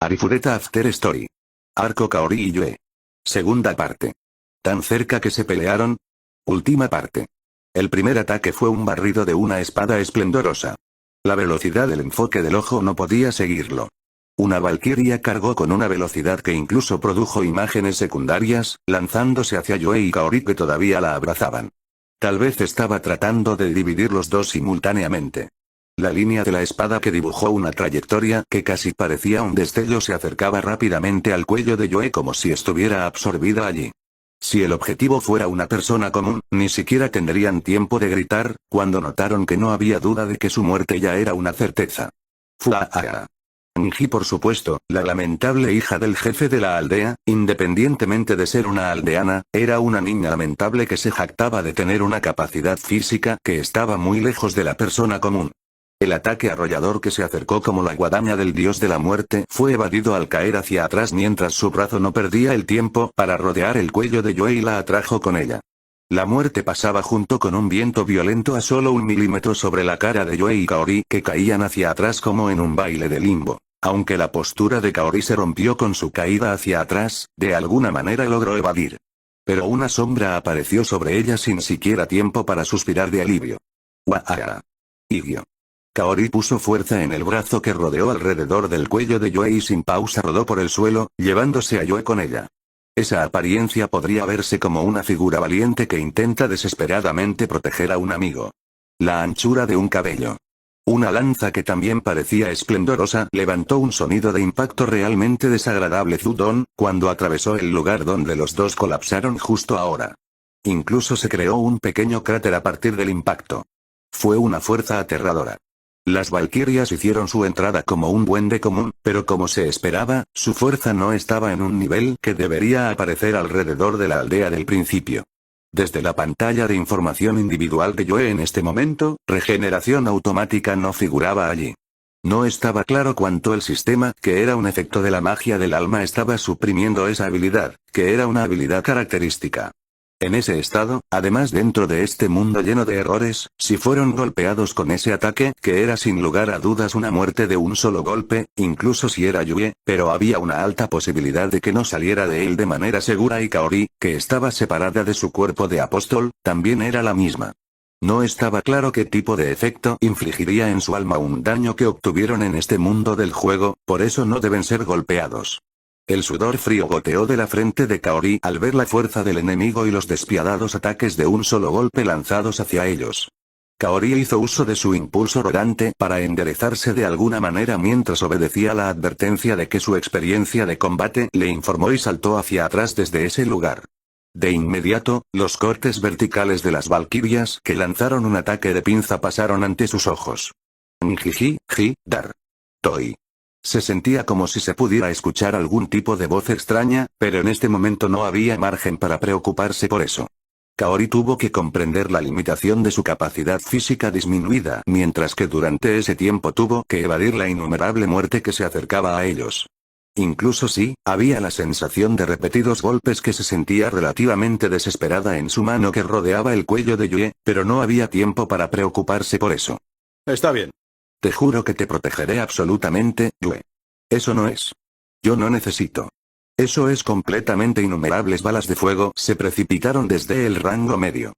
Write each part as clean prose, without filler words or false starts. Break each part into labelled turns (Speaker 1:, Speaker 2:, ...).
Speaker 1: Arifureta After Story. Arco Kaori y Yue. Segunda parte. ¿Tan cerca que se pelearon? Última parte. El primer ataque fue un barrido de una espada esplendorosa. La velocidad del enfoque del ojo no podía seguirlo. Una valquiria cargó con una velocidad que incluso produjo imágenes secundarias, lanzándose hacia Yue y Kaori que todavía la abrazaban. Tal vez estaba tratando de dividir los dos simultáneamente. La línea de la espada que dibujó una trayectoria que casi parecía un destello se acercaba rápidamente al cuello de Yue como si estuviera absorbida allí. Si el objetivo fuera una persona común, ni siquiera tendrían tiempo de gritar, cuando notaron que no había duda de que su muerte ya era una certeza. Fuaa. Nji, por supuesto, la lamentable hija del jefe de la aldea, independientemente de ser una aldeana, era una niña lamentable que se jactaba de tener una capacidad física que estaba muy lejos de la persona común. El ataque arrollador que se acercó como la guadaña del dios de la muerte fue evadido al caer hacia atrás mientras su brazo no perdía el tiempo para rodear el cuello de Yue y la atrajo con ella. La muerte pasaba junto con un viento violento a solo 1 milímetro sobre la cara de Yue y Kaori que caían hacia atrás como en un baile de limbo. Aunque la postura de Kaori se rompió con su caída hacia atrás, de alguna manera logró evadir. Pero una sombra apareció sobre ella sin siquiera tiempo para suspirar de alivio. Waa. Igyo. Kaori puso fuerza en el brazo que rodeó alrededor del cuello de Yue y sin pausa rodó por el suelo, llevándose a Yue con ella. Esa apariencia podría verse como una figura valiente que intenta desesperadamente proteger a un amigo. La anchura de un cabello. Una lanza que también parecía esplendorosa levantó un sonido de impacto realmente desagradable Zudon, cuando atravesó el lugar donde los dos colapsaron justo ahora. Incluso se creó un pequeño cráter a partir del impacto. Fue una fuerza aterradora. Las valquirias hicieron su entrada como un duende común, pero como se esperaba, su fuerza no estaba en un nivel que debería aparecer alrededor de la aldea del principio. Desde la pantalla de información individual de Yue en este momento, regeneración automática no figuraba allí. No estaba claro cuánto el sistema, que era un efecto de la magia del alma, estaba suprimiendo esa habilidad, que era una habilidad característica. En ese estado, además dentro de este mundo lleno de errores, si fueron golpeados con ese ataque, que era sin lugar a dudas una muerte de un solo golpe, incluso si era Yue, pero había una alta posibilidad de que no saliera de él de manera segura y Kaori, que estaba separada de su cuerpo de apóstol, también era la misma. No estaba claro qué tipo de efecto infligiría en su alma un daño que obtuvieron en este mundo del juego, por eso no deben ser golpeados. El sudor frío goteó de la frente de Kaori al ver la fuerza del enemigo y los despiadados ataques de un solo golpe lanzados hacia ellos. Kaori hizo uso de su impulso rodante para enderezarse de alguna manera mientras obedecía la advertencia de que su experiencia de combate le informó y saltó hacia atrás desde ese lugar. De inmediato, los cortes verticales de las valquirias que lanzaron un ataque de pinza pasaron ante sus ojos. Njiji, dar. Toi. Se sentía como si se pudiera escuchar algún tipo de voz extraña, pero en este momento no había margen para preocuparse por eso. Kaori tuvo que comprender la limitación de su capacidad física disminuida, mientras que durante ese tiempo tuvo que evadir la innumerable muerte que se acercaba a ellos. Incluso sí, había la sensación de repetidos golpes que se sentía relativamente desesperada en su mano que rodeaba el cuello de Yue, pero no había tiempo para preocuparse por eso.
Speaker 2: Está bien.
Speaker 1: Te juro que te protegeré absolutamente, Yue. Eso no es. Yo no necesito. Eso es completamente innumerables balas de fuego se precipitaron desde el rango medio.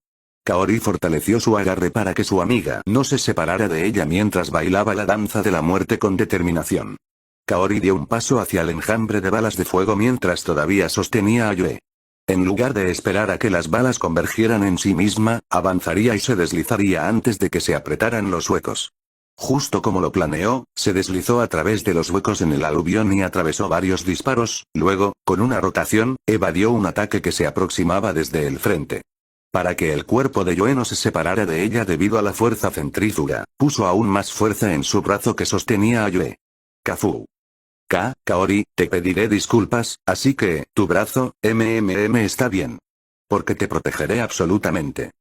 Speaker 1: Kaori fortaleció su agarre para que su amiga no se separara de ella mientras bailaba la danza de la muerte con determinación. Kaori dio un paso hacia el enjambre de balas de fuego mientras todavía sostenía a Yue. En lugar de esperar a que las balas convergieran en sí misma, avanzaría y se deslizaría antes de que se apretaran los huecos. Justo como lo planeó, se deslizó a través de los huecos en el aluvión y atravesó varios disparos, luego, con una rotación, evadió un ataque que se aproximaba desde el frente. Para que el cuerpo de Yue no se separara de ella debido a la fuerza centrífuga, puso aún más fuerza en su brazo que sostenía a Yue. Kafu. Kaori, te pediré disculpas, así que, tu brazo, está bien. Porque te protegeré absolutamente.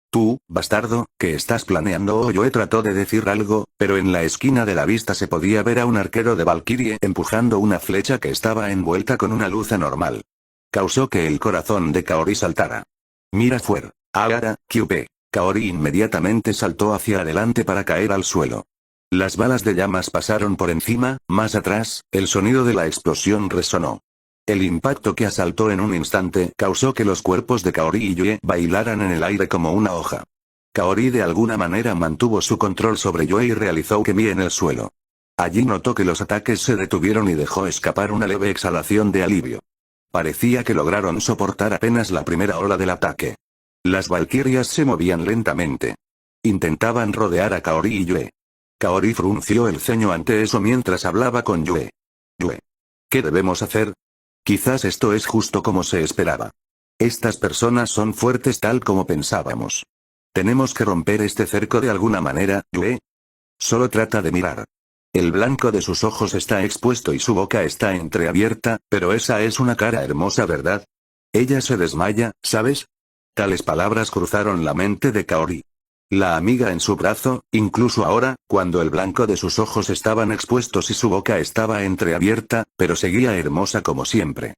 Speaker 1: Tú, bastardo, ¿qué estás planeando? Yue trató de decir algo, pero en la esquina de la vista se podía ver a un arquero de Valkyrie empujando una flecha que estaba envuelta con una luz anormal. Causó que el corazón de Kaori saltara. Mira fuera. Agara, QP. Kaori inmediatamente saltó hacia adelante para caer al suelo. Las balas de llamas pasaron por encima, más atrás, el sonido de la explosión resonó. El impacto que asaltó en un instante causó que los cuerpos de Kaori y Yue bailaran en el aire como una hoja. Kaori de alguna manera mantuvo su control sobre Yue y realizó Ukemi en el suelo. Allí notó que los ataques se detuvieron y dejó escapar una leve exhalación de alivio. Parecía que lograron soportar apenas la primera ola del ataque. Las valquirias se movían lentamente. Intentaban rodear a Kaori y Yue. Kaori frunció el ceño ante eso mientras hablaba con Yue. Yue. ¿Qué debemos hacer? Quizás esto es justo como se esperaba. Estas personas son fuertes tal como pensábamos. Tenemos que romper este cerco de alguna manera, Yue. Solo trata de mirar. El blanco de sus ojos está expuesto y su boca está entreabierta, pero esa es una cara hermosa, ¿verdad? Ella se desmaya, ¿sabes? Tales palabras cruzaron la mente de Kaori. La amiga en su brazo, incluso ahora, cuando el blanco de sus ojos estaban expuestos y su boca estaba entreabierta, pero seguía hermosa como siempre.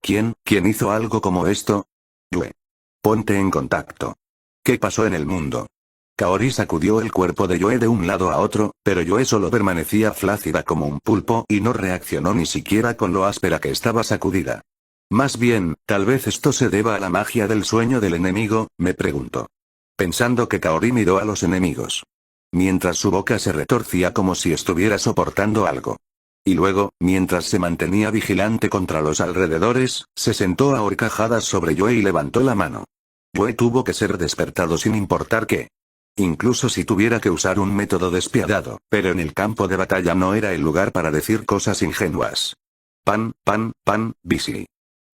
Speaker 1: ¿Quién hizo algo como esto? Yue. Ponte en contacto. ¿Qué pasó en el mundo? Kaori sacudió el cuerpo de Yue de un lado a otro, pero Yue solo permanecía flácida como un pulpo y no reaccionó ni siquiera con lo áspera que estaba sacudida. Más bien, tal vez esto se deba a la magia del sueño del enemigo, me preguntó. Pensando que Kaori miró a los enemigos. Mientras su boca se retorcía como si estuviera soportando algo. Y luego, mientras se mantenía vigilante contra los alrededores, se sentó a horcajadas sobre Yue y levantó la mano. Yue tuvo que ser despertado sin importar qué. Incluso si tuviera que usar un método despiadado, pero en el campo de batalla no era el lugar para decir cosas ingenuas. Pan, pan, pan, bisi.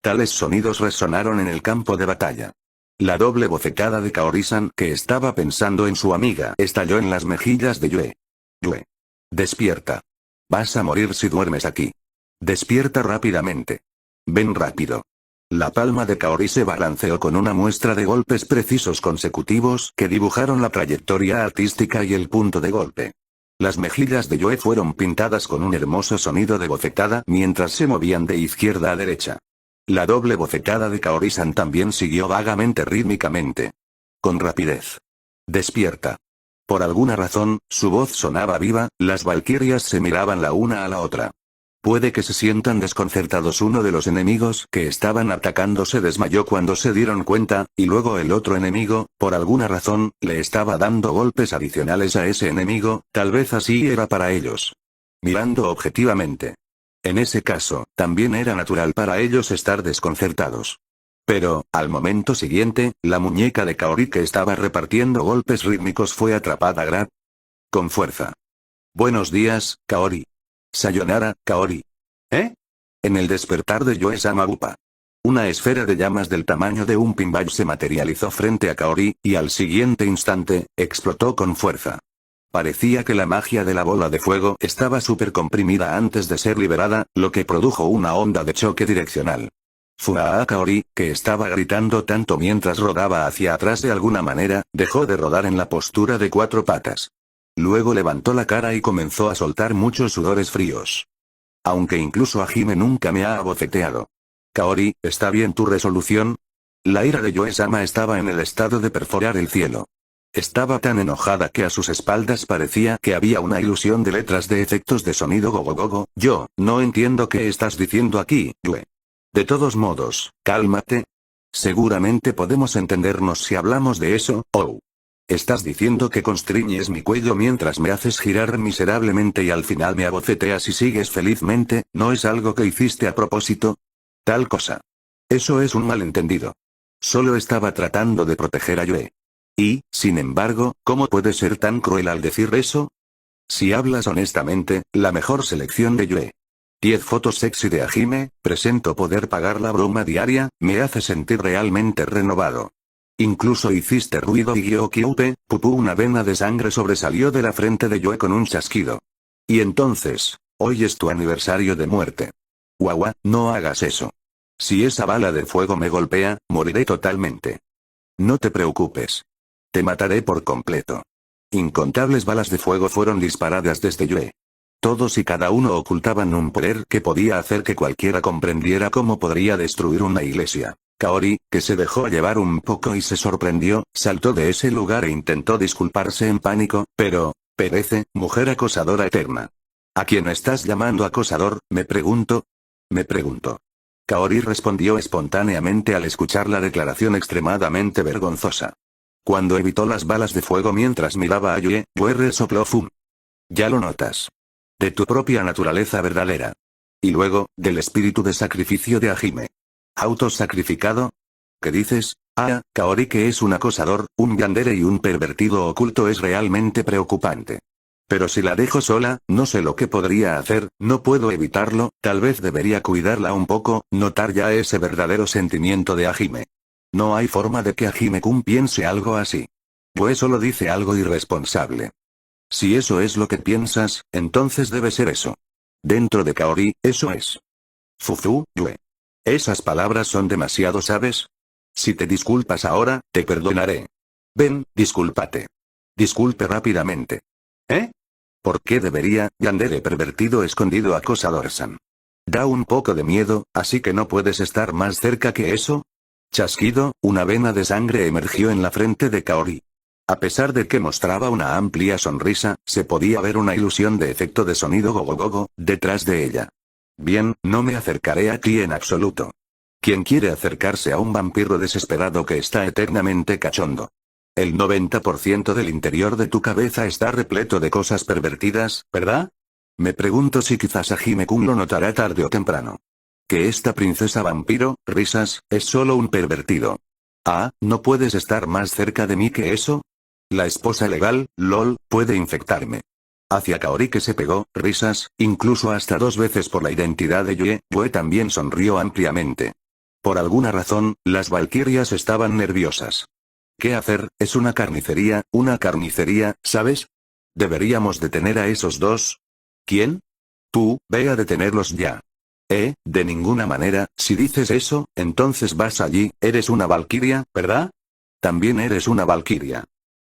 Speaker 1: Tales sonidos resonaron en el campo de batalla. La doble bofetada de Kaori-san, que estaba pensando en su amiga, estalló en las mejillas de Yue. Yue. Despierta. Vas a morir si duermes aquí. Despierta rápidamente. Ven rápido. La palma de Kaori se balanceó con una muestra de golpes precisos consecutivos que dibujaron la trayectoria artística y el punto de golpe. Las mejillas de Yue fueron pintadas con un hermoso sonido de bofetada mientras se movían de izquierda a derecha. La doble bofetada de Kaori-san también siguió vagamente rítmicamente. Con rapidez. Despierta. Por alguna razón, su voz sonaba viva, las valquirias se miraban la una a la otra. Puede que se sientan desconcertados. Uno de los enemigos que estaban atacando se desmayó cuando se dieron cuenta, y luego el otro enemigo, por alguna razón, le estaba dando golpes adicionales a ese enemigo, tal vez así era para ellos. Mirando objetivamente. En ese caso, también era natural para ellos estar desconcertados. Pero, al momento siguiente, la muñeca de Kaori que estaba repartiendo golpes rítmicos fue atrapada con fuerza. Buenos días, Kaori. Sayonara, Kaori. ¿Eh? En el despertar de Yue Samagupa. Una esfera de llamas del tamaño de un pinball se materializó frente a Kaori, y al siguiente instante, explotó con fuerza. Parecía que la magia de la bola de fuego estaba súper comprimida antes de ser liberada, lo que produjo una onda de choque direccional. Fuaa Kaori, que estaba gritando tanto mientras rodaba hacia atrás de alguna manera, dejó de rodar en la postura de 4 patas. Luego levantó la cara y comenzó a soltar muchos sudores fríos. Aunque incluso Hajime nunca me ha abofeteado. Kaori, ¿está bien tu resolución? La ira de Yue-sama estaba en el estado de perforar el cielo. Estaba tan enojada que a sus espaldas parecía que había una ilusión de letras de efectos de sonido gogogogo. Yo, no entiendo qué estás diciendo aquí, Yue. De todos modos, cálmate. Seguramente podemos entendernos si hablamos de eso, oh. Estás diciendo que constriñes mi cuello mientras me haces girar miserablemente y al final me abofeteas y sigues felizmente, ¿no es algo que hiciste a propósito? Tal cosa. Eso es un malentendido. Solo estaba tratando de proteger a Yue. Y, sin embargo, ¿cómo puedes ser tan cruel al decir eso? Si hablas honestamente, la mejor selección de Yue. 10 fotos sexy de Hajime, presento poder pagar la broma diaria, me hace sentir realmente renovado. Incluso hiciste ruido y Gyokyope, pupú. Una vena de sangre sobresalió de la frente de Yue con un chasquido. Y entonces, hoy es tu aniversario de muerte. Guagua, no hagas eso. Si esa bala de fuego me golpea, moriré totalmente. No te preocupes. Te mataré por completo. Incontables balas de fuego fueron disparadas desde Yue. Todos y cada uno ocultaban un poder que podía hacer que cualquiera comprendiera cómo podría destruir una iglesia. Kaori, que se dejó llevar un poco y se sorprendió, saltó de ese lugar e intentó disculparse en pánico, pero Perece, mujer acosadora eterna. ¿A quién estás llamando acosador? Me pregunto. Me pregunto. Kaori respondió espontáneamente al escuchar la declaración extremadamente vergonzosa. Cuando evitó las balas de fuego mientras miraba a Yue, Yue resopló fum. Ya lo notas. De tu propia naturaleza verdadera. Y luego, del espíritu de sacrificio de Hajime. ¿Autosacrificado? ¿Qué dices? Ah, Kaori que es un acosador, un yandere y un pervertido oculto es realmente preocupante. Pero si la dejo sola, no sé lo que podría hacer, no puedo evitarlo, tal vez debería cuidarla un poco, notar ya ese verdadero sentimiento de Hajime. No hay forma de que Hajime-kun piense algo así. Pues solo dice algo irresponsable. Si eso es lo que piensas, entonces debe ser eso. Dentro de Kaori, eso es. Fufu, Yue. Esas palabras son demasiado, ¿sabes? Si te disculpas ahora, te perdonaré. Ven, discúlpate. Disculpe rápidamente. ¿Eh? ¿Por qué debería, yandere pervertido escondido acosador-san? Da un poco de miedo, así que no puedes estar más cerca que eso. Chasquido, una vena de sangre emergió en la frente de Kaori. A pesar de que mostraba una amplia sonrisa, se podía ver una ilusión de efecto de sonido gogogogo, detrás de ella. Bien, no me acercaré a ti en absoluto. ¿Quién quiere acercarse a un vampiro desesperado que está eternamente cachondo? El 90% del interior de tu cabeza está repleto de cosas pervertidas, ¿verdad? Me pregunto si quizás Hajime-kun lo notará tarde o temprano. Que esta princesa vampiro, risas, es solo un pervertido. Ah, ¿no puedes estar más cerca de mí que eso? La esposa legal, lol, puede infectarme. Hacia Kaori que se pegó, risas, incluso hasta 2 veces por la identidad de Yue, Yue también sonrió ampliamente. Por alguna razón, las valquirias estaban nerviosas. ¿Qué hacer? Es una carnicería, ¿sabes? ¿Deberíamos detener a esos dos? ¿Quién? Tú, ve a detenerlos ya. De ninguna manera, si dices eso, entonces vas allí, eres una valquiria, ¿verdad? También eres una valquiria.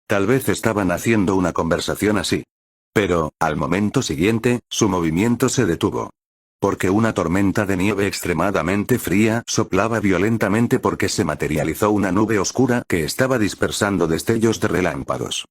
Speaker 1: Tal vez estaban haciendo una conversación así. Pero, al momento siguiente, su movimiento se detuvo. Porque una tormenta de nieve extremadamente fría soplaba violentamente porque se materializó una nube oscura que estaba dispersando destellos de relámpagos.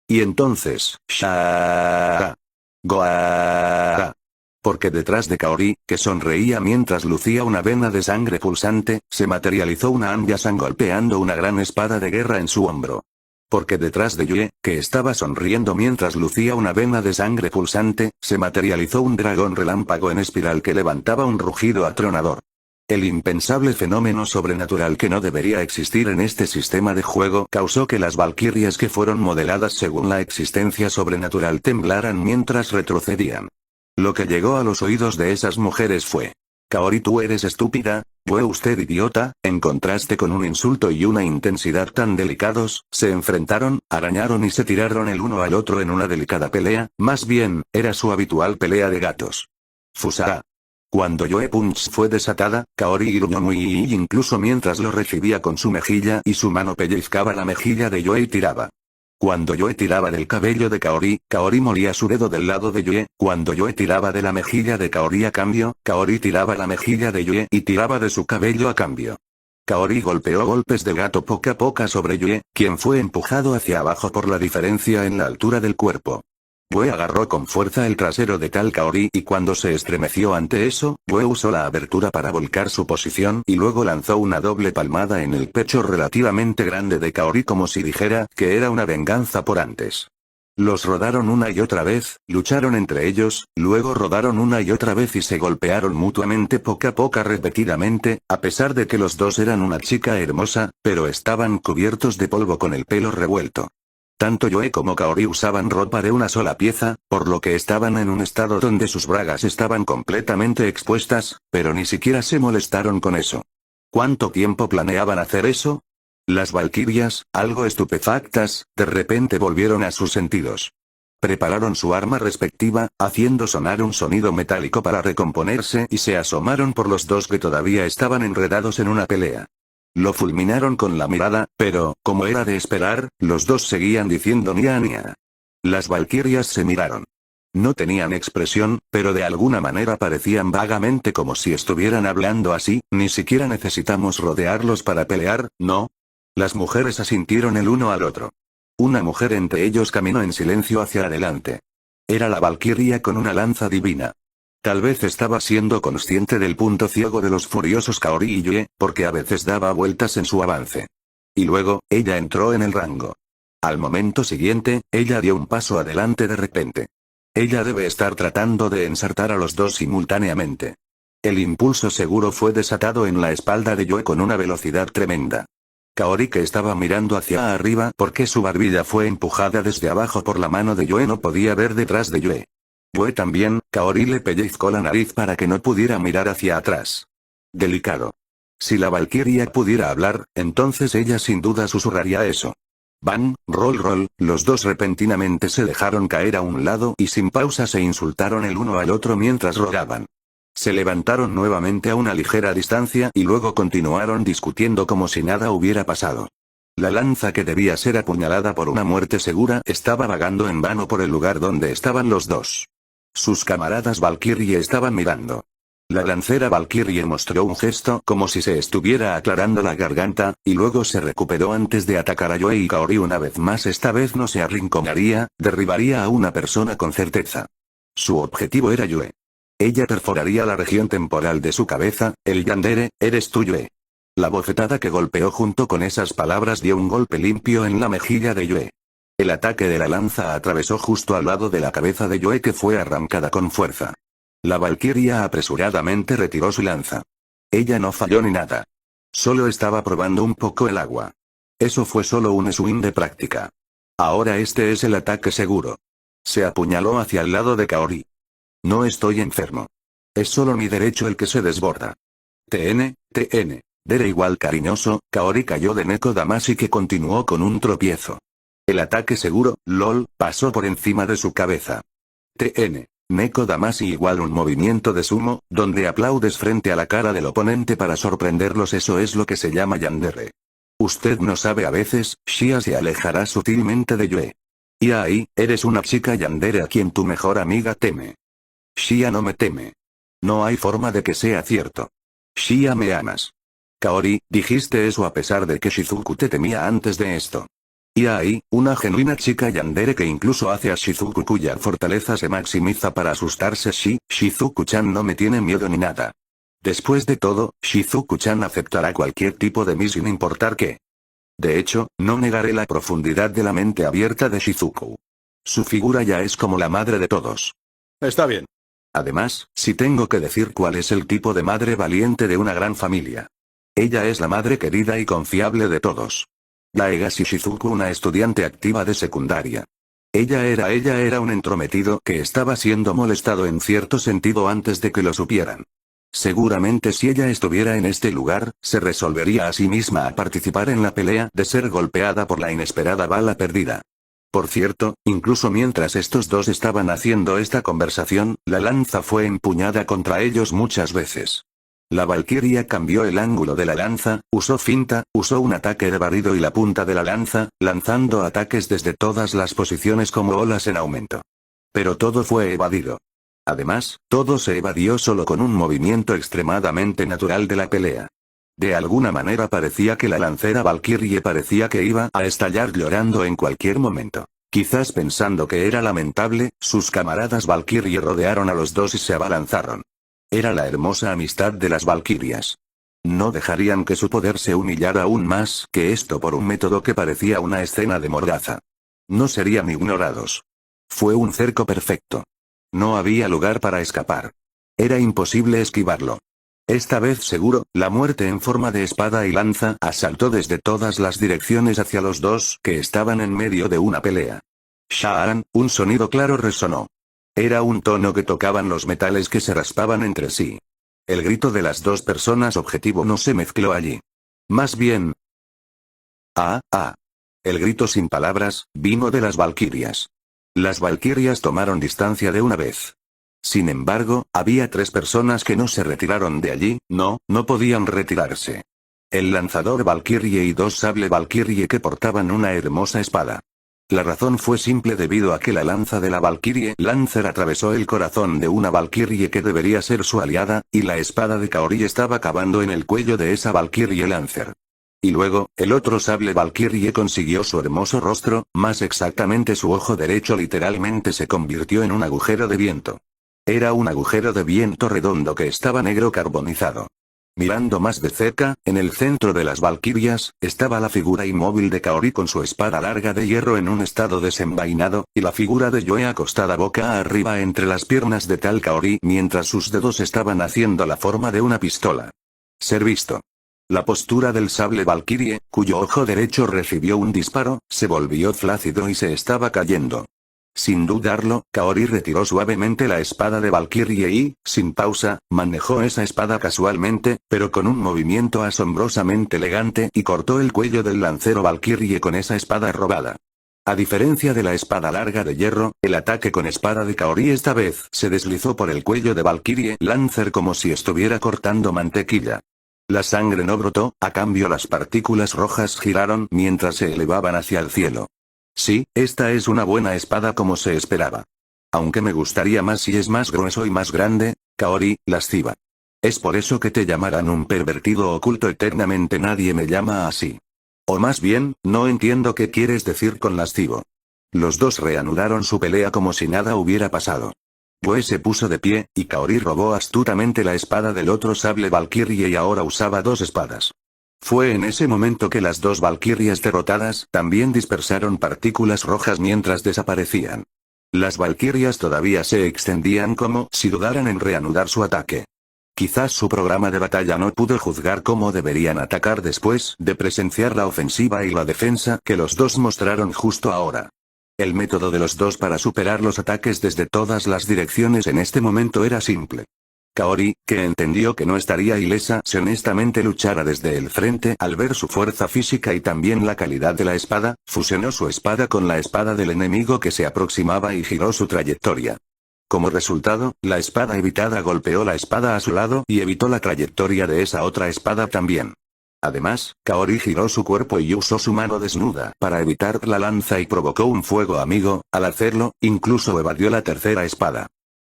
Speaker 1: Y entonces, ¡sha! ¡Goa! Porque detrás de Kaori, que sonreía mientras lucía una vena de sangre pulsante, se materializó una Anbyasan golpeando una gran espada de guerra en su hombro. Porque detrás de Yue, que estaba sonriendo mientras lucía una vena de sangre pulsante, se materializó un dragón relámpago en espiral que levantaba un rugido atronador. El impensable fenómeno sobrenatural que no debería existir en este sistema de juego causó que las valquirias que fueron modeladas según la existencia sobrenatural temblaran mientras retrocedían. Lo que llegó a los oídos de esas mujeres fue: Kaori, tú eres estúpida, ¿fue usted idiota? En contraste con un insulto y una intensidad tan delicados, se enfrentaron, arañaron y se tiraron el uno al otro en una delicada pelea, más bien, era su habitual pelea de gatos. Fusa. Cuando Yue Punch fue desatada, Kaori gruñó muy incluso mientras lo recibía con su mejilla y su mano pellizcaba la mejilla de Yue y tiraba. Cuando Yue tiraba del cabello de Kaori, Kaori molía su dedo del lado de Yue, cuando Yue tiraba de la mejilla de Kaori a cambio, Kaori tiraba la mejilla de Yue y tiraba de su cabello a cambio. Kaori golpeó golpes de gato poco a poco sobre Yue, quien fue empujado hacia abajo por la diferencia en la altura del cuerpo. Yue agarró con fuerza el trasero de tal Kaori y cuando se estremeció ante eso, Yue usó la abertura para volcar su posición y luego lanzó una doble palmada en el pecho relativamente grande de Kaori como si dijera que era una venganza por antes. Los rodaron una y otra vez, lucharon entre ellos, luego rodaron una y otra vez y se golpearon mutuamente poco a poco repetidamente, a pesar de que los dos eran una chica hermosa, pero estaban cubiertos de polvo con el pelo revuelto. Tanto Yue como Kaori usaban ropa de una sola pieza, por lo que estaban en un estado donde sus bragas estaban completamente expuestas, pero ni siquiera se molestaron con eso. ¿Cuánto tiempo planeaban hacer eso? Las valquirias, algo estupefactas, de repente volvieron a sus sentidos. Prepararon su arma respectiva, haciendo sonar un sonido metálico para recomponerse y se asomaron por los dos que todavía estaban enredados en una pelea. Lo fulminaron con la mirada, pero, como era de esperar, los dos seguían diciendo nia nia. Las valquirias se miraron. No tenían expresión, pero de alguna manera parecían vagamente como si estuvieran hablando así, ni siquiera necesitamos rodearlos para pelear, ¿no? Las mujeres asintieron el uno al otro. Una mujer entre ellos caminó en silencio hacia adelante. Era la valquiria con una lanza divina. Tal vez estaba siendo consciente del punto ciego de los furiosos Kaori y Yue, porque a veces daba vueltas en su avance. Y luego, ella entró en el rango. Al momento siguiente, ella dio un paso adelante de repente. Ella debe estar tratando de ensartar a los dos simultáneamente. El impulso seguro fue desatado en la espalda de Yue con una velocidad tremenda. Kaori, que estaba mirando hacia arriba porque su barbilla fue empujada desde abajo por la mano de Yue, no podía ver detrás de Yue. Yue también. Kaori le pellizcó la nariz para que no pudiera mirar hacia atrás. Delicado. Si la valquiria pudiera hablar, entonces ella sin duda susurraría eso. Bang, roll roll, los dos repentinamente se dejaron caer a un lado y sin pausa se insultaron el uno al otro mientras rogaban. Se levantaron nuevamente a una ligera distancia y luego continuaron discutiendo como si nada hubiera pasado. La lanza que debía ser apuñalada por una muerte segura estaba vagando en vano por el lugar donde estaban los dos. Sus camaradas Valkyrie estaban mirando. La lancera Valkyrie mostró un gesto como si se estuviera aclarando la garganta, y luego se recuperó antes de atacar a Yue y Kaori una vez más. Esta vez no se arrinconaría, derribaría a una persona con certeza. Su objetivo era Yue. Ella perforaría la región temporal de su cabeza. El yandere, eres tú Yue. La bofetada que golpeó junto con esas palabras dio un golpe limpio en la mejilla de Yue. El ataque de la lanza atravesó justo al lado de la cabeza de Yue, que fue arrancada con fuerza. La valquiria apresuradamente retiró su lanza. Ella no falló ni nada. Solo estaba probando un poco el agua. Eso fue solo un swing de práctica. Ahora este es el ataque seguro. Se apuñaló hacia el lado de Kaori. No estoy enfermo. Es solo mi derecho el que se desborda. TN. Dere igual cariñoso. Kaori cayó de Neko Damashi, que continuó con un tropiezo. El ataque seguro, LOL, pasó por encima de su cabeza. TN. Neko Damashi igual un movimiento de sumo, donde aplaudes frente a la cara del oponente para sorprenderlos. Eso es lo que se llama yandere. Usted no sabe, a veces, Shia se alejará sutilmente de Yue. Y ahí, eres una chica yandere a quien tu mejor amiga teme. Shia no me teme. No hay forma de que sea cierto. Shia, me amas. Kaori, dijiste eso a pesar de que Shizuku te temía antes de esto. Y ahí, una genuina chica yandere que incluso hace a Shizuku, cuya fortaleza se maximiza para asustarse. Shizuku-chan no me tiene miedo ni nada. Después de todo, Shizuku-chan aceptará cualquier tipo de mí sin importar qué. De hecho, no negaré la profundidad de la mente abierta de Shizuku. Su figura ya es como la madre de todos.
Speaker 2: Está bien.
Speaker 1: Además, si tengo que decir cuál es el tipo de madre valiente de una gran familia. Ella es la madre querida y confiable de todos. Daegashi Shizuku, una estudiante activa de secundaria. Ella era un entrometido que estaba siendo molestado en cierto sentido antes de que lo supieran. Seguramente si ella estuviera en este lugar, se resolvería a sí misma a participar en la pelea de ser golpeada por la inesperada bala perdida. Por cierto, incluso mientras estos dos estaban haciendo esta conversación, la lanza fue empuñada contra ellos muchas veces. La valquiria cambió el ángulo de la lanza, usó finta, usó un ataque de barrido y la punta de la lanza, lanzando ataques desde todas las posiciones como olas en aumento. Pero todo fue evadido. Además, todo se evadió solo con un movimiento extremadamente natural de la pelea. De alguna manera parecía que la lancera valquirie parecía que iba a estallar llorando en cualquier momento. Quizás pensando que era lamentable, sus camaradas valquirie rodearon a los dos y se abalanzaron. Era la hermosa amistad de las valquirias. No dejarían que su poder se humillara aún más que esto por un método que parecía una escena de mordaza. No serían ignorados. Fue un cerco perfecto. No había lugar para escapar. Era imposible esquivarlo. Esta vez seguro, la muerte en forma de espada y lanza asaltó desde todas las direcciones hacia los dos que estaban en medio de una pelea. Shaaran, un sonido claro resonó. Era un tono que tocaban los metales que se raspaban entre sí. El grito de las dos personas objetivo no se mezcló allí. Más bien... El grito sin palabras, vino de las valquirias. Las valquirias tomaron distancia de una vez. Sin embargo, había tres personas que no se retiraron de allí, no podían retirarse. El lanzador valquirie y dos sable valquirie que portaban una hermosa espada. La razón fue simple debido a que la lanza de la valquirie Lancer atravesó el corazón de una valquirie que debería ser su aliada, y la espada de Kaori estaba cavando en el cuello de esa valquirie Lancer. Y luego, el otro sable Valkyrie consiguió su hermoso rostro, más exactamente su ojo derecho literalmente se convirtió en un agujero de viento. Era un agujero de viento redondo que estaba negro carbonizado. Mirando más de cerca, en el centro de las valquirias, estaba la figura inmóvil de Kaori con su espada larga de hierro en un estado desenvainado, y la figura de Yoe acostada boca arriba entre las piernas de tal Kaori mientras sus dedos estaban haciendo la forma de una pistola. Ser visto. La postura del sable valquirie, cuyo ojo derecho recibió un disparo, se volvió flácido y se estaba cayendo. Sin dudarlo, Kaori retiró suavemente la espada de Valkyrie y, sin pausa, manejó esa espada casualmente, pero con un movimiento asombrosamente elegante y cortó el cuello del lancero Valkyrie con esa espada robada. A diferencia de la espada larga de hierro, el ataque con espada de Kaori esta vez se deslizó por el cuello de Valkyrie Lancer como si estuviera cortando mantequilla. La sangre no brotó, a cambio las partículas rojas giraron mientras se elevaban hacia el cielo. Sí, esta es una buena espada como se esperaba. Aunque me gustaría más si es más grueso y más grande, Kaori, lasciva. Es por eso que te llamarán un pervertido oculto eternamente, nadie me llama así. O más bien, no entiendo qué quieres decir con lascivo. Los dos reanudaron su pelea como si nada hubiera pasado. Yoe se puso de pie, y Kaori robó astutamente la espada del otro sable Valkyrie y ahora usaba dos espadas. Fue en ese momento que las dos valquirias derrotadas también dispersaron partículas rojas mientras desaparecían. Las valquirias todavía se extendían como si dudaran en reanudar su ataque. Quizás su programa de batalla no pudo juzgar cómo deberían atacar después de presenciar la ofensiva y la defensa que los dos mostraron justo ahora. El método de los dos para superar los ataques desde todas las direcciones en este momento era simple. Kaori, que entendió que no estaría ilesa si honestamente luchara desde el frente al ver su fuerza física y también la calidad de la espada, fusionó su espada con la espada del enemigo que se aproximaba y giró su trayectoria. Como resultado, la espada evitada golpeó la espada a su lado y evitó la trayectoria de esa otra espada también. Además, Kaori giró su cuerpo y usó su mano desnuda para evitar la lanza y provocó un fuego amigo, al hacerlo, incluso evadió la tercera espada.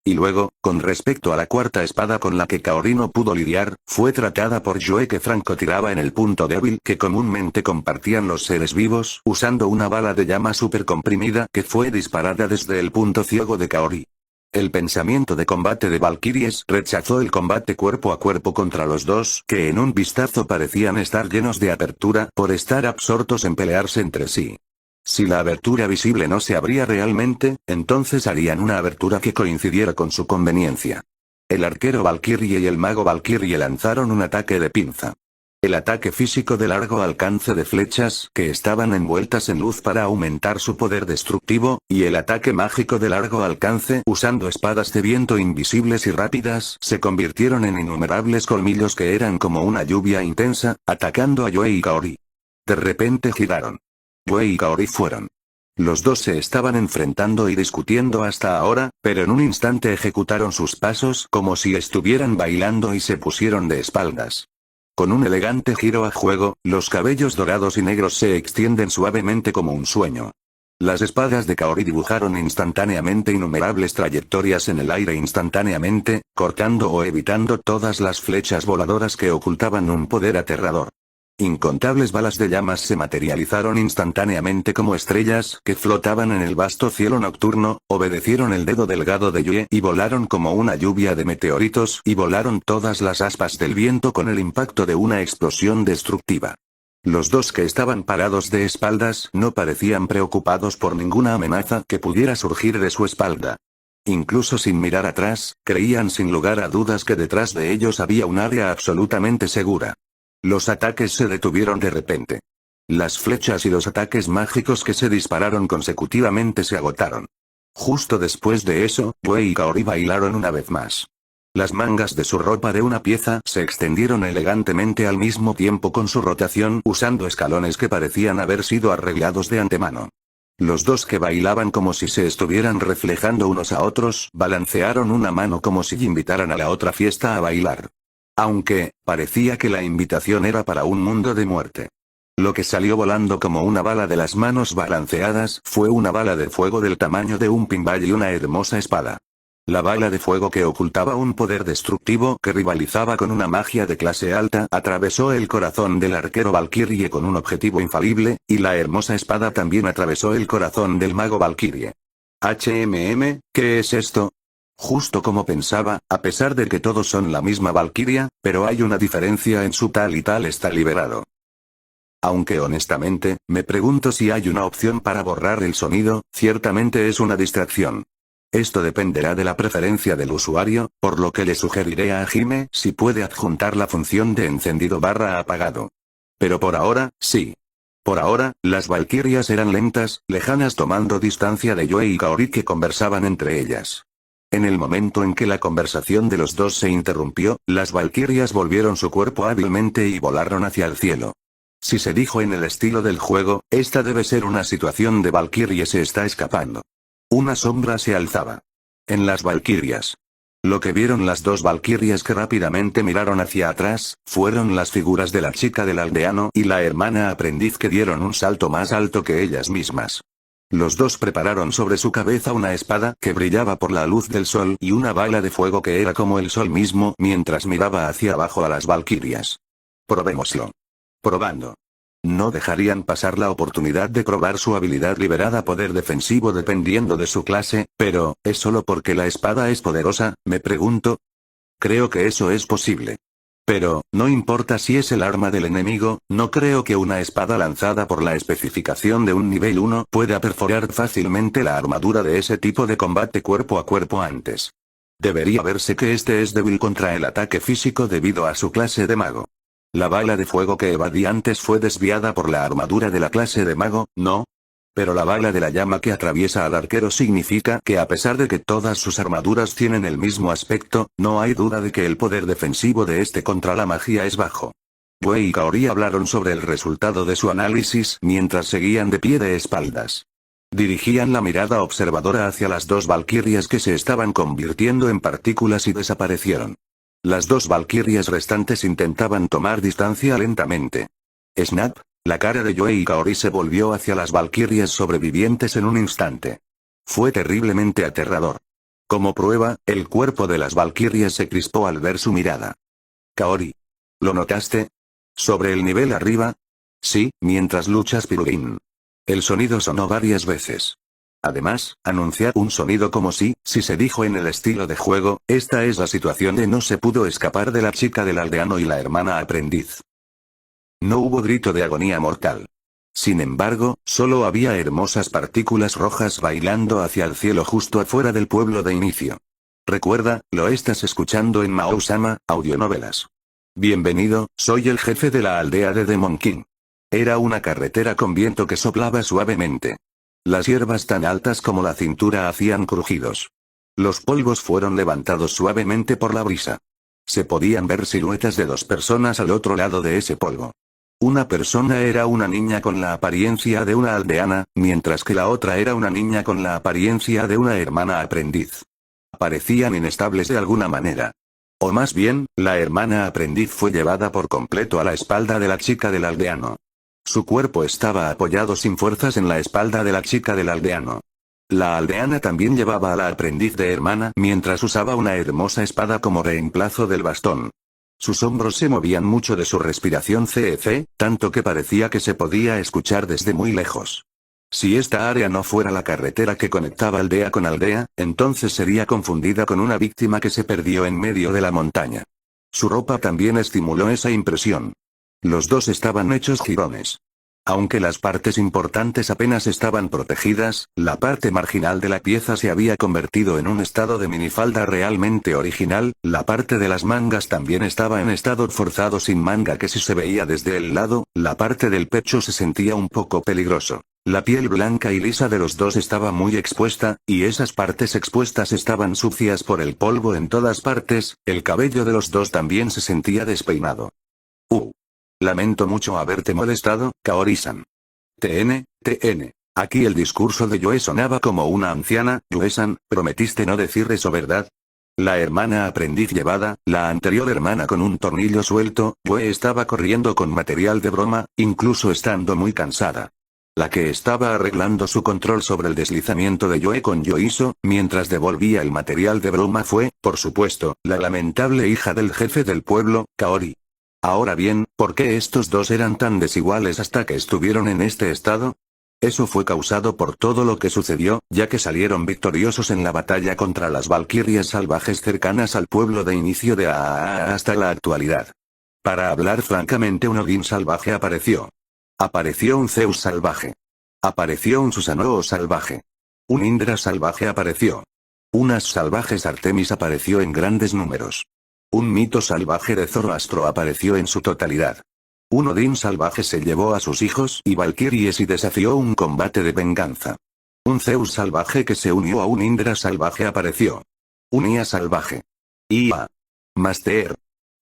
Speaker 1: Y luego, con respecto a la cuarta espada con la que Kaori no pudo lidiar, fue tratada por Yoe que francotiraba en el punto débil que comúnmente compartían los seres vivos, usando una bala de llama super comprimida que fue disparada desde el punto ciego de Kaori. El pensamiento de combate de Valkyries rechazó el combate cuerpo a cuerpo contra los dos, que en un vistazo parecían estar llenos de apertura por estar absortos en pelearse entre sí. Si la abertura visible no se abría realmente, entonces harían una abertura que coincidiera con su conveniencia. El arquero Valkyrie y el mago Valkyrie lanzaron un ataque de pinza. El ataque físico de largo alcance de flechas que estaban envueltas en luz para aumentar su poder destructivo, y el ataque mágico de largo alcance usando espadas de viento invisibles y rápidas se convirtieron en innumerables colmillos que eran como una lluvia intensa, atacando a Yoe y Kaori. De repente giraron. Yoe y Kaori fueron. Los dos se estaban enfrentando y discutiendo hasta ahora, pero en un instante ejecutaron sus pasos como si estuvieran bailando y se pusieron de espaldas. Con un elegante giro a juego, los cabellos dorados y negros se extienden suavemente como un sueño. Las espadas de Kaori dibujaron instantáneamente innumerables trayectorias en el aire instantáneamente, cortando o evitando todas las flechas voladoras que ocultaban un poder aterrador. Incontables balas de llamas se materializaron instantáneamente como estrellas que flotaban en el vasto cielo nocturno, obedecieron el dedo delgado de Yoe y volaron como una lluvia de meteoritos y volaron todas las aspas del viento con el impacto de una explosión destructiva. Los dos que estaban parados de espaldas no parecían preocupados por ninguna amenaza que pudiera surgir de su espalda. Incluso sin mirar atrás, creían sin lugar a dudas que detrás de ellos había un área absolutamente segura. Los ataques se detuvieron de repente. Las flechas y los ataques mágicos que se dispararon consecutivamente se agotaron. Justo después de eso, Yoe y Kaori bailaron una vez más. Las mangas de su ropa de una pieza se extendieron elegantemente al mismo tiempo con su rotación usando escalones que parecían haber sido arreglados de antemano. Los dos que bailaban como si se estuvieran reflejando unos a otros, balancearon una mano como si invitaran a la otra fiesta a bailar. Aunque, parecía que la invitación era para un mundo de muerte. Lo que salió volando como una bala de las manos balanceadas fue una bala de fuego del tamaño de un pinball y una hermosa espada. La bala de fuego que ocultaba un poder destructivo que rivalizaba con una magia de clase alta atravesó el corazón del arquero Valkyrie con un objetivo infalible, y la hermosa espada también atravesó el corazón del mago Valkyrie. ¿Qué es esto? Justo como pensaba, a pesar de que todos son la misma Valkyria, pero hay una diferencia en su tal y tal está liberado. Aunque honestamente, me pregunto si hay una opción para borrar el sonido, ciertamente es una distracción. Esto dependerá de la preferencia del usuario, por lo que le sugeriré a Hime si puede adjuntar la función de encendido/apagado. Pero por ahora, sí. Por ahora, las valquirias eran lentas, lejanas tomando distancia de Yue y Kaori que conversaban entre ellas. En el momento en que la conversación de los dos se interrumpió, las valquirias volvieron su cuerpo hábilmente y volaron hacia el cielo. Si se dijo en el estilo del juego, esta debe ser una situación de Valkyrie se está escapando. Una sombra se alzaba. En las valquirias. Lo que vieron las dos valquirias que rápidamente miraron hacia atrás, fueron las figuras de la chica del aldeano y la hermana aprendiz que dieron un salto más alto que ellas mismas. Los dos prepararon sobre su cabeza una espada que brillaba por la luz del sol y una bala de fuego que era como el sol mismo mientras miraba hacia abajo a las valquirias. Probémoslo. Probando. No dejarían pasar la oportunidad de probar su habilidad liberada poder defensivo dependiendo de su clase, pero, ¿es solo porque la espada es poderosa? Me pregunto. Creo que eso es posible. Pero, no importa si es el arma del enemigo, no creo que una espada lanzada por la especificación de un nivel 1 pueda perforar fácilmente la armadura de ese tipo de combate cuerpo a cuerpo antes. Debería verse que este es débil contra el ataque físico debido a su clase de mago. La bala de fuego que evadí antes fue desviada por la armadura de la clase de mago, ¿no? Pero la bala de la llama que atraviesa al arquero significa que a pesar de que todas sus armaduras tienen el mismo aspecto, no hay duda de que el poder defensivo de este contra la magia es bajo. Yue y Kaori hablaron sobre el resultado de su análisis mientras seguían de pie de espaldas. Dirigían la mirada observadora hacia las dos valquirias que se estaban convirtiendo en partículas y desaparecieron. Las dos valquirias restantes intentaban tomar distancia lentamente. Snap, la cara de Yue y Kaori se volvió hacia las valquirias sobrevivientes en un instante. Fue terriblemente aterrador. Como prueba, el cuerpo de las valquirias se crispó al ver su mirada. Kaori. ¿Lo notaste? ¿Sobre el nivel arriba? Sí, mientras luchas Pirugin. El sonido sonó varias veces. Además, anunciar un sonido como si se dijo en el estilo de juego, esta es la situación de no se pudo escapar de la chica del aldeano y la hermana aprendiz. No hubo grito de agonía mortal. Sin embargo, solo había hermosas partículas rojas bailando hacia el cielo justo afuera del pueblo de inicio. Recuerda, lo estás escuchando en Mao-sama, audionovelas. Bienvenido, soy el jefe de la aldea de Demon King. Era una carretera con viento que soplaba suavemente. Las hierbas tan altas como la cintura hacían crujidos. Los polvos fueron levantados suavemente por la brisa. Se podían ver siluetas de dos personas al otro lado de ese polvo. Una persona era una niña con la apariencia de una aldeana, mientras que la otra era una niña con la apariencia de una hermana aprendiz. Parecían inestables de alguna manera. O más bien, la hermana aprendiz fue llevada por completo a la espalda de la chica del aldeano. Su cuerpo estaba apoyado sin fuerzas en la espalda de la chica del aldeano. La aldeana también llevaba a la aprendiz de hermana mientras usaba una hermosa espada como reemplazo del bastón. Sus hombros se movían mucho de su respiración CEC, tanto que parecía que se podía escuchar desde muy lejos. Si esta área no fuera la carretera que conectaba aldea con aldea, entonces sería confundida con una víctima que se perdió en medio de la montaña. Su ropa también estimuló esa impresión. Los dos estaban hechos jirones. Aunque las partes importantes apenas estaban protegidas, la parte marginal de la pieza se había convertido en un estado de minifalda realmente original, la parte de las mangas también estaba en estado forzado sin manga que si se veía desde el lado, la parte del pecho se sentía un poco peligroso. La piel blanca y lisa de los dos estaba muy expuesta, y esas partes expuestas estaban sucias por el polvo en todas partes, el cabello de los dos también se sentía despeinado. Lamento mucho haberte molestado, Kaori-san. TN. Aquí el discurso de Yue sonaba como una anciana. Yue-san, ¿prometiste no decir eso, verdad? La hermana aprendiz llevada, la anterior hermana con un tornillo suelto, Yue estaba corriendo con material de broma, incluso estando muy cansada. La que estaba arreglando su control sobre el deslizamiento de Yoe con Yoiso, mientras devolvía el material de broma fue, por supuesto, la lamentable hija del jefe del pueblo, Kaori. Ahora bien, ¿por qué estos dos eran tan desiguales hasta que estuvieron en este estado? Eso fue causado por todo lo que sucedió, ya que salieron victoriosos en la batalla contra las valquirias salvajes cercanas al pueblo de inicio de Aa hasta la actualidad. Para hablar francamente, un Odín salvaje apareció. Apareció un Zeus salvaje. Apareció un Susanoo salvaje. Un Indra salvaje apareció. Unas salvajes Artemis apareció en grandes números. Un mito salvaje de Zoroastro apareció en su totalidad. Un Odín salvaje se llevó a sus hijos y valquirias y desafió un combate de venganza. Un Zeus salvaje que se unió a un Indra salvaje apareció. Un Ia salvaje. Ia. Master.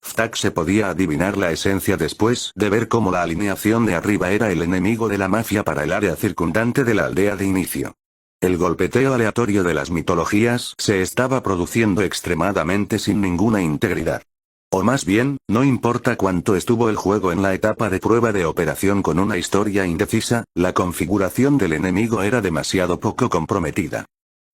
Speaker 1: Ftak se podía adivinar la esencia después de ver cómo la alineación de arriba era el enemigo de la mafia para el área circundante de la aldea de inicio. El golpeteo aleatorio de las mitologías se estaba produciendo extremadamente sin ninguna integridad. O más bien, no importa cuánto estuvo el juego en la etapa de prueba de operación con una historia indecisa, la configuración del enemigo era demasiado poco comprometida.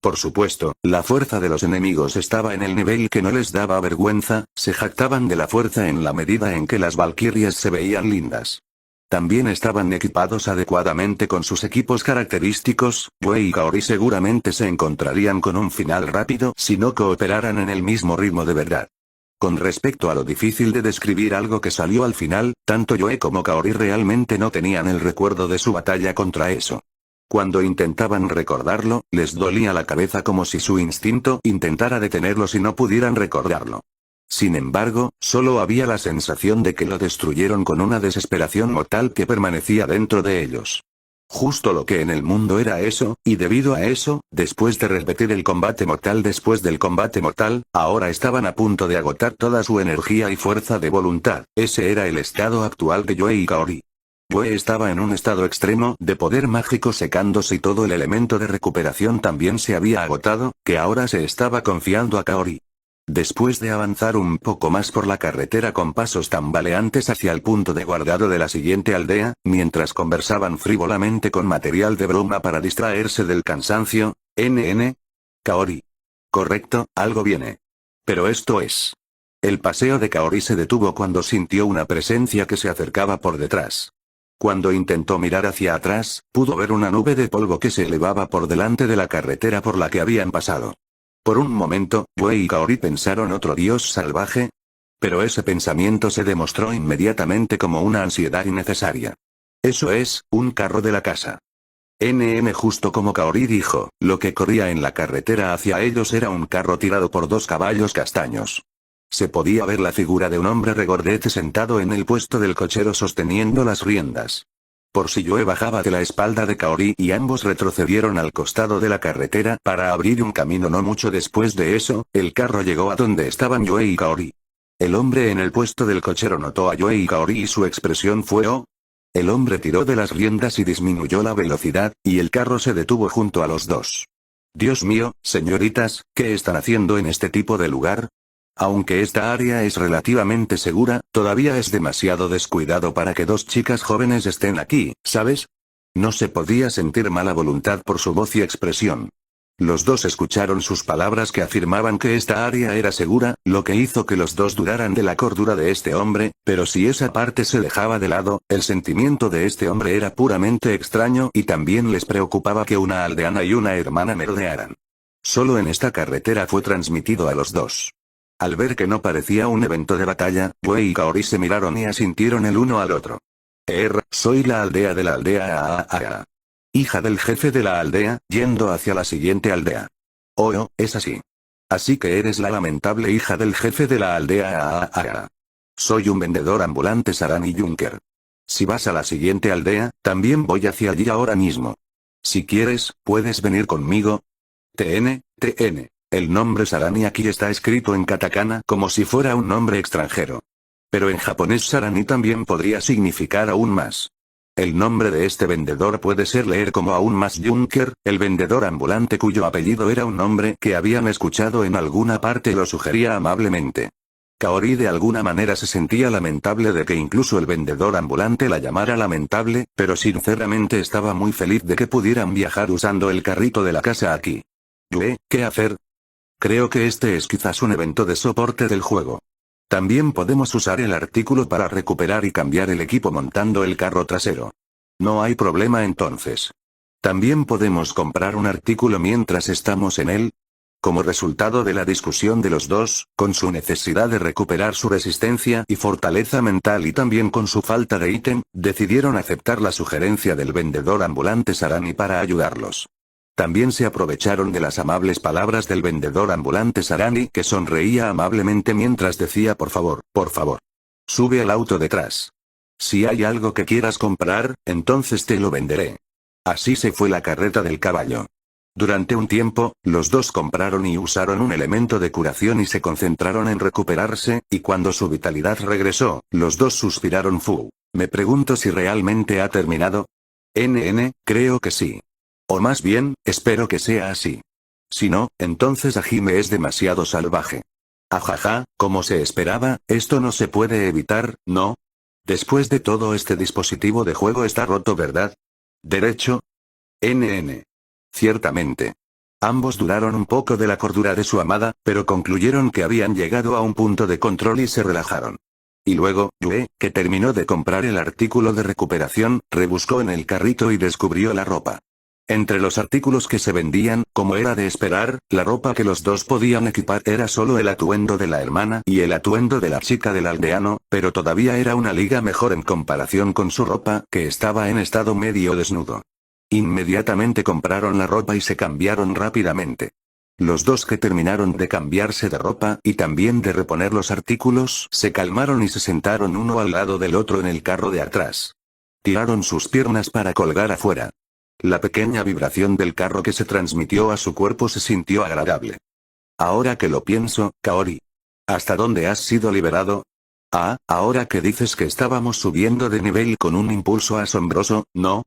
Speaker 1: Por supuesto, la fuerza de los enemigos estaba en el nivel que no les daba vergüenza, se jactaban de la fuerza en la medida en que las valquirias se veían lindas. También estaban equipados adecuadamente con sus equipos característicos, Yoe y Kaori seguramente se encontrarían con un final rápido si no cooperaran en el mismo ritmo de verdad. Con respecto a lo difícil de describir algo que salió al final, tanto Yoe como Kaori realmente no tenían el recuerdo de su batalla contra eso. Cuando intentaban recordarlo, les dolía la cabeza como si su instinto intentara detenerlos y no pudieran recordarlo. Sin embargo, solo había la sensación de que lo destruyeron con una desesperación mortal que permanecía dentro de ellos. Justo lo que en el mundo era eso, y debido a eso, después de repetir el combate mortal después del combate mortal, ahora estaban a punto de agotar toda su energía y fuerza de voluntad. Ese era el estado actual de Yoe y Kaori. Yoe estaba en un estado extremo de poder mágico secándose y todo el elemento de recuperación también se había agotado, que ahora se estaba confiando a Kaori. Después de avanzar un poco más por la carretera con pasos tambaleantes hacia el punto de guardado de la siguiente aldea, mientras conversaban frívolamente con material de broma para distraerse del cansancio, Kaori. Correcto, algo viene. Pero esto es. El paseo de Kaori se detuvo cuando sintió una presencia que se acercaba por detrás. Cuando intentó mirar hacia atrás, pudo ver una nube de polvo que se elevaba por delante de la carretera por la que habían pasado. Por un momento, Yoe y Kaori pensaron otro dios salvaje. Pero ese pensamiento se demostró inmediatamente como una ansiedad innecesaria. Eso es, un carro de la casa. Justo como Kaori dijo, lo que corría en la carretera hacia ellos era un carro tirado por dos caballos castaños. Se podía ver la figura de un hombre regordete sentado en el puesto del cochero sosteniendo las riendas. Por si Yoe bajaba de la espalda de Kaori y ambos retrocedieron al costado de la carretera para abrir un camino. No mucho después de eso, el carro llegó a donde estaban Yoe y Kaori. El hombre en el puesto del cochero notó a Yoe y Kaori y su expresión fue "oh". El hombre tiró de las riendas y disminuyó la velocidad, y el carro se detuvo junto a los dos. Dios mío, señoritas, ¿qué están haciendo en este tipo de lugar? Aunque esta área es relativamente segura, todavía es demasiado descuidado para que dos chicas jóvenes estén aquí, ¿sabes? No se podía sentir mala voluntad por su voz y expresión. Los dos escucharon sus palabras que afirmaban que esta área era segura, lo que hizo que los dos dudaran de la cordura de este hombre, pero si esa parte se dejaba de lado, el sentimiento de este hombre era puramente extraño y también les preocupaba que una aldeana y una hermana merodearan. Solo en esta carretera fue transmitido a los dos. Al ver que no parecía un evento de batalla, Yoe y Kaori se miraron y asintieron el uno al otro. Soy la aldea de la aldea hija del jefe de la aldea, yendo hacia la siguiente aldea. Oh, es así. Así que eres la lamentable hija del jefe de la aldea Soy un vendedor ambulante Sarani Junker. Si vas a la siguiente aldea, también voy hacia allí ahora mismo. Si quieres, puedes venir conmigo. TN. El nombre Sarani aquí está escrito en katakana como si fuera un nombre extranjero. Pero en japonés Sarani también podría significar aún más. El nombre de este vendedor puede ser leer como aún más Junker, el vendedor ambulante cuyo apellido era un nombre que habían escuchado en alguna parte lo sugería amablemente. Kaori de alguna manera se sentía lamentable de que incluso el vendedor ambulante la llamara lamentable, pero sinceramente estaba muy feliz de que pudieran viajar usando el carrito de la casa aquí. Yue, ¿qué hacer? Creo que este es quizás un evento de soporte del juego. También podemos usar el artículo para recuperar y cambiar el equipo montando el carro trasero. No hay problema entonces. También podemos comprar un artículo mientras estamos en él. Como resultado de la discusión de los dos, con su necesidad de recuperar su resistencia y fortaleza mental y también con su falta de ítem, decidieron aceptar la sugerencia del vendedor ambulante Sarani para ayudarlos. También se aprovecharon de las amables palabras del vendedor ambulante Sarani que sonreía amablemente mientras decía por favor, sube al auto detrás. Si hay algo que quieras comprar, entonces te lo venderé. Así se fue la carreta del caballo. Durante un tiempo, los dos compraron y usaron un elemento de curación y se concentraron en recuperarse, y cuando su vitalidad regresó, los dos suspiraron fu. Me pregunto si realmente ha terminado. Creo que sí. O más bien, espero que sea así. Si no, entonces Hajime es demasiado salvaje. Ajaja, como se esperaba, esto no se puede evitar, ¿no? Después de todo este dispositivo de juego está roto, ¿verdad? ¿Derecho? Ciertamente. Ambos duraron un poco de la cordura de su amada, pero concluyeron que habían llegado a un punto de control y se relajaron. Y luego, Yue, que terminó de comprar el artículo de recuperación, rebuscó en el carrito y descubrió la ropa. Entre los artículos que se vendían, como era de esperar, la ropa que los dos podían equipar era solo el atuendo de la hermana y el atuendo de la chica del aldeano, pero todavía era una liga mejor en comparación con su ropa, que estaba en estado medio desnudo. Inmediatamente compraron la ropa y se cambiaron rápidamente. Los dos que terminaron de cambiarse de ropa y también de reponer los artículos se calmaron y se sentaron uno al lado del otro en el carro de atrás. Tiraron sus piernas para colgar afuera. La pequeña vibración del carro que se transmitió a su cuerpo se sintió agradable. Ahora que lo pienso, Kaori. ¿Hasta dónde has sido liberado? Ahora que dices que estábamos subiendo de nivel con un impulso asombroso, ¿no?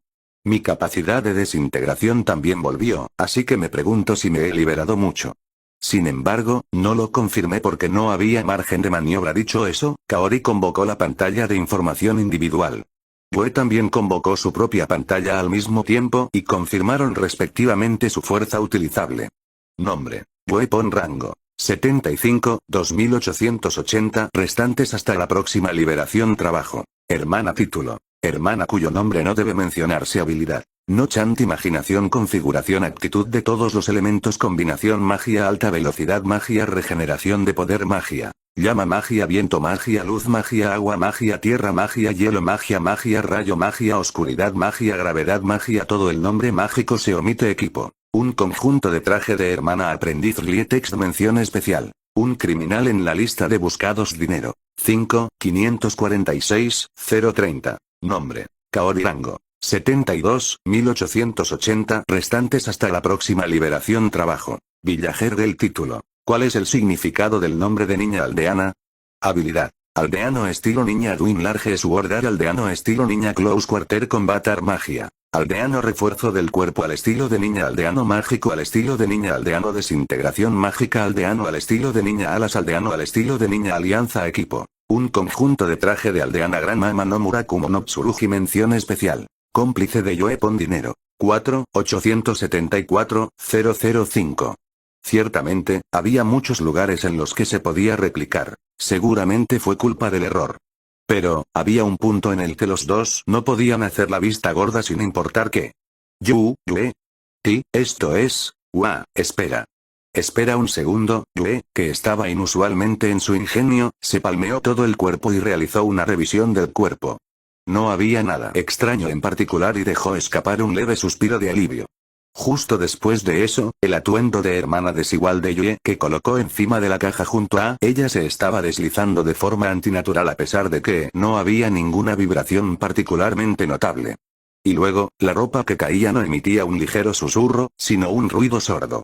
Speaker 1: Mi capacidad de desintegración también volvió, así que me pregunto si me he liberado mucho. Sin embargo, no lo confirmé porque no había margen de maniobra. Dicho eso, Kaori convocó la pantalla de información individual. Yue también convocó su propia pantalla al mismo tiempo y confirmaron respectivamente su fuerza utilizable. Nombre: Yue Pon. Rango: 75, 2880 restantes hasta la próxima liberación. Trabajo: hermana. Título: hermana cuyo nombre no debe mencionarse. Habilidad: no chant. Imaginación. Configuración. Actitud de todos los elementos. Combinación. Magia. Alta velocidad. Magia. Regeneración de poder. Magia. Llama. Magia. Viento. Magia. Luz. Magia. Agua. Magia. Tierra. Magia. Hielo. Magia. Magia. Rayo. Magia. Oscuridad. Magia. Gravedad. Magia. Todo el nombre mágico se omite. Equipo: un conjunto de traje de hermana. Aprendiz. Text. Mención especial: un criminal en la lista de buscados. Dinero: 5, 546, 030. Nombre: Kaori. Rango: 72, 1880 restantes hasta la próxima liberación. Trabajo: villager. Del título: ¿cuál es el significado del nombre de niña aldeana? Habilidad: aldeano estilo niña. Twin Large Sword Art. Aldeano estilo niña. Close Quarter Combat Art. Magia: aldeano. Refuerzo del cuerpo al estilo de niña. Aldeano mágico al estilo de niña. Aldeano desintegración mágica. Aldeano al estilo de niña. Alas. Aldeano al estilo de niña. Alianza. Equipo: un conjunto de traje de aldeana. Gran Mama no Murakumo no Tsurugi. Mención especial: cómplice de Yue Pon. Dinero: 4, 874, 005. Ciertamente, había muchos lugares en los que se podía replicar. Seguramente fue culpa del error. Pero, había un punto en el que los dos no podían hacer la vista gorda sin importar qué. Yue. Esto es. Espera. Espera un segundo. Yue, que estaba inusualmente en su ingenio, se palmeó todo el cuerpo y realizó una revisión del cuerpo. No había nada extraño en particular y dejó escapar un leve suspiro de alivio. Justo después de eso, el atuendo de hermana desigual de Yue que colocó encima de la caja junto a ella se estaba deslizando de forma antinatural a pesar de que no había ninguna vibración particularmente notable. Y luego, la ropa que caía no emitía un ligero susurro, sino un ruido sordo.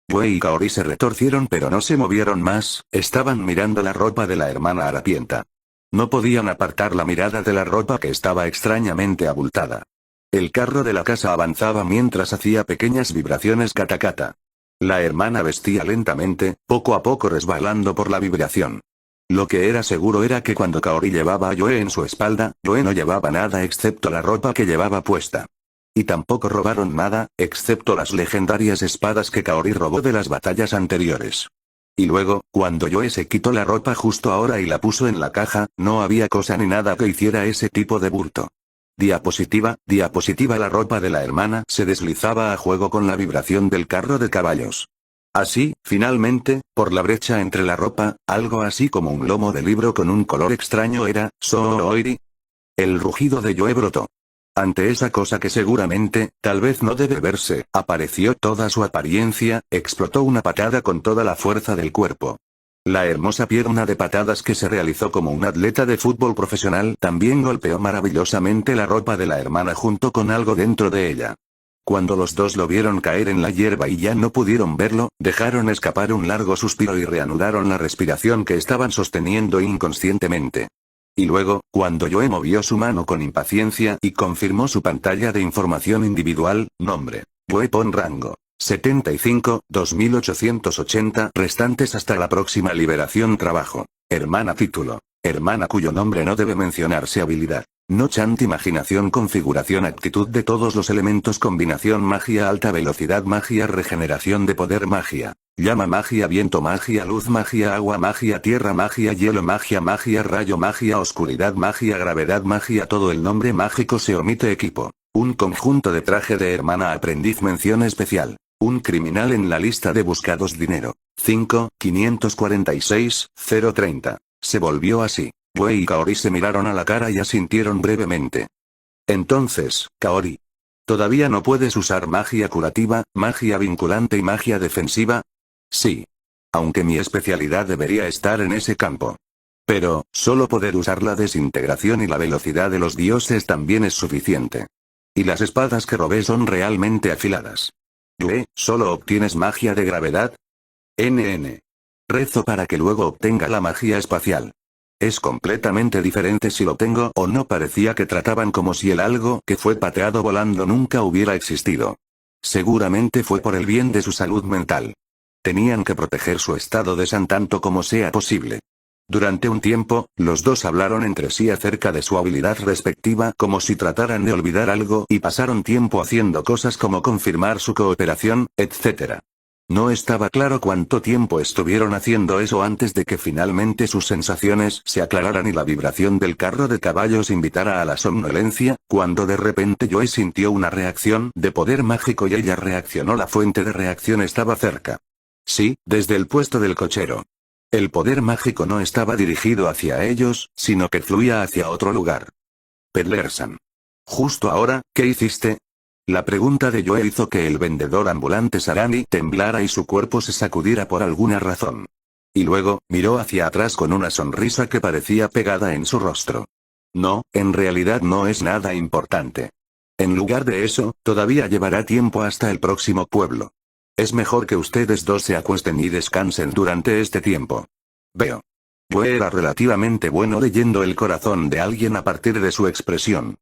Speaker 1: Yue y Kaori se retorcieron pero no se movieron más, estaban mirando la ropa de la hermana harapienta. No podían apartar la mirada de la ropa que estaba extrañamente abultada. El carro de la casa avanzaba mientras hacía pequeñas vibraciones cata. La hermana vestía lentamente, poco a poco resbalando por la vibración. Lo que era seguro era que cuando Kaori llevaba a Yoe en su espalda, Yoe no llevaba nada excepto la ropa que llevaba puesta. Y tampoco robaron nada, excepto las legendarias espadas que Kaori robó de las batallas anteriores. Y luego, cuando Yoe se quitó la ropa justo ahora y la puso en la caja, no había cosa ni nada que hiciera ese tipo de bulto. Diapositiva, la ropa de la hermana se deslizaba a juego con la vibración del carro de caballos. Así, finalmente, por la brecha entre la ropa, algo así como un lomo de libro con un color extraño era, Sooiri. El rugido de Yoe brotó. Ante esa cosa que seguramente, tal vez no debe verse, apareció toda su apariencia, explotó una patada con toda la fuerza del cuerpo. La hermosa pierna de patadas que se realizó como un atleta de fútbol profesional también golpeó maravillosamente la ropa de la hermana junto con algo dentro de ella. Cuando los dos lo vieron caer en la hierba y ya no pudieron verlo, dejaron escapar un largo suspiro y reanudaron la respiración que estaban sosteniendo inconscientemente. Y luego, cuando Yoe movió su mano con impaciencia y confirmó su pantalla de información individual, nombre, Weapon rango, 75, 2880 restantes hasta la próxima liberación trabajo. Hermana título, hermana cuyo nombre no debe mencionarse habilidad. No chant imaginación configuración actitud de todos los elementos combinación magia alta velocidad magia regeneración de poder magia. Llama magia viento magia luz magia agua magia tierra magia hielo magia magia rayo magia oscuridad magia gravedad magia todo el nombre mágico se omite equipo. Un conjunto de traje de hermana aprendiz mención especial. Un criminal en la lista de buscados dinero. 5, 546, 030. Se volvió así. Yoe y Kaori se miraron a la cara y asintieron brevemente. Entonces, Kaori. ¿Todavía no puedes usar magia curativa, magia vinculante y magia defensiva? Sí. Aunque mi especialidad debería estar en ese campo. Pero, solo poder usar la desintegración y la velocidad de los dioses también es suficiente. Y las espadas que robé son realmente afiladas. Yoe, ¿solo obtienes magia de gravedad? NN. Rezo para que luego obtenga la magia espacial. Es completamente diferente si lo tengo o no parecía que trataban como si el algo que fue pateado volando nunca hubiera existido. Seguramente fue por el bien de su salud mental. Tenían que proteger su estado de san tanto como sea posible. Durante un tiempo, los dos hablaron entre sí acerca de su habilidad respectiva como si trataran de olvidar algo y pasaron tiempo haciendo cosas como confirmar su cooperación, etc. No estaba claro cuánto tiempo estuvieron haciendo eso antes de que finalmente sus sensaciones se aclararan y la vibración del carro de caballos invitara a la somnolencia, cuando de repente Yoe sintió una reacción de poder mágico y ella reaccionó. La fuente de reacción estaba cerca. Sí, desde el puesto del cochero. El poder mágico no estaba dirigido hacia ellos, sino que fluía hacia otro lugar. Pedlersan. Justo ahora, ¿qué hiciste? La pregunta de Yoe hizo que el vendedor ambulante Sarani temblara y su cuerpo se sacudiera por alguna razón. Y luego, miró hacia atrás con una sonrisa que parecía pegada en su rostro. No, en realidad no es nada importante. En lugar de eso, todavía llevará tiempo hasta el próximo pueblo. Es mejor que ustedes dos se acuesten y descansen durante este tiempo. Veo. Yoe era relativamente bueno leyendo el corazón de alguien a partir de su expresión.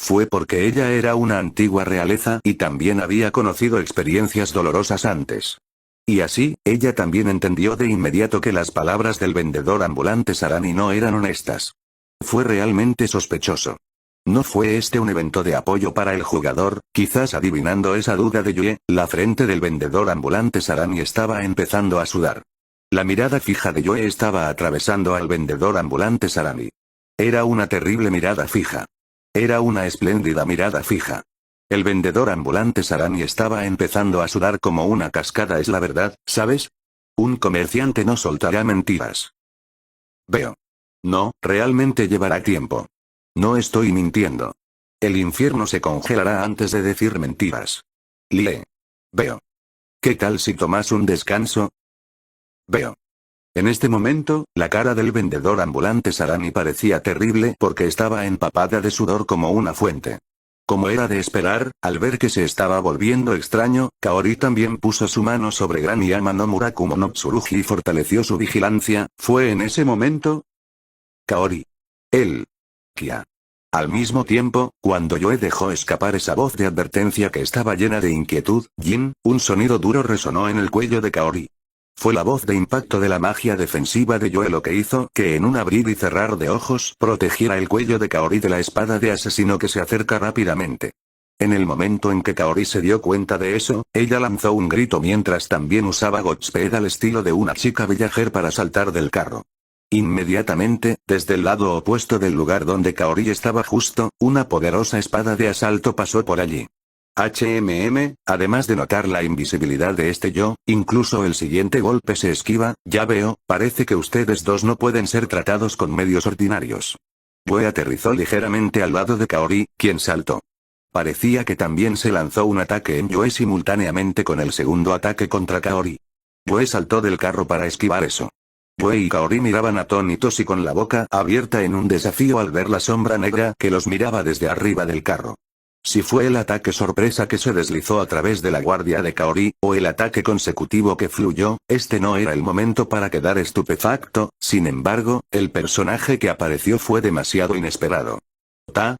Speaker 1: Fue porque ella era una antigua realeza y también había conocido experiencias dolorosas antes. Y así, ella también entendió de inmediato que las palabras del vendedor ambulante Sarani no eran honestas. Fue realmente sospechoso. ¿No fue este un evento de apoyo para el jugador? Quizás adivinando esa duda de Yoe, la frente del vendedor ambulante Sarani estaba empezando a sudar. La mirada fija de Yoe estaba atravesando al vendedor ambulante Sarani. Era una terrible mirada fija. Era una espléndida mirada fija. El vendedor ambulante Sarani estaba empezando a sudar como una cascada. Es la verdad, ¿sabes? Un comerciante no soltará mentiras. Veo. No, realmente llevará tiempo. No estoy mintiendo. El infierno se congelará antes de decir mentiras. Lee. Veo. ¿Qué tal si tomas un descanso? Veo. En este momento, la cara del vendedor ambulante Sarani parecía terrible porque estaba empapada de sudor como una fuente. Como era de esperar, al ver que se estaba volviendo extraño, Kaori también puso su mano sobre Gran Yama no Murakumo no Tsurugi y fortaleció su vigilancia. ¿Fue en ese momento? Kaori. Él. Kia. Al mismo tiempo, cuando Yoe dejó escapar esa voz de advertencia que estaba llena de inquietud, Jin, un sonido duro resonó en el cuello de Kaori. Fue la voz de impacto de la magia defensiva de Yoe lo que hizo que en un abrir y cerrar de ojos protegiera el cuello de Kaori de la espada de asesino que se acerca rápidamente. En el momento en que Kaori se dio cuenta de eso, ella lanzó un grito mientras también usaba Godspeed al estilo de una chica villager para saltar del carro. Inmediatamente, desde el lado opuesto del lugar donde Kaori estaba justo, una poderosa espada de asalto pasó por allí. Además de notar la invisibilidad de incluso el siguiente golpe se esquiva, ya veo, parece que ustedes dos no pueden ser tratados con medios ordinarios. Yoe aterrizó ligeramente al lado de Kaori, quien saltó. Parecía que también se lanzó un ataque en Yoe simultáneamente con el segundo ataque contra Kaori. Yoe saltó del carro para esquivar eso. Yoe y Kaori miraban atónitos y con la boca abierta en un desafío al ver la sombra negra que los miraba desde arriba del carro. Si fue el ataque sorpresa que se deslizó a través de la guardia de Kaori, o el ataque consecutivo que fluyó, este no era el momento para quedar estupefacto, sin embargo, el personaje que apareció fue demasiado inesperado.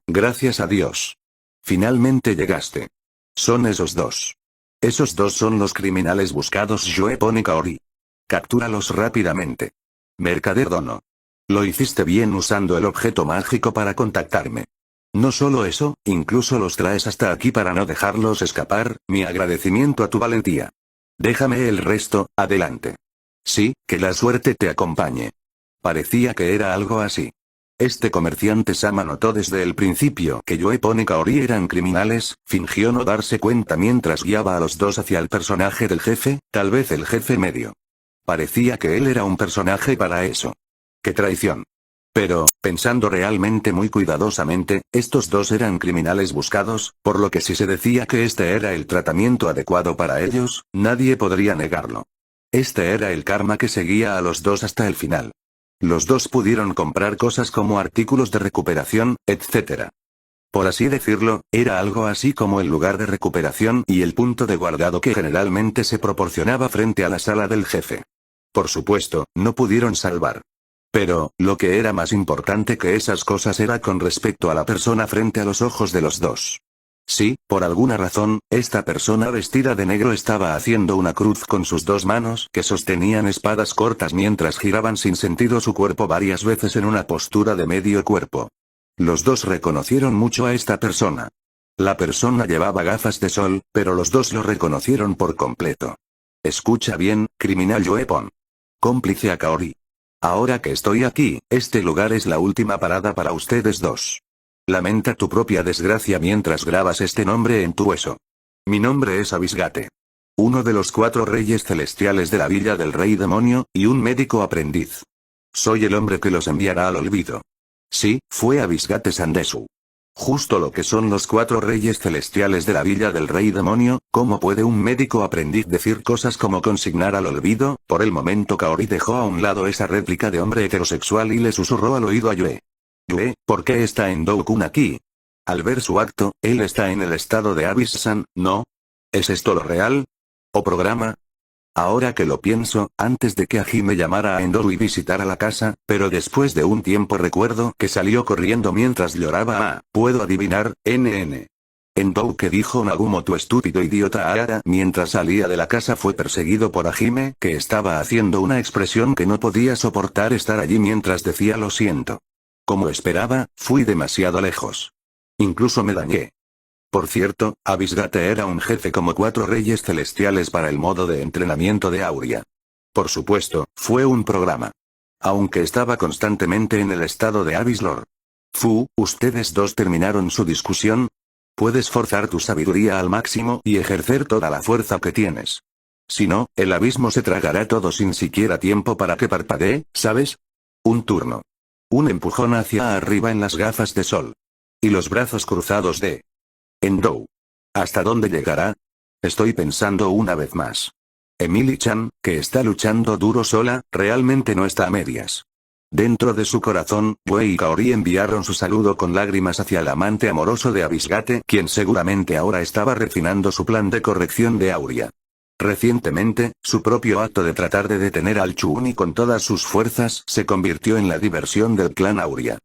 Speaker 1: Gracias a Dios. Finalmente llegaste. Son esos dos. Esos dos son los criminales buscados. Yoe pone Kaori. Captúralos rápidamente. Mercader Dono. Lo hiciste bien usando el objeto mágico para contactarme. No solo eso, incluso los traes hasta aquí para no dejarlos escapar, mi agradecimiento a tu valentía. Déjame el resto, adelante. Sí, que la suerte te acompañe. Parecía que era algo así. Este comerciante Sama notó desde el principio que Yoe y Kaori eran criminales, fingió no darse cuenta mientras guiaba a los dos hacia el personaje del jefe, tal vez el jefe medio. Parecía que él era un personaje para eso. ¡Qué traición! Pero, pensando realmente muy cuidadosamente, estos dos eran criminales buscados, por lo que si se decía que este era el tratamiento adecuado para ellos, nadie podría negarlo. Este era el karma que seguía a los dos hasta el final. Los dos pudieron comprar cosas como artículos de recuperación, etc. Por así decirlo, era algo así como el lugar de recuperación y el punto de guardado que generalmente se proporcionaba frente a la sala del jefe. Por supuesto, no pudieron salvar. Pero, lo que era más importante que esas cosas era con respecto a la persona frente a los ojos de los dos. Sí, por alguna razón, esta persona vestida de negro estaba haciendo una cruz con sus dos manos que sostenían espadas cortas mientras giraban sin sentido su cuerpo varias veces en una postura de medio cuerpo. Los dos reconocieron mucho a esta persona. La persona llevaba gafas de sol, pero los dos lo reconocieron por completo. Escucha bien, criminal Yoe Pon. Cómplice a Kaori. Ahora que estoy aquí, este lugar es la última parada para ustedes dos. Lamenta tu propia desgracia mientras grabas este nombre en tu hueso. Mi nombre es Abisgate. Uno de los 4 reyes celestiales de la Villa del Rey Demonio, y un médico aprendiz. Soy el hombre que los enviará al olvido. Sí, fue Abisgate Sandesu. Justo lo que son los 4 reyes celestiales de la Villa del Rey Demonio. ¿Cómo puede un médico aprendiz decir cosas como consignar al olvido? Por el momento Kaori dejó a un lado esa réplica de hombre heterosexual y le susurró al oído a Yoe. Yoe, ¿por qué está Endo-kun aquí? Al ver su acto, él está en el estado de Abyss-san, ¿no? ¿Es esto lo real? ¿O programa? Ahora que lo pienso, antes de que Hajime llamara a Endo y visitara la casa, pero después de un tiempo recuerdo que salió corriendo mientras lloraba. Puedo adivinar, NN. Endo que dijo Nagumo tu estúpido idiota Aara mientras salía de la casa fue perseguido por Hajime que estaba haciendo una expresión que no podía soportar estar allí mientras decía lo siento. Como esperaba, fui demasiado lejos. Incluso me dañé. Por cierto, Abisgate era un jefe como 4 reyes celestiales para el modo de entrenamiento de Auria. Por supuesto, fue un programa. Aunque estaba constantemente en el estado de Abyslord. Ustedes dos terminaron su discusión. Puedes forzar tu sabiduría al máximo y ejercer toda la fuerza que tienes. Si no, el abismo se tragará todo sin siquiera tiempo para que parpadee, ¿sabes? Un turno. Un empujón hacia arriba en las gafas de sol. Y los brazos cruzados de Endo. ¿Hasta dónde llegará? Estoy pensando una vez más. Emily-chan, que está luchando duro sola, realmente no está a medias. Dentro de su corazón, Yoe y Kaori enviaron su saludo con lágrimas hacia el amante amoroso de Abisgate, quien seguramente ahora estaba refinando su plan de corrección de Auria. Recientemente, su propio acto de tratar de detener al Chuuni con todas sus fuerzas se convirtió en la diversión del clan Auria.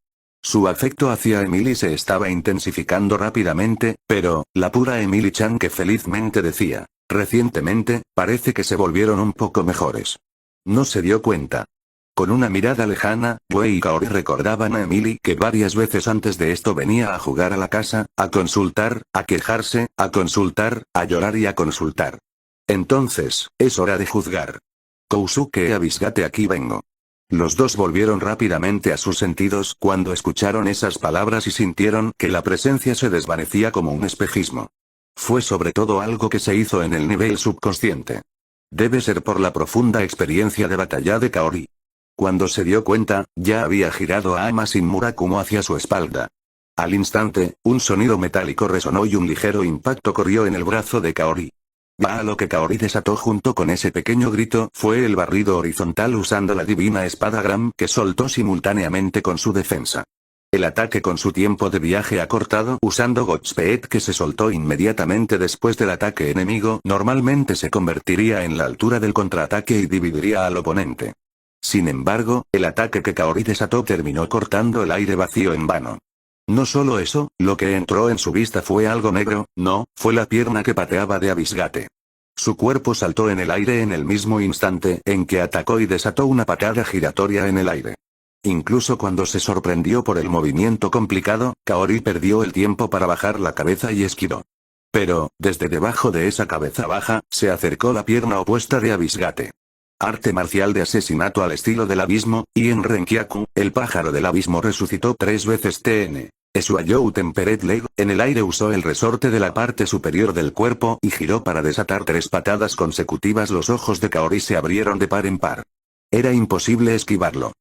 Speaker 1: Su afecto hacia Emily se estaba intensificando rápidamente, pero, la pura Emily-chan que felizmente decía. Recientemente, parece que se volvieron un poco mejores. No se dio cuenta. Con una mirada lejana, Yue y Kaori recordaban a Emily que varias veces antes de esto venía a jugar a la casa, a consultar, a quejarse, a consultar, a llorar y a consultar. Entonces, es hora de juzgar. Kousuke e Abisgate, aquí vengo. Los dos volvieron rápidamente a sus sentidos cuando escucharon esas palabras y sintieron que la presencia se desvanecía como un espejismo. Fue sobre todo algo que se hizo en el nivel subconsciente. Debe ser por la profunda experiencia de batalla de Kaori. Cuando se dio cuenta, ya había girado a Amasin Murakumo hacia su espalda. Al instante, un sonido metálico resonó y un ligero impacto corrió en el brazo de Kaori. Lo que Kaori desató junto con ese pequeño grito fue el barrido horizontal usando la divina espada Gram que soltó simultáneamente con su defensa. El ataque con su tiempo de viaje acortado usando Godspeed que se soltó inmediatamente después del ataque enemigo normalmente se convertiría en la altura del contraataque y dividiría al oponente. Sin embargo, el ataque que Kaori desató terminó cortando el aire vacío en vano. No solo eso, lo que entró en su vista fue algo negro, no, fue la pierna que pateaba de Abisgate. Su cuerpo saltó en el aire en el mismo instante en que atacó y desató una patada giratoria en el aire. Incluso cuando se sorprendió por el movimiento complicado, Kaori perdió el tiempo para bajar la cabeza y esquivó. Pero, desde debajo de esa cabeza baja, se acercó la pierna opuesta de Abisgate. Arte marcial de asesinato al estilo del abismo, y en Renkyaku, el pájaro del abismo resucitó 3 veces TN. Esuayou Temperate Leg, en el aire usó el resorte de la parte superior del cuerpo y giró para desatar 3 patadas consecutivas. Los ojos de Kaori se abrieron de par en par. Era imposible esquivarlo.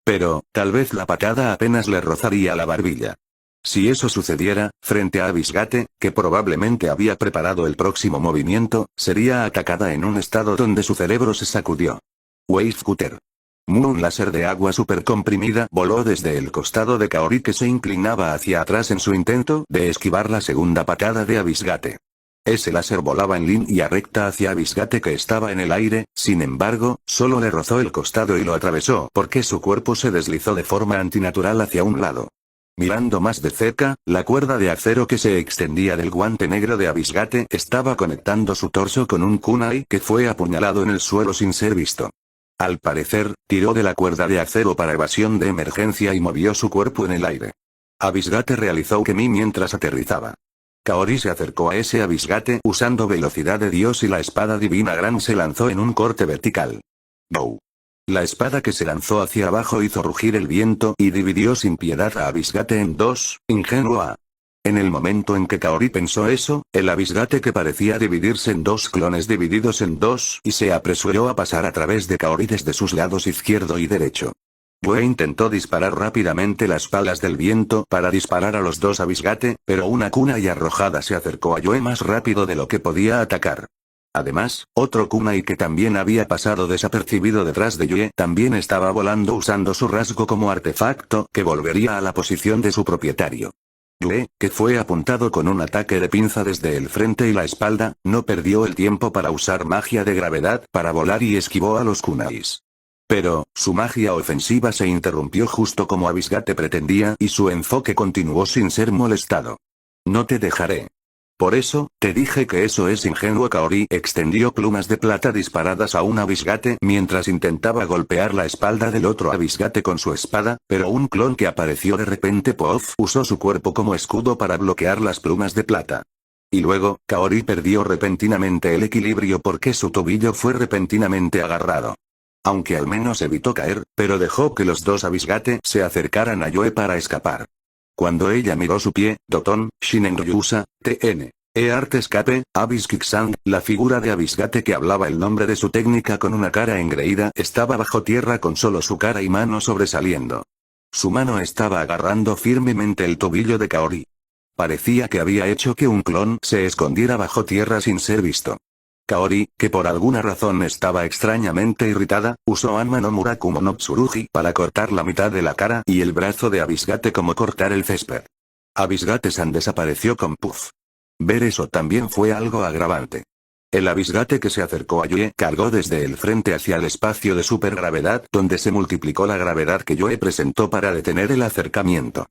Speaker 1: Pero, tal vez la patada apenas le rozaría la barbilla. Si eso sucediera, frente a Abisgate, que probablemente había preparado el próximo movimiento, sería atacada en un estado donde su cerebro se sacudió. Wave Cutter. Un láser de agua supercomprimida voló desde el costado de Kaori que se inclinaba hacia atrás en su intento de esquivar la segunda patada de Abisgate. Ese láser volaba en línea recta hacia Abisgate que estaba en el aire, sin embargo, solo le rozó el costado y lo atravesó porque su cuerpo se deslizó de forma antinatural hacia un lado. Mirando más de cerca, la cuerda de acero que se extendía del guante negro de Abisgate estaba conectando su torso con un kunai que fue apuñalado en el suelo sin ser visto. Al parecer, tiró de la cuerda de acero para evasión de emergencia y movió su cuerpo en el aire. Abisgate realizó Kemi mientras aterrizaba. Kaori se acercó a ese Abisgate usando velocidad de Dios y la espada divina Gran se lanzó en un corte vertical. ¡Bow! La espada que se lanzó hacia abajo hizo rugir el viento y dividió sin piedad a Abisgate en dos, ingenua. En el momento en que Kaori pensó eso, el Abisgate que parecía dividirse en 2 clones divididos en 2 y se apresuró a pasar a través de Kaori desde sus lados izquierdo y derecho. Yue intentó disparar rápidamente las palas del viento para disparar a los 2 Abisgate, pero una kunai arrojada se acercó a Yue más rápido de lo que podía atacar. Además, otro kunai que también había pasado desapercibido detrás de Yue también estaba volando usando su rasgo como artefacto que volvería a la posición de su propietario. Yue, que fue apuntado con un ataque de pinza desde el frente y la espalda, no perdió el tiempo para usar magia de gravedad para volar y esquivó a los kunais. Pero, su magia ofensiva se interrumpió justo como Abisgate pretendía y su enfoque continuó sin ser molestado. No te dejaré. Por eso, te dije que eso es ingenuo. Kaori extendió plumas de plata disparadas a un Abisgate mientras intentaba golpear la espalda del otro Abisgate con su espada, pero un clon que apareció de repente Puff usó su cuerpo como escudo para bloquear las plumas de plata. Y luego, Kaori perdió repentinamente el equilibrio porque su tobillo fue repentinamente agarrado. Aunque al menos evitó caer, pero dejó que los 2 Abisgate se acercaran a Yue para escapar. Cuando ella miró su pie, Doton, Shinenryusa, TN. Art Escape, Abyss Kicksand, la figura de Abisgate que hablaba el nombre de su técnica con una cara engreída estaba bajo tierra con solo su cara y mano sobresaliendo. Su mano estaba agarrando firmemente el tobillo de Kaori. Parecía que había hecho que un clon se escondiera bajo tierra sin ser visto. Kaori, que por alguna razón estaba extrañamente irritada, usó Anma no Murakumo no Tsurugi para cortar la mitad de la cara y el brazo de Abisgate como cortar el césped. Abisgate-san desapareció con Puff. Ver eso también fue algo agravante. El Abisgate que se acercó a Yue cargó desde el frente hacia el espacio de supergravedad donde se multiplicó la gravedad que Yue presentó para detener el acercamiento.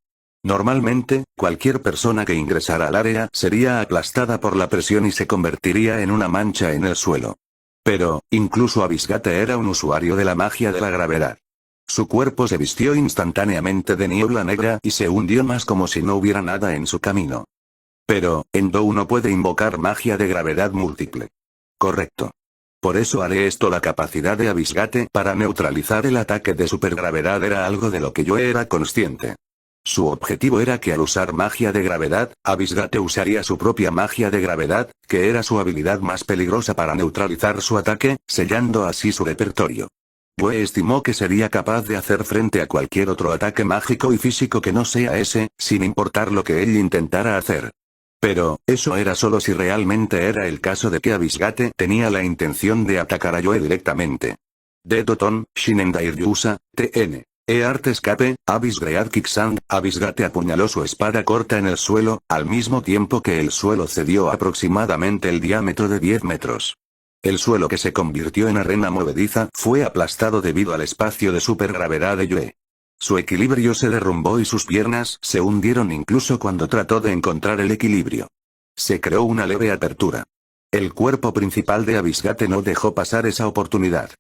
Speaker 1: Normalmente, cualquier persona que ingresara al área sería aplastada por la presión y se convertiría en una mancha en el suelo. Pero, incluso Abisgate era un usuario de la magia de la gravedad. Su cuerpo se vistió instantáneamente de niebla negra y se hundió más como si no hubiera nada en su camino. Pero, Endo no puede invocar magia de gravedad múltiple. Correcto. Por eso haré esto. La capacidad de Abisgate para neutralizar el ataque de supergravedad era algo de lo que yo era consciente. Su objetivo era que al usar magia de gravedad, Abisgate usaría su propia magia de gravedad, que era su habilidad más peligrosa para neutralizar su ataque, sellando así su repertorio. Yue estimó que sería capaz de hacer frente a cualquier otro ataque mágico y físico que no sea ese, sin importar lo que él intentara hacer. Pero, eso era solo si realmente era el caso de que Abisgate tenía la intención de atacar a Yue directamente. Detoton, Shinendair Yusa, TN. Art escape, Abisgread Kicksand, Abisgate apuñaló su espada corta en el suelo, al mismo tiempo que el suelo cedió aproximadamente el diámetro de 10 metros. El suelo, que se convirtió en arena movediza, fue aplastado debido al espacio de supergravedad de Yue. Su equilibrio se derrumbó y sus piernas se hundieron incluso cuando trató de encontrar el equilibrio. Se creó una leve apertura. El cuerpo principal de Abisgate no dejó pasar esa oportunidad.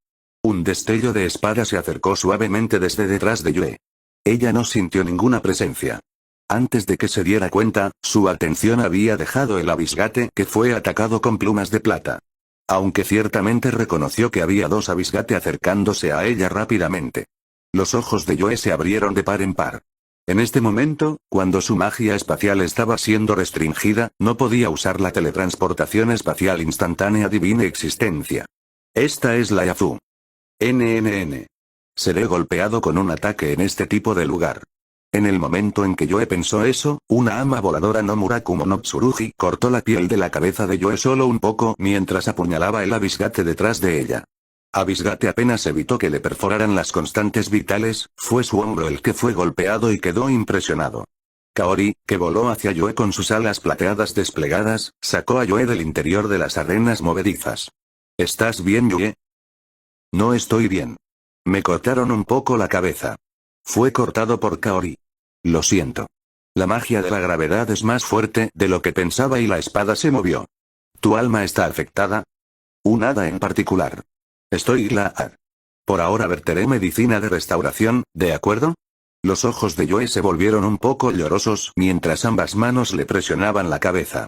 Speaker 1: Un destello de espada se acercó suavemente desde detrás de Yue. Ella no sintió ninguna presencia. Antes de que se diera cuenta, su atención había dejado el Abisgate que fue atacado con plumas de plata. Aunque ciertamente reconoció que había dos Abisgate acercándose a ella rápidamente. Los ojos de Yue se abrieron de par en par. En este momento, cuando su magia espacial estaba siendo restringida, no podía usar la teletransportación espacial instantánea divina existencia. Esta es la Yafu. NNN. Seré golpeado con un ataque en este tipo de lugar. En el momento en que Yue pensó eso, una ama voladora no Murakumo no Tsurugi cortó la piel de la cabeza de Yue solo un poco mientras apuñalaba el Abisgate detrás de ella. Abisgate apenas evitó que le perforaran las constantes vitales, fue su hombro el que fue golpeado y quedó impresionado. Kaori, que voló hacia Yue con sus alas plateadas desplegadas, sacó a Yue del interior de las arenas movedizas. ¿Estás bien, Yue? No estoy bien. Me cortaron un poco la cabeza. Fue cortado por Kaori. Lo siento. La magia de la gravedad es más fuerte de lo que pensaba y la espada se movió. ¿Tu alma está afectada? Un hada en particular. Estoy glad. Por ahora verteré medicina de restauración, ¿de acuerdo? Los ojos de Yue se volvieron un poco llorosos mientras ambas manos le presionaban la cabeza.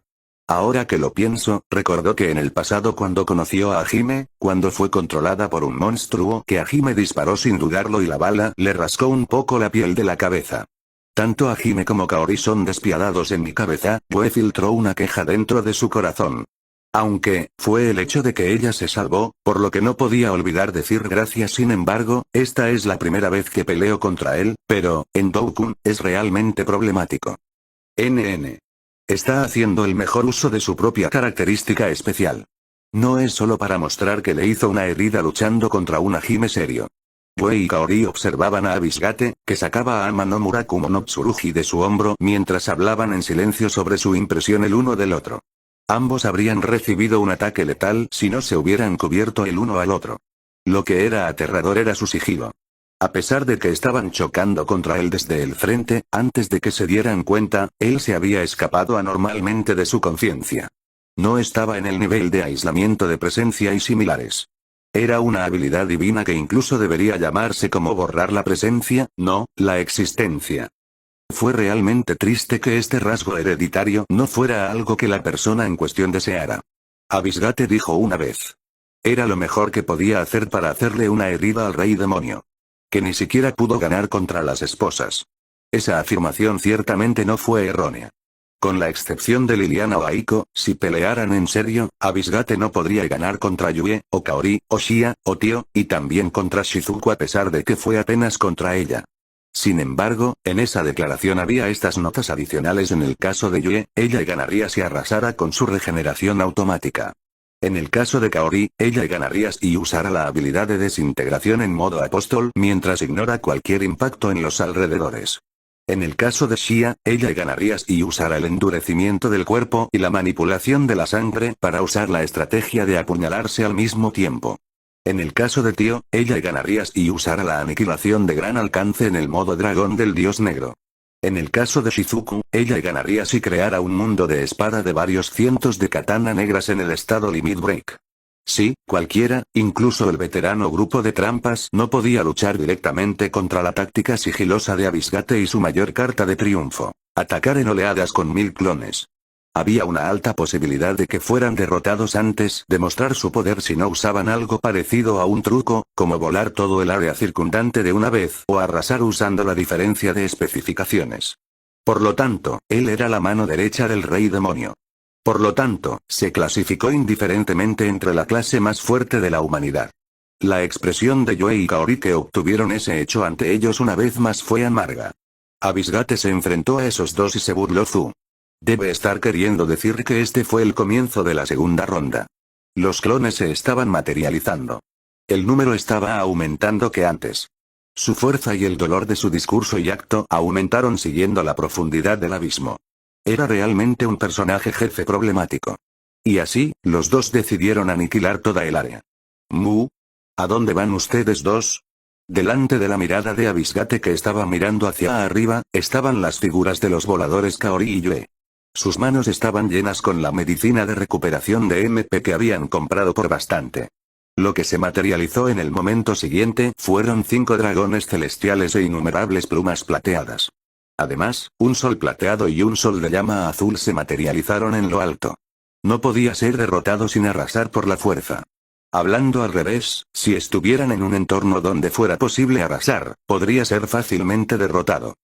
Speaker 1: Ahora que lo pienso, recordó que en el pasado cuando conoció a Hajime, cuando fue controlada por un monstruo que Hajime disparó sin dudarlo y la bala le rascó un poco la piel de la cabeza. Tanto Hajime como Kaori son despiadados en mi cabeza, Yue filtró una queja dentro de su corazón. Aunque, fue el hecho de que ella se salvó, por lo que no podía olvidar decir gracias. Sin embargo, esta es la primera vez que peleo contra él, pero, Endo-kun, es realmente problemático. NN. Está haciendo el mejor uso de su propia característica especial. No es solo para mostrar que le hizo una herida luchando contra un Hajime serio. Yue y Kaori observaban a Abisgate, que sacaba a Ama no Murakumo no Tsurugi de su hombro mientras hablaban en silencio sobre su impresión el uno del otro. Ambos habrían recibido un ataque letal si no se hubieran cubierto el uno al otro. Lo que era aterrador era su sigilo. A pesar de que estaban chocando contra él desde el frente, antes de que se dieran cuenta, él se había escapado anormalmente de su conciencia. No estaba en el nivel de aislamiento de presencia y similares. Era una habilidad divina que incluso debería llamarse como borrar la presencia, no, la existencia. Fue realmente triste que este rasgo hereditario no fuera algo que la persona en cuestión deseara. Abisgate dijo una vez. Era lo mejor que podía hacer para hacerle una herida al rey demonio. Que ni siquiera pudo ganar contra las esposas. Esa afirmación ciertamente no fue errónea. Con la excepción de Liliana o Aiko, si pelearan en serio, Abisgate no podría ganar contra Yue, o Kaori, o Shia, o Tio, y también contra Shizuku a pesar de que fue apenas contra ella. Sin embargo, en esa declaración había estas notas adicionales. En el caso de Yue, ella ganaría si arrasara con su regeneración automática. En el caso de Kaori, ella ganaría si usara la habilidad de desintegración en modo apóstol mientras ignora cualquier impacto en los alrededores. En el caso de Shia, ella ganaría si usara el endurecimiento del cuerpo y la manipulación de la sangre para usar la estrategia de apuñalarse al mismo tiempo. En el caso de Tio, ella ganaría si usara la aniquilación de gran alcance en el modo dragón del dios negro. En el caso de Shizuku, ella ganaría si creara un mundo de espada de varios cientos de katana negras en el estado Limit Break. Sí, cualquiera, incluso el veterano grupo de trampas no podía luchar directamente contra la táctica sigilosa de Abisgate y su mayor carta de triunfo: atacar en oleadas con 1000 clones. Había una alta posibilidad de que fueran derrotados antes de mostrar su poder si no usaban algo parecido a un truco, como volar todo el área circundante de una vez o arrasar usando la diferencia de especificaciones. Por lo tanto, él era la mano derecha del Rey Demonio. Por lo tanto, se clasificó indiferentemente entre la clase más fuerte de la humanidad. La expresión de Yue y Kaori que obtuvieron ese hecho ante ellos una vez más fue amarga. Abisgate se enfrentó a esos dos y se burló Zu. Debe estar queriendo decir que este fue el comienzo de la segunda ronda. Los clones se estaban materializando. El número estaba aumentando que antes. Su fuerza y el dolor de su discurso y acto aumentaron siguiendo la profundidad del abismo. Era realmente un personaje jefe problemático. Y así, los dos decidieron aniquilar toda el área. ¿Mu? ¿A dónde van ustedes dos? Delante de la mirada de Abisgate que estaba mirando hacia arriba, estaban las figuras de los voladores Kaori y Yue. Sus manos estaban llenas con la medicina de recuperación de MP que habían comprado por bastante. Lo que se materializó en el momento siguiente fueron 5 dragones celestiales e innumerables plumas plateadas. Además, un sol plateado y un sol de llama azul se materializaron en lo alto. No podía ser derrotado sin arrasar por la fuerza. Hablando al revés, si estuvieran en un entorno donde fuera posible arrasar, podría ser fácilmente derrotado.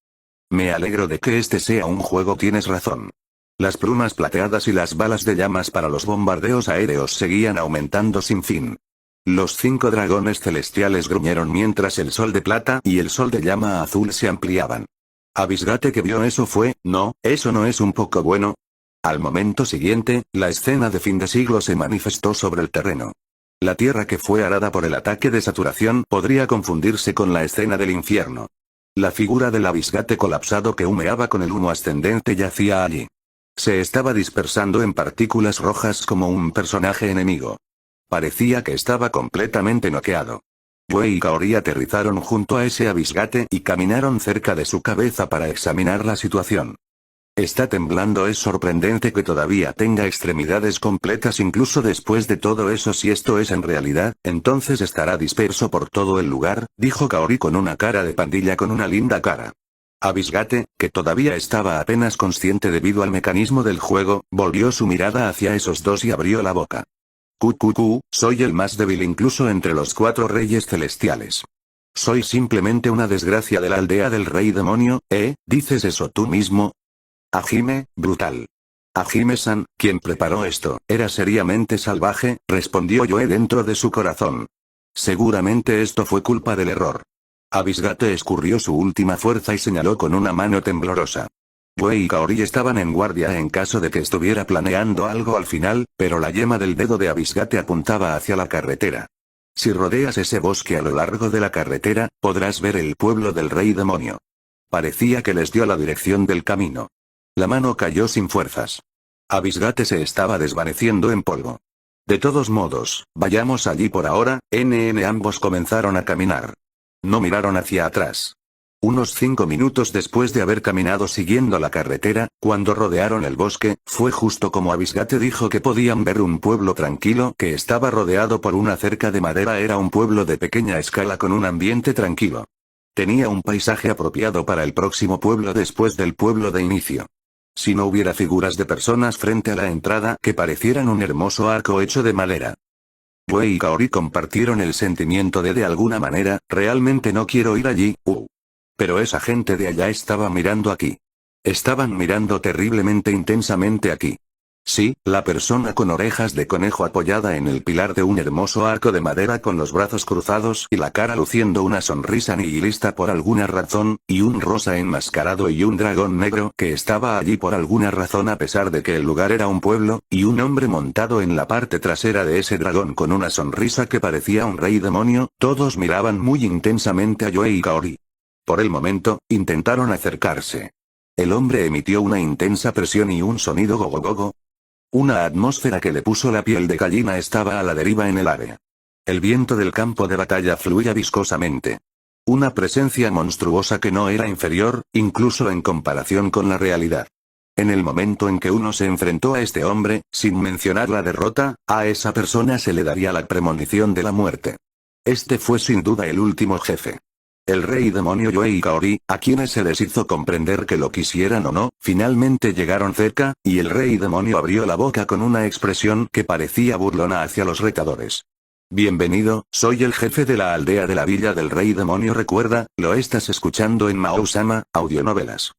Speaker 1: Me alegro de que este sea un juego, tienes razón. Las plumas plateadas y las balas de llamas para los bombardeos aéreos seguían aumentando sin fin. Los 5 dragones celestiales gruñeron mientras el sol de plata y el sol de llama azul se ampliaban. Abisgate que vio eso fue: no, eso no es un poco bueno. Al momento siguiente, la escena de fin de siglo se manifestó sobre el terreno. La tierra que fue arada por el ataque de saturación podría confundirse con la escena del infierno. La figura del Abisgate colapsado que humeaba con el humo ascendente yacía allí. Se estaba dispersando en partículas rojas como un personaje enemigo. Parecía que estaba completamente noqueado. Yue y Kaori aterrizaron junto a ese Abisgate y caminaron cerca de su cabeza para examinar la situación. Está temblando. Es sorprendente que todavía tenga extremidades completas incluso después de todo eso. Si esto es en realidad, entonces estará disperso por todo el lugar, dijo Kaori con una cara de pandilla con una linda cara. Abisgate, que todavía estaba apenas consciente debido al mecanismo del juego, volvió su mirada hacia esos dos y abrió la boca. Soy el más débil incluso entre los 4 reyes celestiales. Soy simplemente una desgracia de la aldea del rey demonio, ¿eh? ¿Dices eso tú mismo? Hajime, brutal. Hajime-san, quien preparó esto, era seriamente salvaje, respondió Yue dentro de su corazón. Seguramente esto fue culpa del error. Abisgate escurrió su última fuerza y señaló con una mano temblorosa. Yue y Kaori estaban en guardia en caso de que estuviera planeando algo al final, pero la yema del dedo de Abisgate apuntaba hacia la carretera. Si rodeas ese bosque a lo largo de la carretera, podrás ver el pueblo del rey demonio. Parecía que les dio la dirección del camino. La mano cayó sin fuerzas. Abisgate se estaba desvaneciendo en polvo. De todos modos, vayamos allí por ahora. Ambos comenzaron a caminar. No miraron hacia atrás. Unos 5 minutos después de haber caminado siguiendo la carretera, cuando rodearon el bosque, fue justo como Abisgate dijo que podían ver un pueblo tranquilo que estaba rodeado por una cerca de madera. Era un pueblo de pequeña escala con un ambiente tranquilo. Tenía un paisaje apropiado para el próximo pueblo después del pueblo de inicio. Si no hubiera figuras de personas frente a la entrada que parecieran un hermoso arco hecho de madera. Yue y Kaori compartieron el sentimiento de alguna manera, realmente no quiero ir allí. Pero esa gente de allá estaba mirando aquí. Estaban mirando terriblemente intensamente aquí. Sí, la persona con orejas de conejo apoyada en el pilar de un hermoso arco de madera con los brazos cruzados y la cara luciendo una sonrisa nihilista por alguna razón, y un rosa enmascarado y un dragón negro que estaba allí por alguna razón a pesar de que el lugar era un pueblo, y un hombre montado en la parte trasera de ese dragón con una sonrisa que parecía un rey demonio. Todos miraban muy intensamente a Yue y Kaori. Por el momento, intentaron acercarse. El hombre emitió una intensa presión y un sonido gogogogo. Una atmósfera que le puso la piel de gallina estaba a la deriva en el área. El viento del campo de batalla fluía viscosamente. Una presencia monstruosa que no era inferior, incluso en comparación con la realidad. En el momento en que uno se enfrentó a este hombre, sin mencionar la derrota, a esa persona se le daría la premonición de la muerte. Este fue sin duda el último jefe. El rey demonio Yue y Kaori, a quienes se les hizo comprender que lo quisieran o no, finalmente llegaron cerca, y el rey demonio abrió la boca con una expresión que parecía burlona hacia los retadores. Bienvenido, soy el jefe de la aldea de la villa del rey demonio. Recuerda, lo estás escuchando en Mao-sama, audionovelas.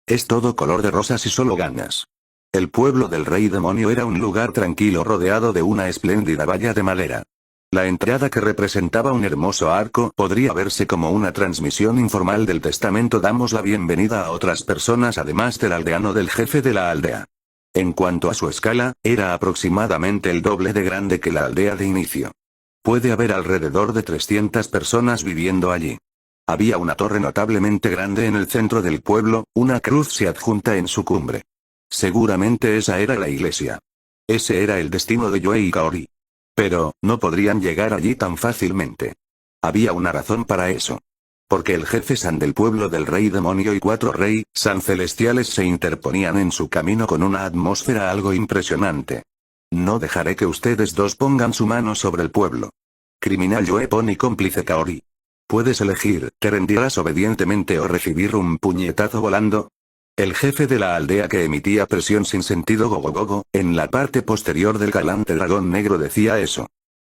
Speaker 1: Es todo color de rosas y solo ganas. El pueblo del rey demonio era un lugar tranquilo rodeado de una espléndida valla de madera. La entrada, que representaba un hermoso arco, podría verse como una transmisión informal del testamento. Damos la bienvenida a otras personas además del aldeano del jefe de la aldea. En cuanto a su escala, era aproximadamente el doble de grande que la aldea de inicio. Puede haber alrededor de 300 personas viviendo allí. Había una torre notablemente grande en el centro del pueblo, una cruz se adjunta en su cumbre. Seguramente esa era la iglesia. Ese era el destino de Yue y Kaori. Pero, no podrían llegar allí tan fácilmente. Había una razón para eso. Porque el jefe San del pueblo del rey demonio y 4 rey San celestiales se interponían en su camino con una atmósfera algo impresionante. No dejaré que ustedes dos pongan su mano sobre el pueblo. Criminal Yue Pon y cómplice Kaori. Puedes elegir, ¿te rendirás obedientemente o recibir un puñetazo volando? El jefe de la aldea, que emitía presión sin sentido gogogogo, en la parte posterior del galante dragón negro, decía eso.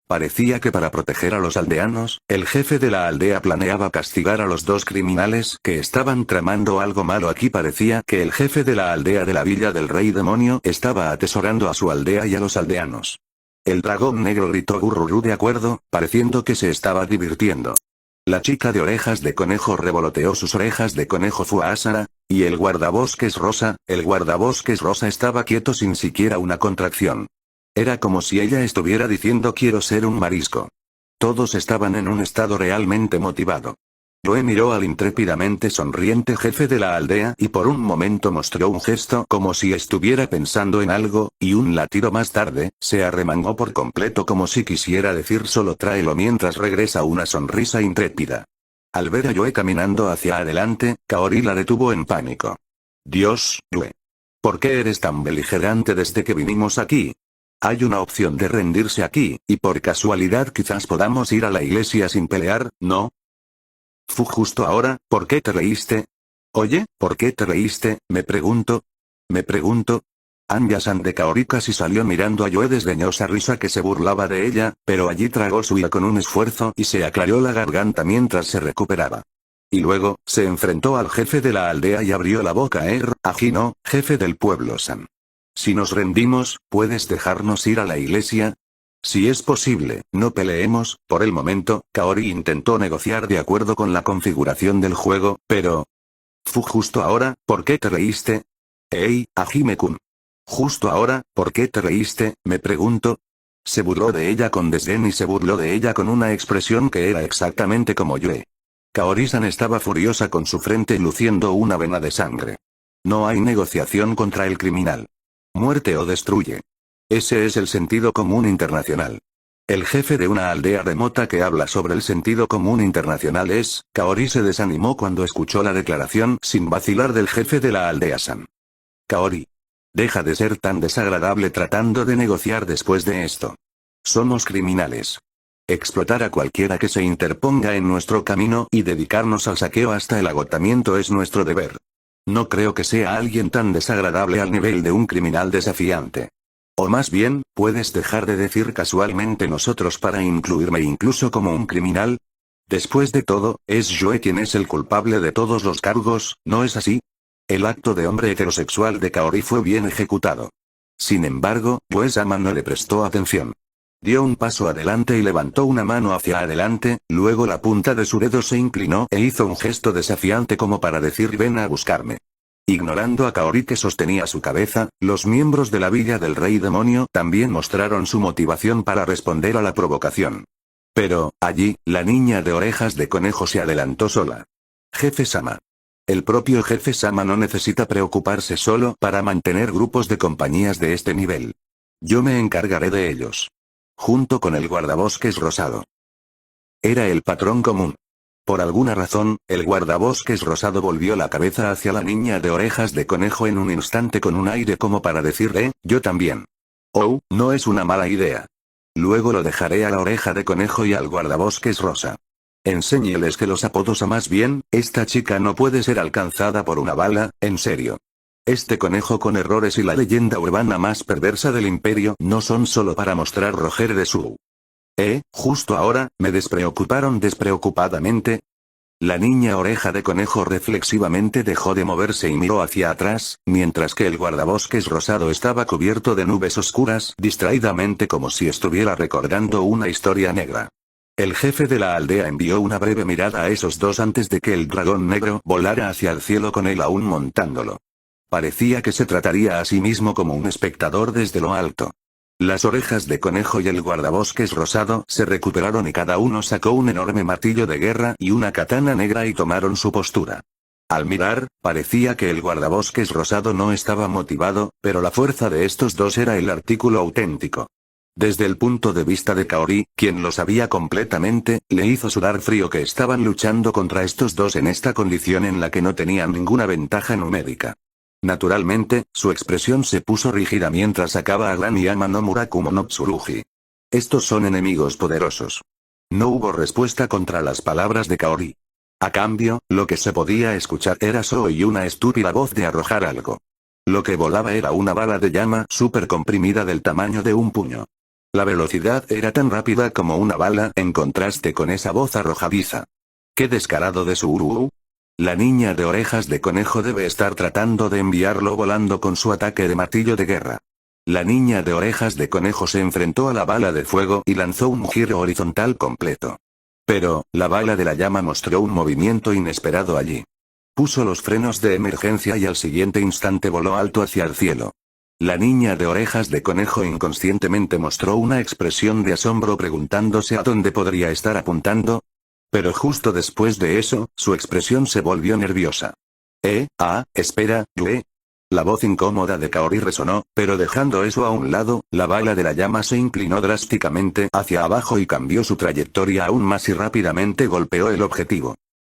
Speaker 1: Parecía que para proteger a los aldeanos, el jefe de la aldea planeaba castigar a los dos criminales que estaban tramando algo malo aquí. Parecía que el jefe de la aldea de la villa del rey demonio estaba atesorando a su aldea y a los aldeanos. El dragón negro gritó gurrurú de acuerdo, pareciendo que se estaba divirtiendo. La chica de orejas de conejo revoloteó sus orejas de conejo fuasara, y el guardabosques rosa estaba quieto sin siquiera una contracción. Era como si ella estuviera diciendo quiero ser un marisco. Todos estaban en un estado realmente motivado. Yue miró al intrépidamente sonriente jefe de la aldea y por un momento mostró un gesto como si estuviera pensando en algo, y un latido más tarde, se arremangó por completo como si quisiera decir solo tráelo, mientras regresa una sonrisa intrépida. Al ver a Yue caminando hacia adelante, Kaori la detuvo en pánico. Dios, Yue. ¿Por qué eres tan beligerante desde que vinimos aquí? Hay una opción de rendirse aquí, y por casualidad quizás podamos ir a la iglesia sin pelear, ¿no? Fu, justo ahora, ¿por qué te reíste? Oye, ¿por qué te reíste? Me pregunto. Anya-san de Kaori casi salió mirando a Yue desdeñosa risa que se burlaba de ella, pero allí tragó su ira con un esfuerzo y se aclaró la garganta mientras se recuperaba. Y luego, se enfrentó al jefe de la aldea y abrió la boca. Ajino, jefe del pueblo San. Si nos rendimos, ¿puedes dejarnos ir a la iglesia? Si es posible, no peleemos. Por el momento, Kaori intentó negociar de acuerdo con la configuración del juego, pero... Fu, justo ahora, ¿por qué te reíste? Hey, Hajime-kun. Justo ahora, ¿por qué te reíste? Me pregunto. Se burló de ella con desdén y se burló de ella con una expresión que era exactamente como Yue. Kaori-san estaba furiosa con su frente luciendo una vena de sangre. No hay negociación contra el criminal. Muerte o destruye. Ese es el sentido común internacional. El jefe de una aldea remota que habla sobre el sentido común internacional es... Kaori se desanimó cuando escuchó la declaración sin vacilar del jefe de la aldea San. Kaori. Deja de ser tan desagradable tratando de negociar después de esto. Somos criminales. Explotar a cualquiera que se interponga en nuestro camino y dedicarnos al saqueo hasta el agotamiento es nuestro deber. No creo que sea alguien tan desagradable al nivel de un criminal desafiante. O más bien, ¿puedes dejar de decir casualmente nosotros para incluirme incluso como un criminal? Después de todo, es Yue quien es el culpable de todos los cargos, ¿no es así? El acto de hombre heterosexual de Kaori fue bien ejecutado. Sin embargo, Yue-sama no le prestó atención. Dio un paso adelante y levantó una mano hacia adelante, luego la punta de su dedo se inclinó e hizo un gesto desafiante como para decir ven a buscarme. Ignorando a Kaori que sostenía su cabeza, los miembros de la villa del rey demonio también mostraron su motivación para responder a la provocación. Pero, allí, la niña de orejas de conejo se adelantó sola. Jefe Sama. El propio jefe Sama no necesita preocuparse solo para mantener grupos de compañías de este nivel. Yo me encargaré de ellos. Junto con el guardabosques rosado. Era el patrón común. Por alguna razón, el guardabosques rosado volvió la cabeza hacia la niña de orejas de conejo en un instante con un aire como para decirle, yo también. Oh, no es una mala idea. Luego lo dejaré a la oreja de conejo y al guardabosques rosa. Enséñeles que los apodos a más bien, esta chica no puede ser alcanzada por una bala, en serio. Este conejo con errores y la leyenda urbana más perversa del imperio no son solo para mostrar Roger de su. Justo ahora, me despreocuparon despreocupadamente. La niña oreja de conejo reflexivamente dejó de moverse y miró hacia atrás, mientras que el guardabosques rosado estaba cubierto de nubes oscuras, distraídamente como si estuviera recordando una historia negra. El jefe de la aldea envió una breve mirada a esos dos antes de que el dragón negro volara hacia el cielo con él aún montándolo. Parecía que se trataría a sí mismo como un espectador desde lo alto. Las orejas de conejo y el guardabosques rosado se recuperaron y cada uno sacó un enorme martillo de guerra y una katana negra y tomaron su postura. Al mirar, parecía que el guardabosques rosado no estaba motivado, pero la fuerza de estos dos era el artículo auténtico. Desde el punto de vista de Kaori, quien lo sabía completamente, le hizo sudar frío que estaban luchando contra estos dos en esta condición en la que no tenían ninguna ventaja numérica. Naturalmente, su expresión se puso rígida mientras sacaba a Gran Yama no Murakumo no Tsurugi. Estos son enemigos poderosos. No hubo respuesta contra las palabras de Kaori. A cambio, lo que se podía escuchar era solo y una estúpida voz de arrojar algo. Lo que volaba era una bala de llama súper comprimida del tamaño de un puño. La velocidad era tan rápida como una bala en contraste con esa voz arrojadiza. ¡Qué descarado de Suruu! La niña de orejas de conejo debe estar tratando de enviarlo volando con su ataque de martillo de guerra. La niña de orejas de conejo se enfrentó a la bala de fuego y lanzó un giro horizontal completo. Pero, la bala de la llama mostró un movimiento inesperado allí. Puso los frenos de emergencia y al siguiente instante voló alto hacia el cielo. La niña de orejas de conejo inconscientemente mostró una expresión de asombro preguntándose a dónde podría estar apuntando. Pero justo después de eso, su expresión se volvió nerviosa. Espera, Yue. La voz incómoda de Kaori resonó, pero dejando eso a un lado, la bala de la llama se inclinó drásticamente hacia abajo y cambió su trayectoria aún más y rápidamente golpeó el objetivo.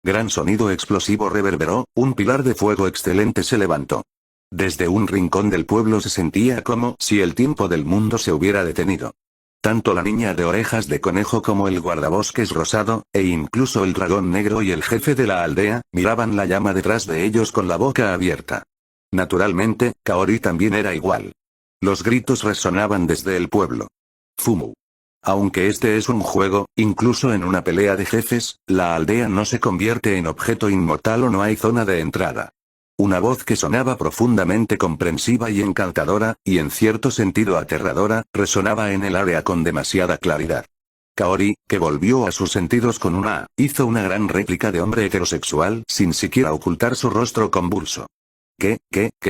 Speaker 1: Gran sonido explosivo reverberó, un pilar de fuego excelente se levantó. Desde un rincón del pueblo se sentía como si el tiempo del mundo se hubiera detenido. Tanto la niña de orejas de conejo como el guardabosques rosado, e incluso el dragón negro y el jefe de la aldea, miraban la llama detrás de ellos con la boca abierta. Naturalmente, Kaori también era igual. Los gritos resonaban desde el pueblo. Fumu. Aunque este es un juego, incluso en una pelea de jefes, la aldea no se convierte en objeto inmortal o no hay zona de entrada. Una voz que sonaba profundamente comprensiva y encantadora, y en cierto sentido aterradora, resonaba en el área con demasiada claridad. Kaori, que volvió a sus sentidos con hizo una gran réplica de hombre heterosexual sin siquiera ocultar su rostro convulso. ¿Qué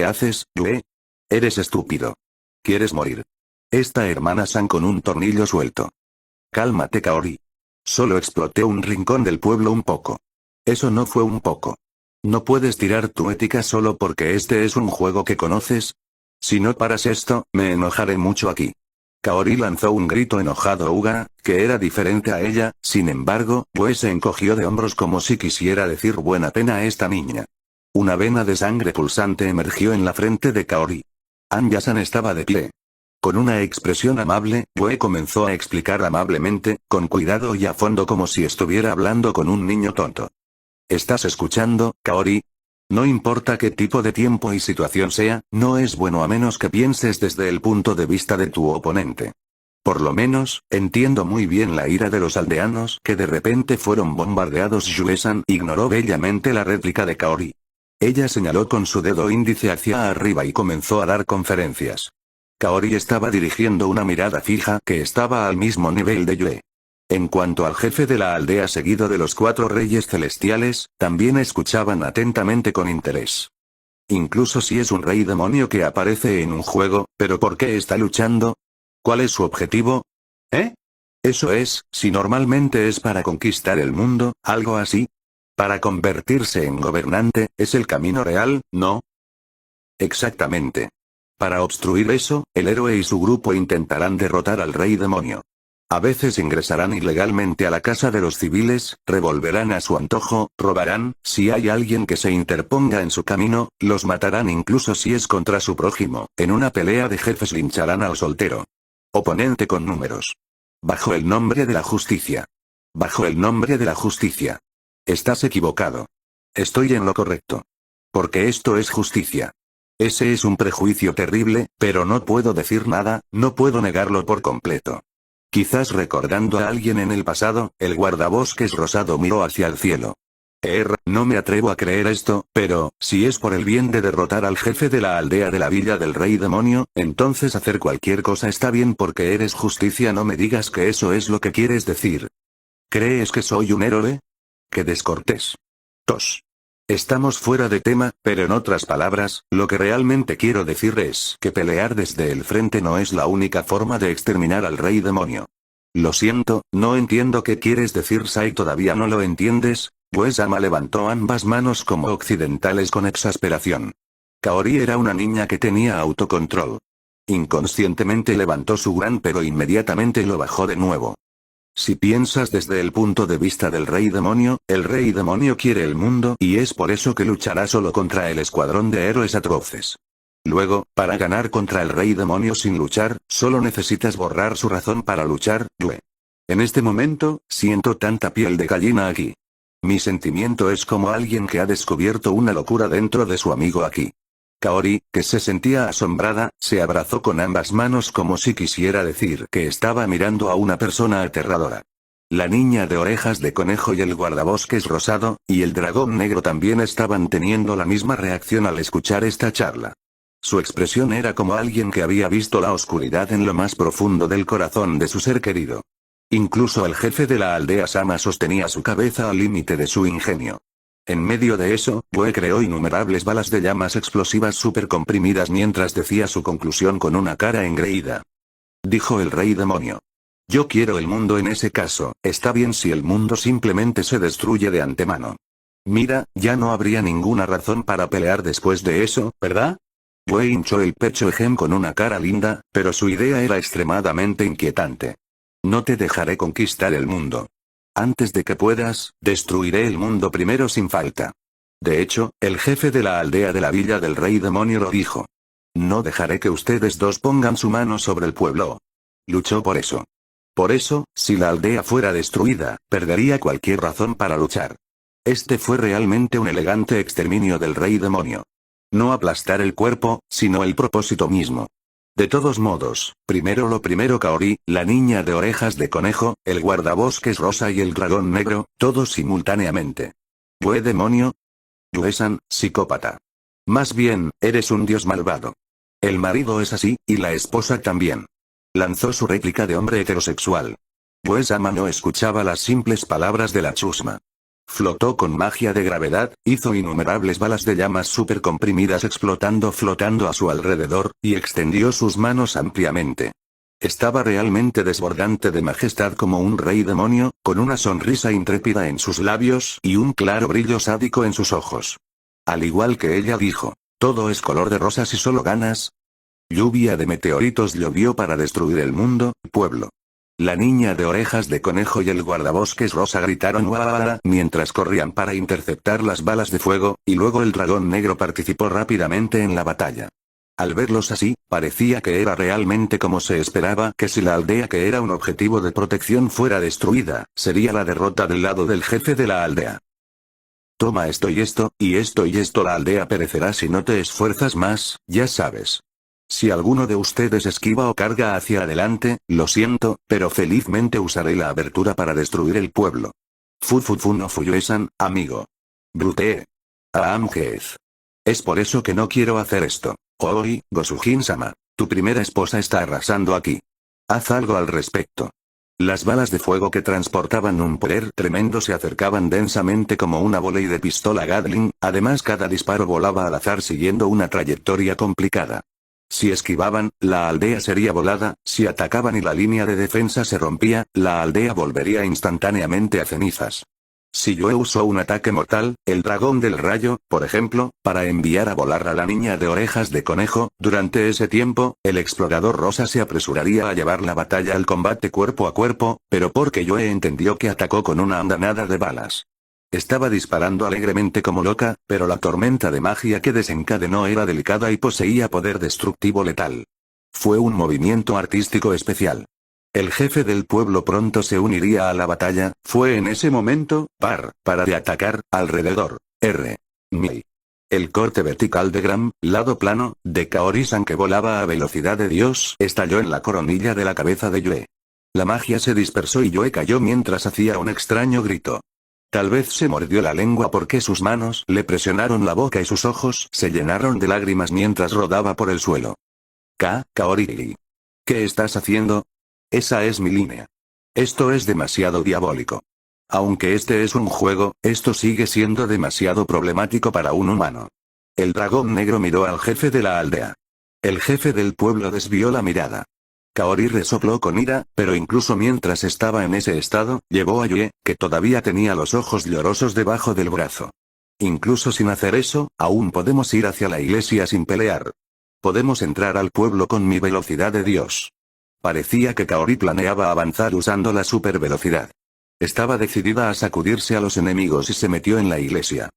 Speaker 1: haces, Yue? Eres estúpido. ¿Quieres morir? Esta hermana San con un tornillo suelto. Cálmate, Kaori. Solo exploté un rincón del pueblo un poco. Eso no fue un poco. ¿No puedes tirar tu ética solo porque este es un juego que conoces? Si no paras esto, me enojaré mucho aquí. Kaori lanzó un grito enojado Uga, que era diferente a ella, sin embargo, pues se encogió de hombros como si quisiera decir buena pena a esta niña. Una vena de sangre pulsante emergió en la frente de Kaori. Anya-san estaba de pie. Con una expresión amable, Yue comenzó a explicar amablemente, con cuidado y a fondo como si estuviera hablando con un niño tonto. ¿Estás escuchando, Kaori? No importa qué tipo de tiempo y situación sea, no es bueno a menos que pienses desde el punto de vista de tu oponente. Por lo menos, entiendo muy bien la ira de los aldeanos que de repente fueron bombardeados. Yue-san ignoró bellamente la réplica de Kaori. Ella señaló con su dedo índice hacia arriba y comenzó a dar conferencias. Kaori estaba dirigiendo una mirada fija que estaba al mismo nivel de Yue. En cuanto al jefe de la aldea seguido de los 4 reyes celestiales, también escuchaban atentamente con interés. Incluso si es un rey demonio que aparece en un juego, ¿pero por qué está luchando? ¿Cuál es su objetivo? Eso es, si normalmente es para conquistar el mundo, algo así. Para convertirse en gobernante, es el camino real, ¿no? Exactamente. Para obstruir eso, el héroe y su grupo intentarán derrotar al rey demonio. A veces ingresarán ilegalmente a la casa de los civiles, revolverán a su antojo, robarán, si hay alguien que se interponga en su camino, los matarán incluso si es contra su prójimo, en una pelea de jefes lincharán al soltero oponente con números. Bajo el nombre de la justicia. Bajo el nombre de la justicia. Estás equivocado. Estoy en lo correcto. Porque esto es justicia. Ese es un prejuicio terrible, pero no puedo decir nada, no puedo negarlo por completo. Quizás recordando a alguien en el pasado, el guardabosques rosado miró hacia el cielo. No me atrevo a creer esto, pero, si es por el bien de derrotar al jefe de la aldea de la villa del rey demonio, entonces hacer cualquier cosa está bien porque eres justicia. No me digas que eso es lo que quieres decir. ¿Crees que soy un héroe? ¡Qué descortés! Tos. Estamos fuera de tema, pero en otras palabras, lo que realmente quiero decir es que pelear desde el frente no es la única forma de exterminar al rey demonio. Lo siento, no entiendo qué quieres decir, Sai. ¿Todavía no lo entiendes? Uesama levantó ambas manos como occidentales con exasperación. Kaori era una niña que tenía autocontrol. Inconscientemente levantó su gran pero inmediatamente lo bajó de nuevo. Si piensas desde el punto de vista del rey demonio, el rey demonio quiere el mundo y es por eso que luchará solo contra el escuadrón de héroes atroces. Luego, para ganar contra el rey demonio sin luchar, solo necesitas borrar su razón para luchar, Yue. En este momento, siento tanta piel de gallina aquí. Mi sentimiento es como alguien que ha descubierto una locura dentro de su amigo aquí. Kaori, que se sentía asombrada, se abrazó con ambas manos como si quisiera decir que estaba mirando a una persona aterradora. La niña de orejas de conejo y el guardabosques rosado, y el dragón negro también estaban teniendo la misma reacción al escuchar esta charla. Su expresión era como alguien que había visto la oscuridad en lo más profundo del corazón de su ser querido. Incluso el jefe de la aldea Sama sostenía su cabeza al límite de su ingenio. En medio de eso, Bue creó innumerables balas de llamas explosivas super comprimidas mientras decía su conclusión con una cara engreída. Dijo el rey demonio. Yo quiero el mundo en ese caso, está bien si el mundo simplemente se destruye de antemano. Mira, ya no habría ninguna razón para pelear después de eso, ¿verdad? Bue hinchó el pecho Gem con una cara linda, pero su idea era extremadamente inquietante. No te dejaré conquistar el mundo. Antes de que puedas, destruiré el mundo primero sin falta. De hecho, el jefe de la aldea de la villa del rey demonio lo dijo. No dejaré que ustedes dos pongan su mano sobre el pueblo. Luchó por eso. Por eso, si la aldea fuera destruida, perdería cualquier razón para luchar. Este fue realmente un elegante exterminio del rey demonio. No aplastar el cuerpo, sino el propósito mismo. De todos modos, primero lo primero. Kaori, la niña de orejas de conejo, el guardabosques rosa y el dragón negro, todos simultáneamente. ¿Bue demonio? Yue-san, psicópata. Más bien, eres un dios malvado. El marido es así, y la esposa también. Lanzó su réplica de hombre heterosexual. Yue-sama no escuchaba las simples palabras de la chusma. Flotó con magia de gravedad, hizo innumerables balas de llamas super comprimidas flotando a su alrededor, y extendió sus manos ampliamente. Estaba realmente desbordante de majestad como un rey demonio, con una sonrisa intrépida en sus labios y un claro brillo sádico en sus ojos. Al igual que ella dijo, todo es color de rosa si solo ganas. Lluvia de meteoritos llovió para destruir el mundo, pueblo. La niña de orejas de conejo y el guardabosques rosa gritaron "¡Uah!" mientras corrían para interceptar las balas de fuego, y luego el dragón negro participó rápidamente en la batalla. Al verlos así, parecía que era realmente como se esperaba, que si la aldea que era un objetivo de protección fuera destruida, sería la derrota del lado del jefe de la aldea. Toma esto y esto, y esto y esto. La aldea perecerá si no te esfuerzas más, ya sabes. Si alguno de ustedes esquiva o carga hacia adelante, lo siento, pero felizmente usaré la abertura para destruir el pueblo. Fu no Fuyue-san, amigo. Brutee. Aamgeez. Es por eso que no quiero hacer esto. Oi, Gosujin-sama, tu primera esposa está arrasando aquí. Haz algo al respecto. Las balas de fuego que transportaban un poder tremendo se acercaban densamente como una voley de pistola Gatling, además cada disparo volaba al azar siguiendo una trayectoria complicada. Si esquivaban, la aldea sería volada, si atacaban y la línea de defensa se rompía, la aldea volvería instantáneamente a cenizas. Si Yue usó un ataque mortal, el dragón del rayo, por ejemplo, para enviar a volar a la niña de orejas de conejo, durante ese tiempo, el explorador rosa se apresuraría a llevar la batalla al combate cuerpo a cuerpo, pero porque Yue entendió que atacó con una andanada de balas. Estaba disparando alegremente como loca, pero la tormenta de magia que desencadenó era delicada y poseía poder destructivo letal. Fue un movimiento artístico especial. El jefe del pueblo pronto se uniría a la batalla, fue en ese momento, para de atacar, alrededor, Mi. El corte vertical de Gram, lado plano, de Kaori-san que volaba a velocidad de Dios, estalló en la coronilla de la cabeza de Yue. La magia se dispersó y Yue cayó mientras hacía un extraño grito. Tal vez se mordió la lengua porque sus manos le presionaron la boca y sus ojos se llenaron de lágrimas mientras rodaba por el suelo. Kaori. ¿Qué estás haciendo? Esa es mi línea. Esto es demasiado diabólico. Aunque este es un juego, esto sigue siendo demasiado problemático para un humano. El dragón negro miró al jefe de la aldea. El jefe del pueblo desvió la mirada. Kaori resopló con ira, pero incluso mientras estaba en ese estado, llevó a Yue, que todavía tenía los ojos llorosos debajo del brazo. Incluso sin hacer eso, aún podemos ir hacia la iglesia sin pelear. Podemos entrar al pueblo con mi velocidad de Dios. Parecía que Kaori planeaba avanzar usando la supervelocidad. Estaba decidida a sacudirse a los enemigos y se metió en la iglesia.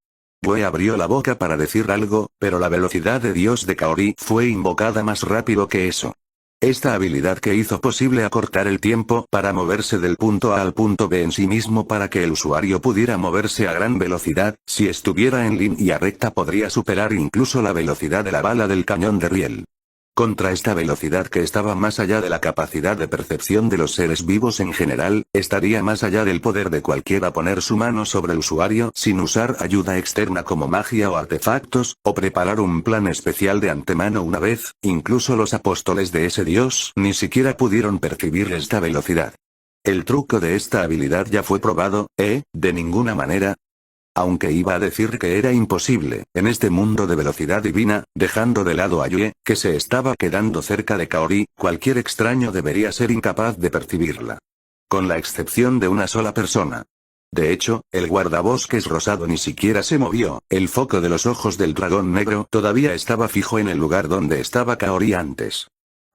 Speaker 1: Yue abrió la boca para decir algo, pero la velocidad de Dios de Kaori fue invocada más rápido que eso. Esta habilidad que hizo posible acortar el tiempo para moverse del punto A al punto B en sí mismo para que el usuario pudiera moverse a gran velocidad, si estuviera en línea recta podría superar incluso la velocidad de la bala del cañón de riel. Contra esta velocidad que estaba más allá de la capacidad de percepción de los seres vivos en general, estaría más allá del poder de cualquiera poner su mano sobre el usuario sin usar ayuda externa como magia o artefactos, o preparar un plan especial de antemano una vez, incluso los apóstoles de ese dios ni siquiera pudieron percibir esta velocidad. El truco de esta habilidad ya fue probado, de ninguna manera. Aunque iba a decir que era imposible, en este mundo de velocidad divina, dejando de lado a Yue, que se estaba quedando cerca de Kaori, cualquier extraño debería ser incapaz de percibirla. Con la excepción de una sola persona. De hecho, el guardabosques rosado ni siquiera se movió, el foco de los ojos del dragón negro todavía estaba fijo en el lugar donde estaba Kaori antes.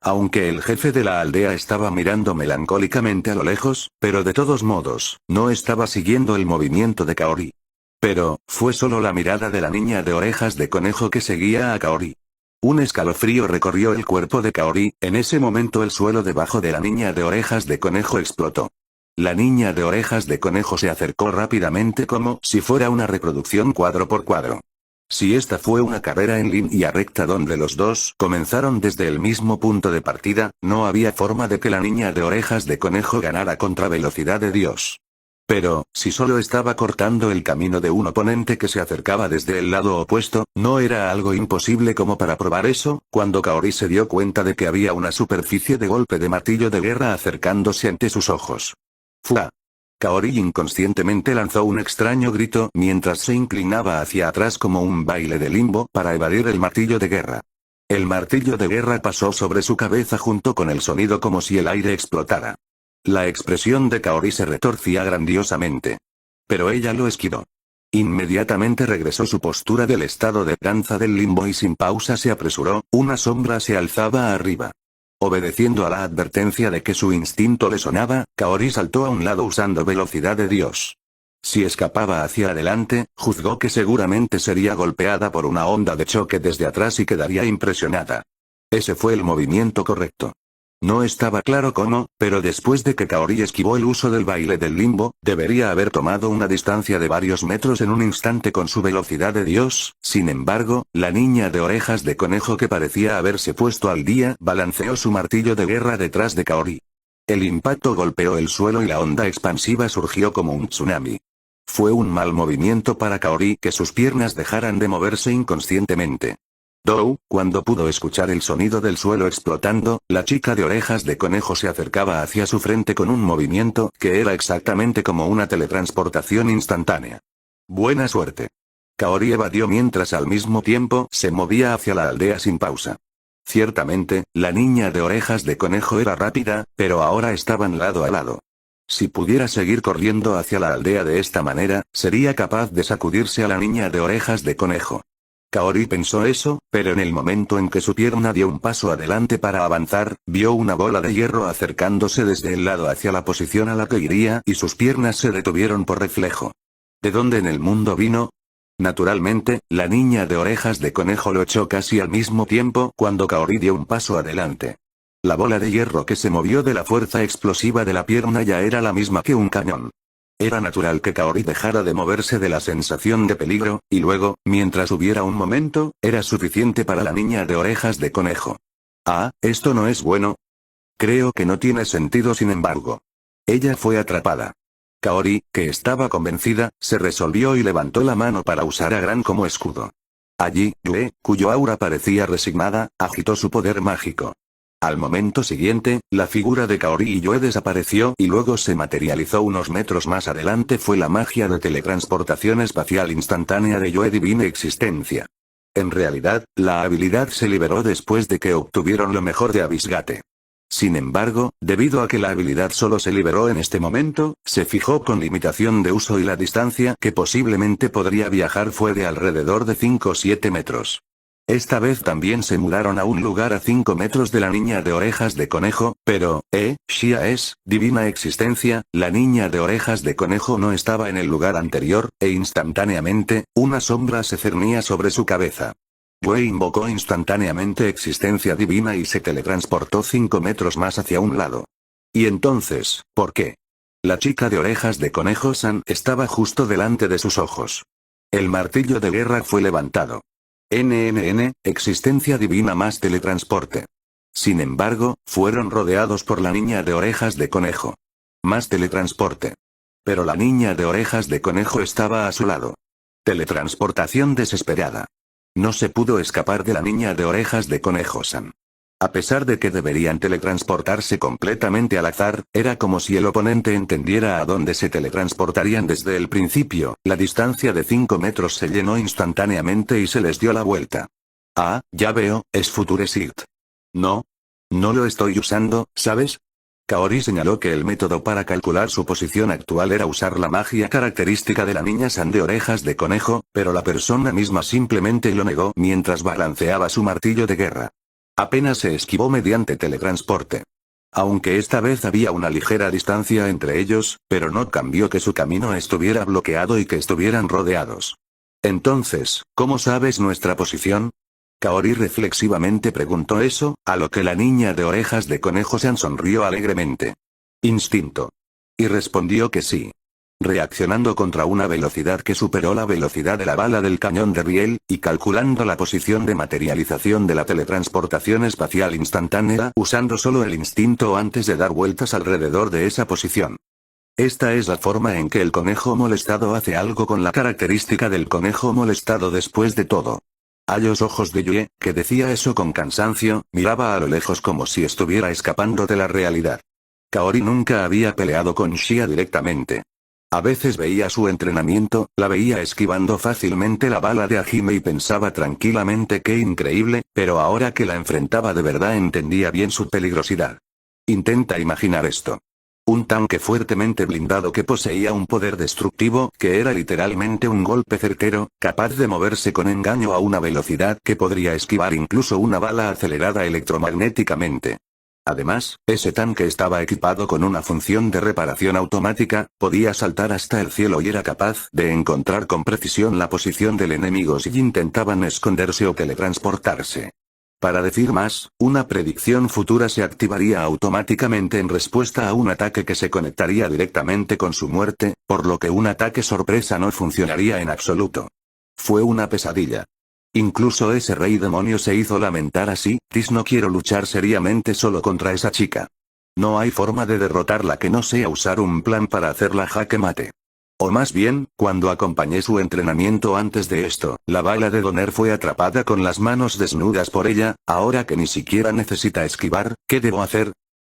Speaker 1: Aunque el jefe de la aldea estaba mirando melancólicamente a lo lejos, pero de todos modos, no estaba siguiendo el movimiento de Kaori. Pero, fue solo la mirada de la niña de orejas de conejo que seguía a Kaori. Un escalofrío recorrió el cuerpo de Kaori, en ese momento el suelo debajo de la niña de orejas de conejo explotó. La niña de orejas de conejo se acercó rápidamente como si fuera una reproducción cuadro por cuadro. Si esta fue una carrera en línea recta donde los dos comenzaron desde el mismo punto de partida, no había forma de que la niña de orejas de conejo ganara contra velocidad de Dios. Pero, si solo estaba cortando el camino de un oponente que se acercaba desde el lado opuesto, no era algo imposible como para probar eso, cuando Kaori se dio cuenta de que había una superficie de golpe de martillo de guerra acercándose ante sus ojos. ¡Fua! Kaori inconscientemente lanzó un extraño grito mientras se inclinaba hacia atrás como un baile de limbo para evadir el martillo de guerra. El martillo de guerra pasó sobre su cabeza junto con el sonido como si el aire explotara. La expresión de Kaori se retorcía grandiosamente. Pero ella lo esquivó. Inmediatamente regresó su postura del estado de danza del limbo y sin pausa se apresuró, una sombra se alzaba arriba. Obedeciendo a la advertencia de que su instinto le sonaba, Kaori saltó a un lado usando velocidad de Dios. Si escapaba hacia adelante, juzgó que seguramente sería golpeada por una onda de choque desde atrás y quedaría impresionada. Ese fue el movimiento correcto. No estaba claro cómo, pero después de que Kaori esquivó el uso del baile del limbo, debería haber tomado una distancia de varios metros en un instante con su velocidad de Dios. Sin embargo, la niña de orejas de conejo que parecía haberse puesto al día balanceó su martillo de guerra detrás de Kaori. El impacto golpeó el suelo y la onda expansiva surgió como un tsunami. Fue un mal movimiento para Kaori que sus piernas dejaran de moverse inconscientemente. Cuando pudo escuchar el sonido del suelo explotando, la chica de orejas de conejo se acercaba hacia su frente con un movimiento que era exactamente como una teletransportación instantánea. Buena suerte. Kaori evadió mientras al mismo tiempo se movía hacia la aldea sin pausa. Ciertamente, la niña de orejas de conejo era rápida, pero ahora estaban lado a lado. Si pudiera seguir corriendo hacia la aldea de esta manera, sería capaz de sacudirse a la niña de orejas de conejo. Kaori pensó eso, pero en el momento en que su pierna dio un paso adelante para avanzar, vio una bola de hierro acercándose desde el lado hacia la posición a la que iría y sus piernas se detuvieron por reflejo. ¿De dónde en el mundo vino? Naturalmente, la niña de orejas de conejo lo echó casi al mismo tiempo cuando Kaori dio un paso adelante. La bola de hierro que se movió de la fuerza explosiva de la pierna ya era la misma que un cañón. Era natural que Kaori dejara de moverse de la sensación de peligro, y luego, mientras hubiera un momento, era suficiente para la niña de orejas de conejo. Ah, esto no es bueno. Creo que no tiene sentido sin embargo. Ella fue atrapada. Kaori, que estaba convencida, se resolvió y levantó la mano para usar a Gran como escudo. Allí, Yue, cuyo aura parecía resignada, agitó su poder mágico. Al momento siguiente, la figura de Kaori y Yue desapareció y luego se materializó unos metros más adelante. Fue la magia de teletransportación espacial instantánea de Yue Divina Existencia. En realidad, la habilidad se liberó después de que obtuvieron lo mejor de Abisgate. Sin embargo, debido a que la habilidad solo se liberó en este momento, se fijó con limitación de uso y la distancia que posiblemente podría viajar fue de alrededor de 5 o 7 metros. Esta vez también se mudaron a un lugar a 5 metros de la niña de orejas de conejo, pero, Xia es, divina existencia, la niña de orejas de conejo no estaba en el lugar anterior, e instantáneamente, una sombra se cernía sobre su cabeza. Yue invocó instantáneamente existencia divina y se teletransportó 5 metros más hacia un lado. Y entonces, ¿por qué? La chica de orejas de conejo San estaba justo delante de sus ojos. El martillo de guerra fue levantado. Existencia divina más teletransporte. Sin embargo, fueron rodeados por la niña de orejas de conejo. Más teletransporte. Pero la niña de orejas de conejo estaba a su lado. Teletransportación desesperada. No se pudo escapar de la niña de orejas de conejo San. A pesar de que deberían teletransportarse completamente al azar, era como si el oponente entendiera a dónde se teletransportarían desde el principio. La distancia de 5 metros se llenó instantáneamente y se les dio la vuelta. Ah, ya veo, es Future Sight. No. No lo estoy usando, ¿sabes? Kaori señaló que el método para calcular su posición actual era usar la magia característica de la niña San de orejas de conejo, pero la persona misma simplemente lo negó mientras balanceaba su martillo de guerra. Apenas se esquivó mediante teletransporte. Aunque esta vez había una ligera distancia entre ellos, pero no cambió que su camino estuviera bloqueado y que estuvieran rodeados. Entonces, ¿cómo sabes nuestra posición? Kaori reflexivamente preguntó eso, a lo que la niña de orejas de conejo San sonrió alegremente. Instinto. Y respondió que sí. Reaccionando contra una velocidad que superó la velocidad de la bala del cañón de riel, y calculando la posición de materialización de la teletransportación espacial instantánea usando solo el instinto antes de dar vueltas alrededor de esa posición. Esta es la forma en que el conejo molestado hace algo con la característica del conejo molestado después de todo. A los ojos de Yue, que decía eso con cansancio, miraba a lo lejos como si estuviera escapando de la realidad. Kaori nunca había peleado con Xia directamente. A veces veía su entrenamiento, la veía esquivando fácilmente la bala de Hajime y pensaba tranquilamente qué increíble, pero ahora que la enfrentaba de verdad entendía bien su peligrosidad. Intenta imaginar esto. Un tanque fuertemente blindado que poseía un poder destructivo, que era literalmente un golpe certero, capaz de moverse con engaño a una velocidad que podría esquivar incluso una bala acelerada electromagnéticamente. Además, ese tanque estaba equipado con una función de reparación automática, podía saltar hasta el cielo y era capaz de encontrar con precisión la posición del enemigo si intentaban esconderse o teletransportarse. Para decir más, una predicción futura se activaría automáticamente en respuesta a un ataque que se conectaría directamente con su muerte, por lo que un ataque sorpresa no funcionaría en absoluto. Fue una pesadilla. Incluso ese rey demonio se hizo lamentar así, no quiero luchar seriamente solo contra esa chica. No hay forma de derrotarla que no sea usar un plan para hacerla jaque mate. O más bien, cuando acompañé su entrenamiento antes de esto, la bala de Donner fue atrapada con las manos desnudas por ella, ahora que ni siquiera necesita esquivar, ¿qué debo hacer?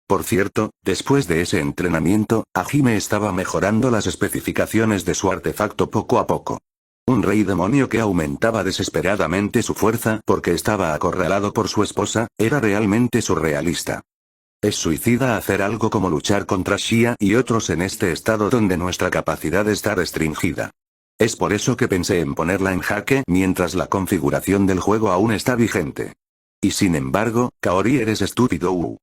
Speaker 1: Por cierto, después de ese entrenamiento, Hajime estaba mejorando las especificaciones de su artefacto poco a poco. Un rey demonio que aumentaba desesperadamente su fuerza porque estaba acorralado por su esposa, era realmente surrealista. Es suicida hacer algo como luchar contra Xia y otros en este estado donde nuestra capacidad está restringida. Es por eso que pensé en ponerla en jaque mientras la configuración del juego aún está vigente. Y sin embargo, Kaori, eres estúpido.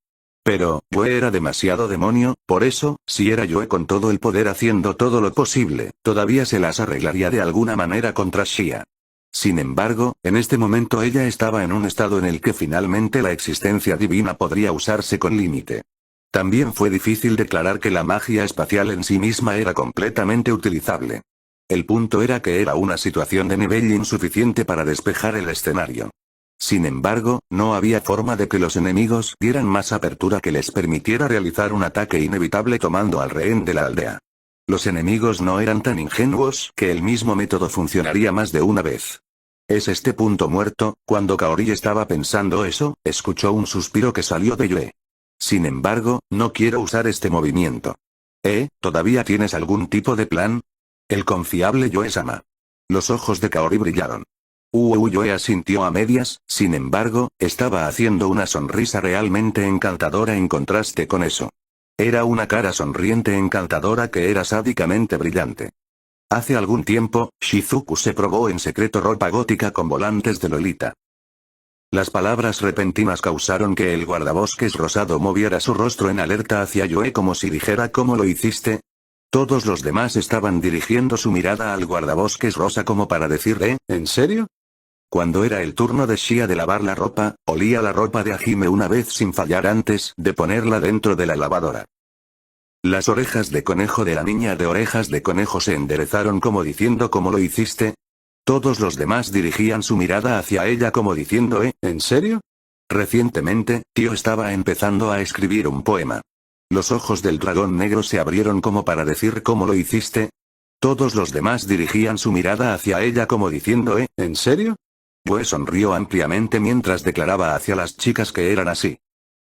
Speaker 1: Pero, Yue era demasiado demonio, por eso, si era Yue con todo el poder haciendo todo lo posible, todavía se las arreglaría de alguna manera contra Xia. Sin embargo, en este momento ella estaba en un estado en el que finalmente la existencia divina podría usarse con límite. También fue difícil declarar que la magia espacial en sí misma era completamente utilizable. El punto era que era una situación de nivel insuficiente para despejar el escenario. Sin embargo, no había forma de que los enemigos dieran más apertura que les permitiera realizar un ataque inevitable tomando al rehén de la aldea. Los enemigos no eran tan ingenuos que el mismo método funcionaría más de una vez. ¿Es este punto muerto? Cuando Kaori estaba pensando eso, escuchó un suspiro que salió de Yue. Sin embargo, no quiero usar este movimiento. ¿Todavía tienes algún tipo de plan? El confiable Yue-sama. Los ojos de Kaori brillaron. Yue asintió a medias, sin embargo, estaba haciendo una sonrisa realmente encantadora en contraste con eso. Era una cara sonriente encantadora que era sádicamente brillante. Hace algún tiempo, Shizuku se probó en secreto ropa gótica con volantes de Lolita. Las palabras repentinas causaron que el guardabosques rosado moviera su rostro en alerta hacia Yue como si dijera ¿cómo lo hiciste? Todos los demás estaban dirigiendo su mirada al guardabosques rosa como para decir ¿en serio? Cuando era el turno de Xia de lavar la ropa, olía la ropa de Hajime una vez sin fallar antes de ponerla dentro de la lavadora. Las orejas de conejo de la niña de orejas de conejo se enderezaron como diciendo ¿cómo lo hiciste? Todos los demás dirigían su mirada hacia ella como diciendo ¿en serio? Recientemente, Tio estaba empezando a escribir un poema. Los ojos del dragón negro se abrieron como para decir ¿cómo lo hiciste? Todos los demás dirigían su mirada hacia ella como diciendo ¿en serio? Yue sonrió ampliamente mientras declaraba hacia las chicas que eran así.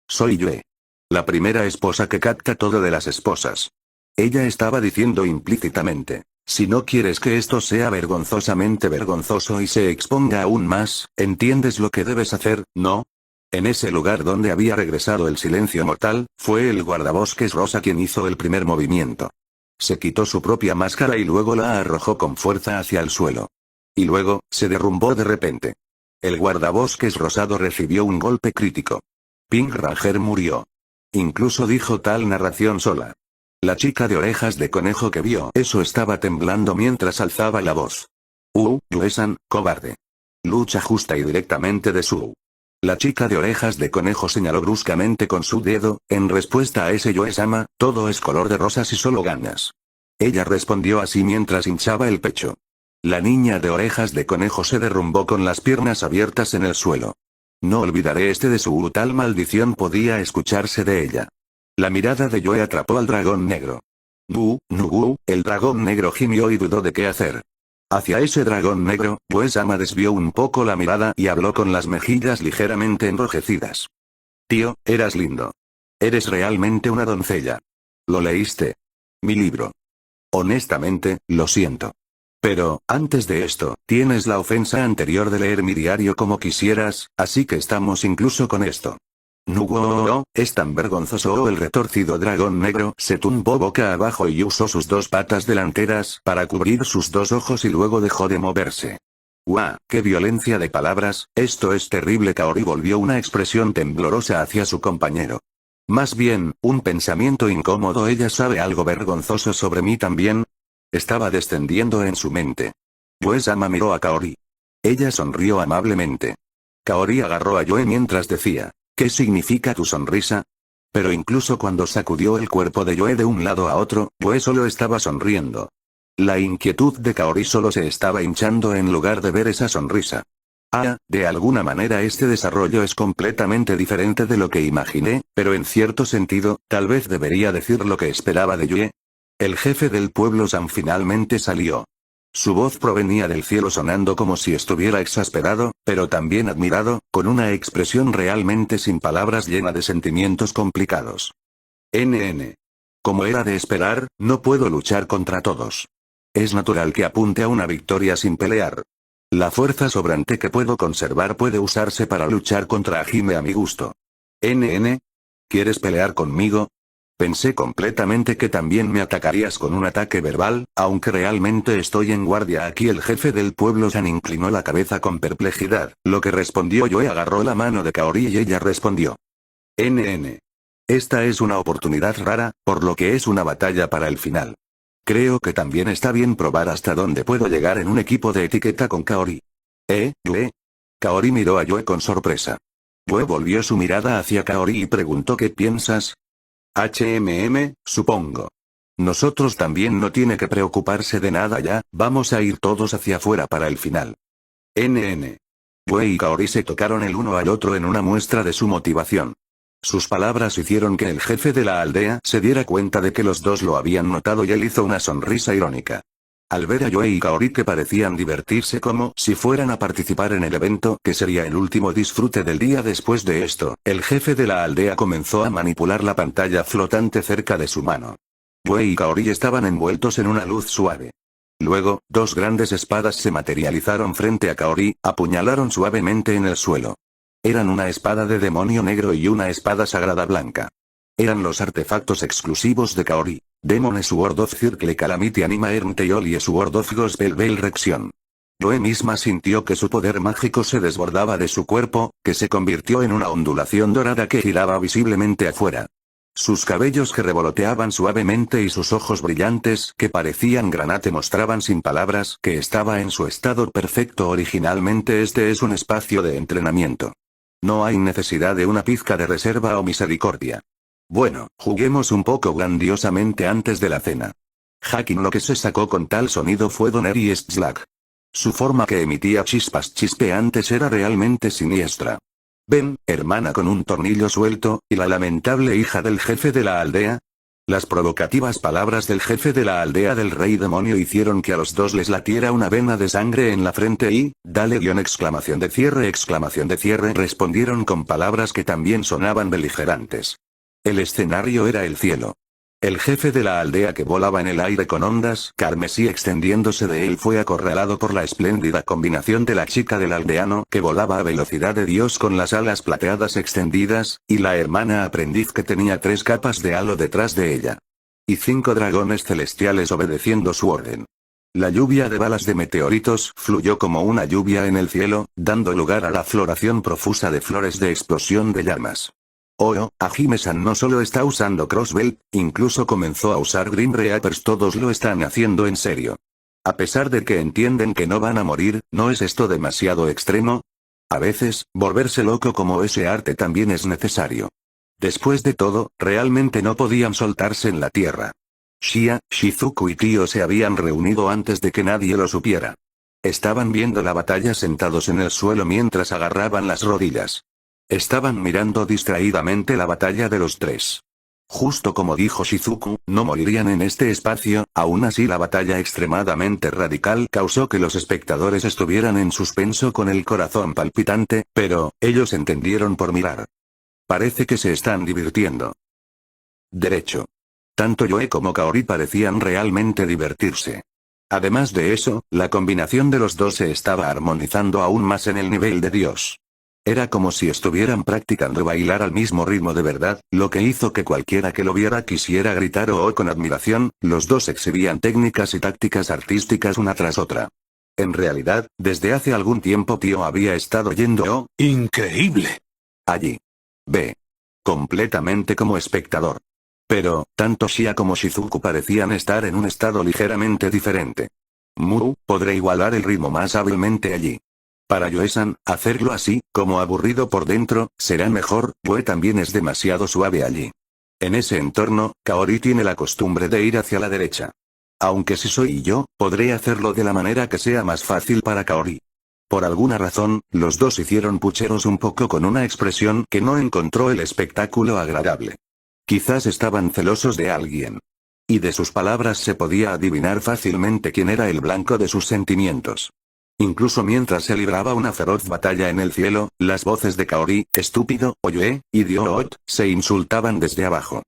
Speaker 1: Soy Yue. La primera esposa que capta todo de las esposas. Ella estaba diciendo implícitamente, si no quieres que esto sea vergonzosamente vergonzoso y se exponga aún más, ¿entiendes lo que debes hacer, no? En ese lugar donde había regresado el silencio mortal, fue el guardabosques rosa quien hizo el primer movimiento. Se quitó su propia máscara y luego la arrojó con fuerza hacia el suelo. Y luego, se derrumbó de repente. El guardabosques rosado recibió un golpe crítico. Pink Ranger murió. Incluso dijo tal narración sola. La chica de orejas de conejo que vio eso estaba temblando mientras alzaba la voz. Yue-san, cobarde. Lucha justa y directamente de Su. La chica de orejas de conejo señaló bruscamente con su dedo, en respuesta a ese Yue-sama, todo es color de rosas y solo ganas. Ella respondió así mientras hinchaba el pecho. La niña de orejas de conejo se derrumbó con las piernas abiertas en el suelo. No olvidaré de su tal maldición podía escucharse de ella. La mirada de Yue atrapó al dragón negro. El dragón negro gimió y dudó de qué hacer. Hacia ese dragón negro, Yue-sama desvió un poco la mirada y habló con las mejillas ligeramente enrojecidas. Tío, eras lindo. Eres realmente una doncella. ¿Lo leíste? Mi libro. Honestamente, lo siento. Pero, antes de esto, tienes la ofensa anterior de leer mi diario como quisieras, así que estamos incluso con esto. Es tan vergonzoso. El retorcido dragón negro se tumbó boca abajo y usó sus dos patas delanteras para cubrir sus dos ojos y luego dejó de moverse. ¡Guau! ¡Qué violencia de palabras! Esto es terrible. Kaori volvió una expresión temblorosa hacia su compañero. Más bien, un pensamiento incómodo. ¿Ella sabe algo vergonzoso sobre mí también? Estaba descendiendo en su mente. Yue-sama miró a Kaori. Ella sonrió amablemente. Kaori agarró a Yue mientras decía, ¿qué significa tu sonrisa? Pero incluso cuando sacudió el cuerpo de Yue de un lado a otro, Yue solo estaba sonriendo. La inquietud de Kaori solo se estaba hinchando en lugar de ver esa sonrisa. De alguna manera este desarrollo es completamente diferente de lo que imaginé, pero en cierto sentido, tal vez debería decir lo que esperaba de Yue. El jefe del pueblo San finalmente salió. Su voz provenía del cielo sonando como si estuviera exasperado, pero también admirado, con una expresión realmente sin palabras llena de sentimientos complicados. Como era de esperar, no puedo luchar contra todos. Es natural que apunte a una victoria sin pelear. La fuerza sobrante que puedo conservar puede usarse para luchar contra Hajime a mi gusto. ¿Quieres pelear conmigo? Pensé completamente que también me atacarías con un ataque verbal, aunque realmente estoy en guardia aquí. El jefe del pueblo San inclinó la cabeza con perplejidad, lo que respondió Yoe agarró la mano de Kaori y ella respondió. NN. Esta es una oportunidad rara, por lo que es una batalla para el final. Creo que también está bien probar hasta dónde puedo llegar en un equipo de etiqueta con Kaori. Yue. Kaori miró a Yoe con sorpresa. Yoe volvió su mirada hacia Kaori y preguntó ¿qué piensas? Supongo. Nosotros también no tiene que preocuparse de nada ya, vamos a ir todos hacia afuera para el final. NN. Yue y Kaori se tocaron el uno al otro en una muestra de su motivación. Sus palabras hicieron que el jefe de la aldea se diera cuenta de que los dos lo habían notado y él hizo una sonrisa irónica. Al ver a Yoe y Kaori que parecían divertirse como si fueran a participar en el evento que sería el último disfrute del día después de esto, el jefe de la aldea comenzó a manipular la pantalla flotante cerca de su mano. Yoe y Kaori estaban envueltos en una luz suave. Luego, dos grandes espadas se materializaron frente a Kaori, apuñalaron suavemente en el suelo. Eran una espada de demonio negro y una espada sagrada blanca. Eran los artefactos exclusivos de Kaori. Demon Sword of Circle Calamity Anima Ernteol Sword of Gospel Veil Rection. Yoe misma sintió que su poder mágico se desbordaba de su cuerpo, que se convirtió en una ondulación dorada que giraba visiblemente afuera. Sus cabellos que revoloteaban suavemente y sus ojos brillantes que parecían granate mostraban sin palabras que estaba en su estado perfecto originalmente. Este es un espacio de entrenamiento. No hay necesidad de una pizca de reserva o misericordia. Bueno, juguemos un poco grandiosamente antes de la cena. Hacking lo que se sacó con tal sonido fue Donnery Slack. Su forma que emitía chispas chispeantes era realmente siniestra. Ven, hermana con un tornillo suelto, y la lamentable hija del jefe de la aldea. Las provocativas palabras del jefe de la aldea del rey demonio hicieron que a los dos les latiera una vena de sangre en la frente y, dale exclamación de cierre respondieron con palabras que también sonaban beligerantes. El escenario era el cielo. El jefe de la aldea que volaba en el aire con ondas carmesí extendiéndose de él fue acorralado por la espléndida combinación de la chica del aldeano que volaba a velocidad de Dios con las alas plateadas extendidas, y la hermana aprendiz que tenía 3 capas de halo detrás de ella. Y 5 dragones celestiales obedeciendo su orden. La lluvia de balas de meteoritos fluyó como una lluvia en el cielo, dando lugar a la floración profusa de flores de explosión de llamas. Hajime-san no solo está usando Crossbelt, incluso comenzó a usar Grim Reapers. Todos lo están haciendo en serio. A pesar de que entienden que no van a morir, ¿no es esto demasiado extremo? A veces, volverse loco como ese arte también es necesario. Después de todo, realmente no podían soltarse en la tierra. Shia, Shizuku y Kyo se habían reunido antes de que nadie lo supiera. Estaban viendo la batalla sentados en el suelo mientras agarraban las rodillas. Estaban mirando distraídamente la batalla de los tres. Justo como dijo Shizuku, no morirían en este espacio, aún así la batalla extremadamente radical causó que los espectadores estuvieran en suspenso con el corazón palpitante, pero, ellos entendieron por mirar. Parece que se están divirtiendo. Derecho. Tanto Yoe como Kaori parecían realmente divertirse. Además de eso, la combinación de los dos se estaba armonizando aún más en el nivel de Dios. Era como si estuvieran practicando bailar al mismo ritmo de verdad, lo que hizo que cualquiera que lo viera quisiera gritar con admiración. Los dos exhibían técnicas y tácticas artísticas una tras otra. En realidad, desde hace algún tiempo Tio había estado yendo
Speaker 2: ¡increíble!
Speaker 1: Allí. Completamente como espectador. Pero, tanto Shia como Shizuku parecían estar en un estado ligeramente diferente. Podré igualar el ritmo más hábilmente allí. Para Yoe-san, hacerlo así, como aburrido por dentro, será mejor. Yoe también es demasiado suave allí. En ese entorno, Kaori tiene la costumbre de ir hacia la derecha. Aunque si soy yo, podré hacerlo de la manera que sea más fácil para Kaori. Por alguna razón, los dos hicieron pucheros un poco con una expresión que no encontró el espectáculo agradable. Quizás estaban celosos de alguien. Y de sus palabras se podía adivinar fácilmente quién era el blanco de sus sentimientos. Incluso mientras se libraba una feroz batalla en el cielo, las voces de Kaori, estúpido, Oye, idiot, se insultaban desde abajo.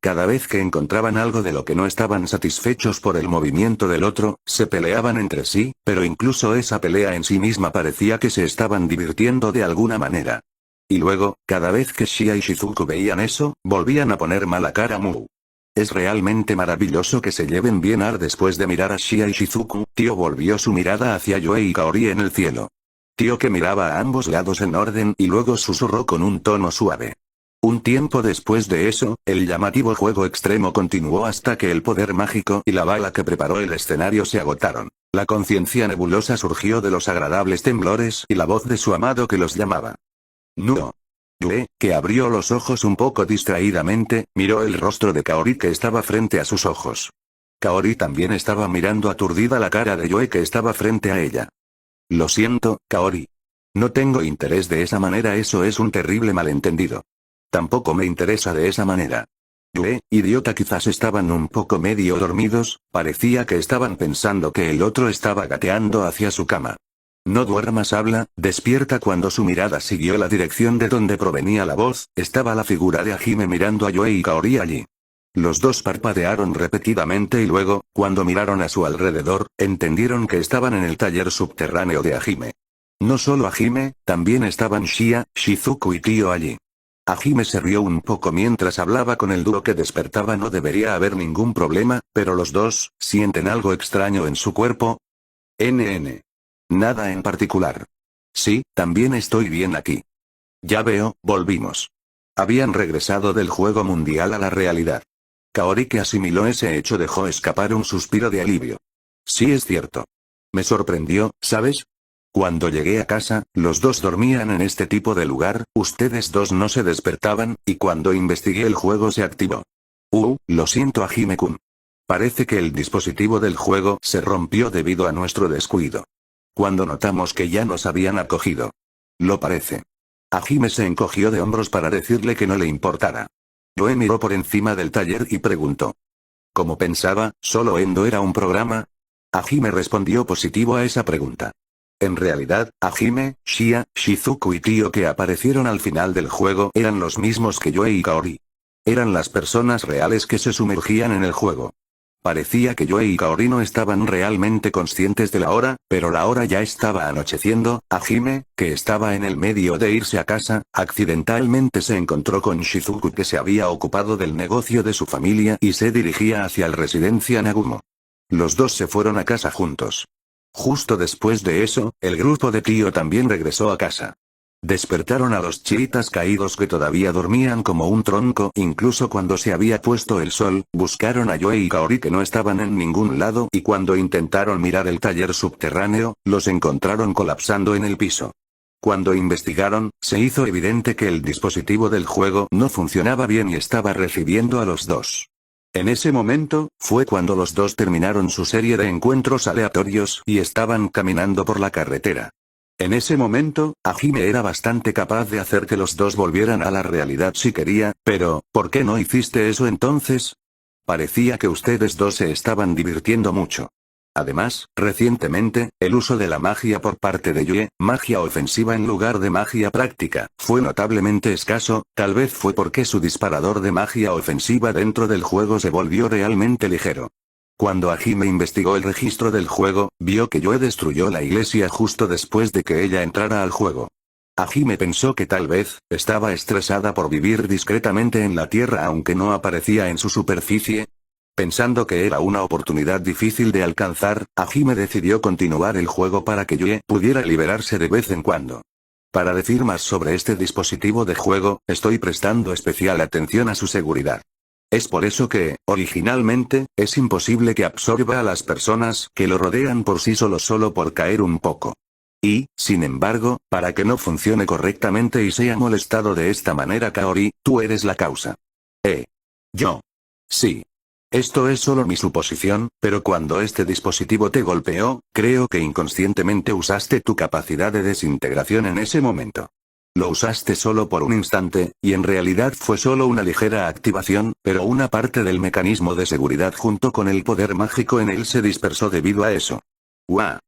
Speaker 1: Cada vez que encontraban algo de lo que no estaban satisfechos por el movimiento del otro, se peleaban entre sí, pero incluso esa pelea en sí misma parecía que se estaban divirtiendo de alguna manera. Y luego, cada vez que Shia y Shizuku veían eso, volvían a poner mala cara Mu. Es realmente maravilloso que se lleven bien. Después de mirar a Shia y Shizuku, Tio volvió su mirada hacia Yue y Kaori en el cielo. Tio que miraba a ambos lados en orden y luego susurró con un tono suave. Un tiempo después de eso, el llamativo juego extremo continuó hasta que el poder mágico y la bala que preparó el escenario se agotaron. La conciencia nebulosa surgió de los agradables temblores y la voz de su amado que los llamaba. No. Yue, que abrió los ojos un poco distraídamente, miró el rostro de Kaori que estaba frente a sus ojos. Kaori también estaba mirando aturdida la cara de Yue que estaba frente a ella. Lo siento, Kaori. No tengo interés de esa manera, eso es un terrible malentendido. Tampoco me interesa de esa manera. Yue, idiota, quizás estaban un poco medio dormidos, parecía que estaban pensando que el otro estaba gateando hacia su cama. No duermas, habla, despierta. Cuando su mirada siguió la dirección de donde provenía la voz, estaba la figura de Hajime mirando a Yue y Kaori allí. Los dos parpadearon repetidamente y luego, cuando miraron a su alrededor, entendieron que estaban en el taller subterráneo de Hajime. No solo Hajime, también estaban Shia, Shizuku y Tio allí. Hajime se rió un poco mientras hablaba con el dúo que despertaba. No debería haber ningún problema, pero los dos, ¿sienten algo extraño en su cuerpo? Nada en particular. Sí, también estoy bien aquí. Ya veo, volvimos. Habían regresado del juego mundial a la realidad. Kaori, que asimiló ese hecho, dejó escapar un suspiro de alivio. Sí, es cierto. Me sorprendió, ¿sabes? Cuando llegué a casa, los dos dormían en este tipo de lugar, ustedes dos no se despertaban, y cuando investigué el juego se activó. Lo siento, Hajime-kun. Parece que el dispositivo del juego se rompió debido a nuestro descuido. Cuando notamos que ya nos habían acogido. Lo parece. Hajime se encogió de hombros para decirle que no le importara. Yue miró por encima del taller y preguntó. Como pensaba, ¿solo Endo era un programa? Hajime respondió positivo a esa pregunta. En realidad, Hajime, Shia, Shizuku y Tio que aparecieron al final del juego eran los mismos que Yue y Kaori. Eran las personas reales que se sumergían en el juego. Parecía que Yue y Kaori no estaban realmente conscientes de la hora, pero la hora ya estaba anocheciendo. Hajime, que estaba en el medio de irse a casa, accidentalmente se encontró con Shizuku, que se había ocupado del negocio de su familia y se dirigía hacia la residencia Nagumo. Los dos se fueron a casa juntos. Justo después de eso, el grupo de Tio también regresó a casa. Despertaron a los chiritas caídos que todavía dormían como un tronco. Incluso cuando se había puesto el sol, buscaron a Yue y Kaori que no estaban en ningún lado y cuando intentaron mirar el taller subterráneo, los encontraron colapsando en el piso. Cuando investigaron, se hizo evidente que el dispositivo del juego no funcionaba bien y estaba recibiendo a los dos. En ese momento, fue cuando los dos terminaron su serie de encuentros aleatorios y estaban caminando por la carretera. En ese momento, Hajime era bastante capaz de hacer que los dos volvieran a la realidad si quería, pero, ¿por qué no hiciste eso entonces? Parecía que ustedes dos se estaban divirtiendo mucho. Además, recientemente, el uso de la magia por parte de Yue, magia ofensiva en lugar de magia práctica, fue notablemente escaso. Tal vez fue porque su disparador de magia ofensiva dentro del juego se volvió realmente ligero. Cuando Hajime investigó el registro del juego, vio que Yue destruyó la iglesia justo después de que ella entrara al juego. Hajime pensó que tal vez, estaba estresada por vivir discretamente en la tierra aunque no aparecía en su superficie. Pensando que era una oportunidad difícil de alcanzar, Hajime decidió continuar el juego para que Yue pudiera liberarse de vez en cuando. Para decir más sobre este dispositivo de juego, estoy prestando especial atención a su seguridad. Es por eso que, originalmente, es imposible que absorba a las personas que lo rodean por sí solo por caer un poco. Y, sin embargo, para que no funcione correctamente y sea molestado de esta manera Kaori, tú eres la causa. Yo. Sí. Esto es solo mi suposición, pero cuando este dispositivo te golpeó, creo que inconscientemente usaste tu capacidad de desintegración en ese momento. Lo usaste solo por un instante, y en realidad fue solo una ligera activación, pero una parte del mecanismo de seguridad junto con el poder mágico en él se dispersó debido a eso.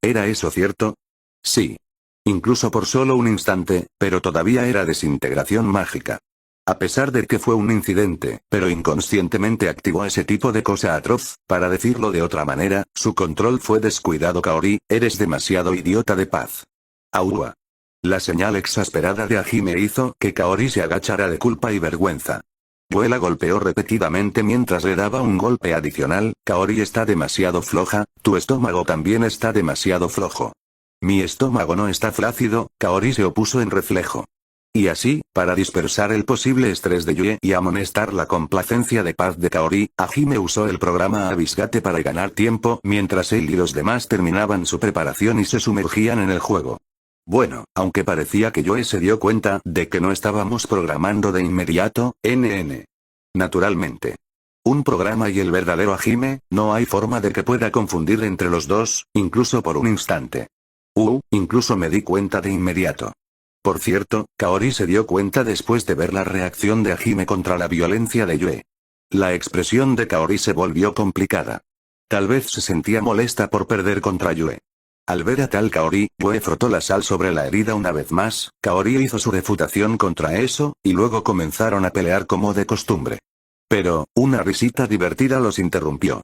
Speaker 1: ¿Era eso cierto? Sí. Incluso por solo un instante, pero todavía era desintegración mágica. A pesar de que fue un incidente, pero inconscientemente activó ese tipo de cosa atroz, para decirlo de otra manera, su control fue descuidado. Kaori, eres demasiado idiota de paz. Aua. La señal exasperada de Hajime hizo que Kaori se agachara de culpa y vergüenza. Yue la golpeó repetidamente mientras le daba un golpe adicional. Kaori está demasiado floja, tu estómago también está demasiado flojo. Mi estómago no está flácido, Kaori se opuso en reflejo. Y así, para dispersar el posible estrés de Yue y amonestar la complacencia de paz de Kaori, Hajime usó el programa Abisgate para ganar tiempo mientras él y los demás terminaban su preparación y se sumergían en el juego. Bueno, aunque parecía que Yue se dio cuenta de que no estábamos programando de inmediato, Naturalmente. Un programa y el verdadero Hajime, no hay forma de que pueda confundir entre los dos, incluso por un instante. Incluso me di cuenta de inmediato. Por cierto, Kaori se dio cuenta después de ver la reacción de Hajime contra la violencia de Yue. La expresión de Kaori se volvió complicada. Tal vez se sentía molesta por perder contra Yue. Al ver a tal Kaori, Yue frotó la sal sobre la herida una vez más. Kaori hizo su refutación contra eso, y luego comenzaron a pelear como de costumbre. Pero, una risita divertida los interrumpió.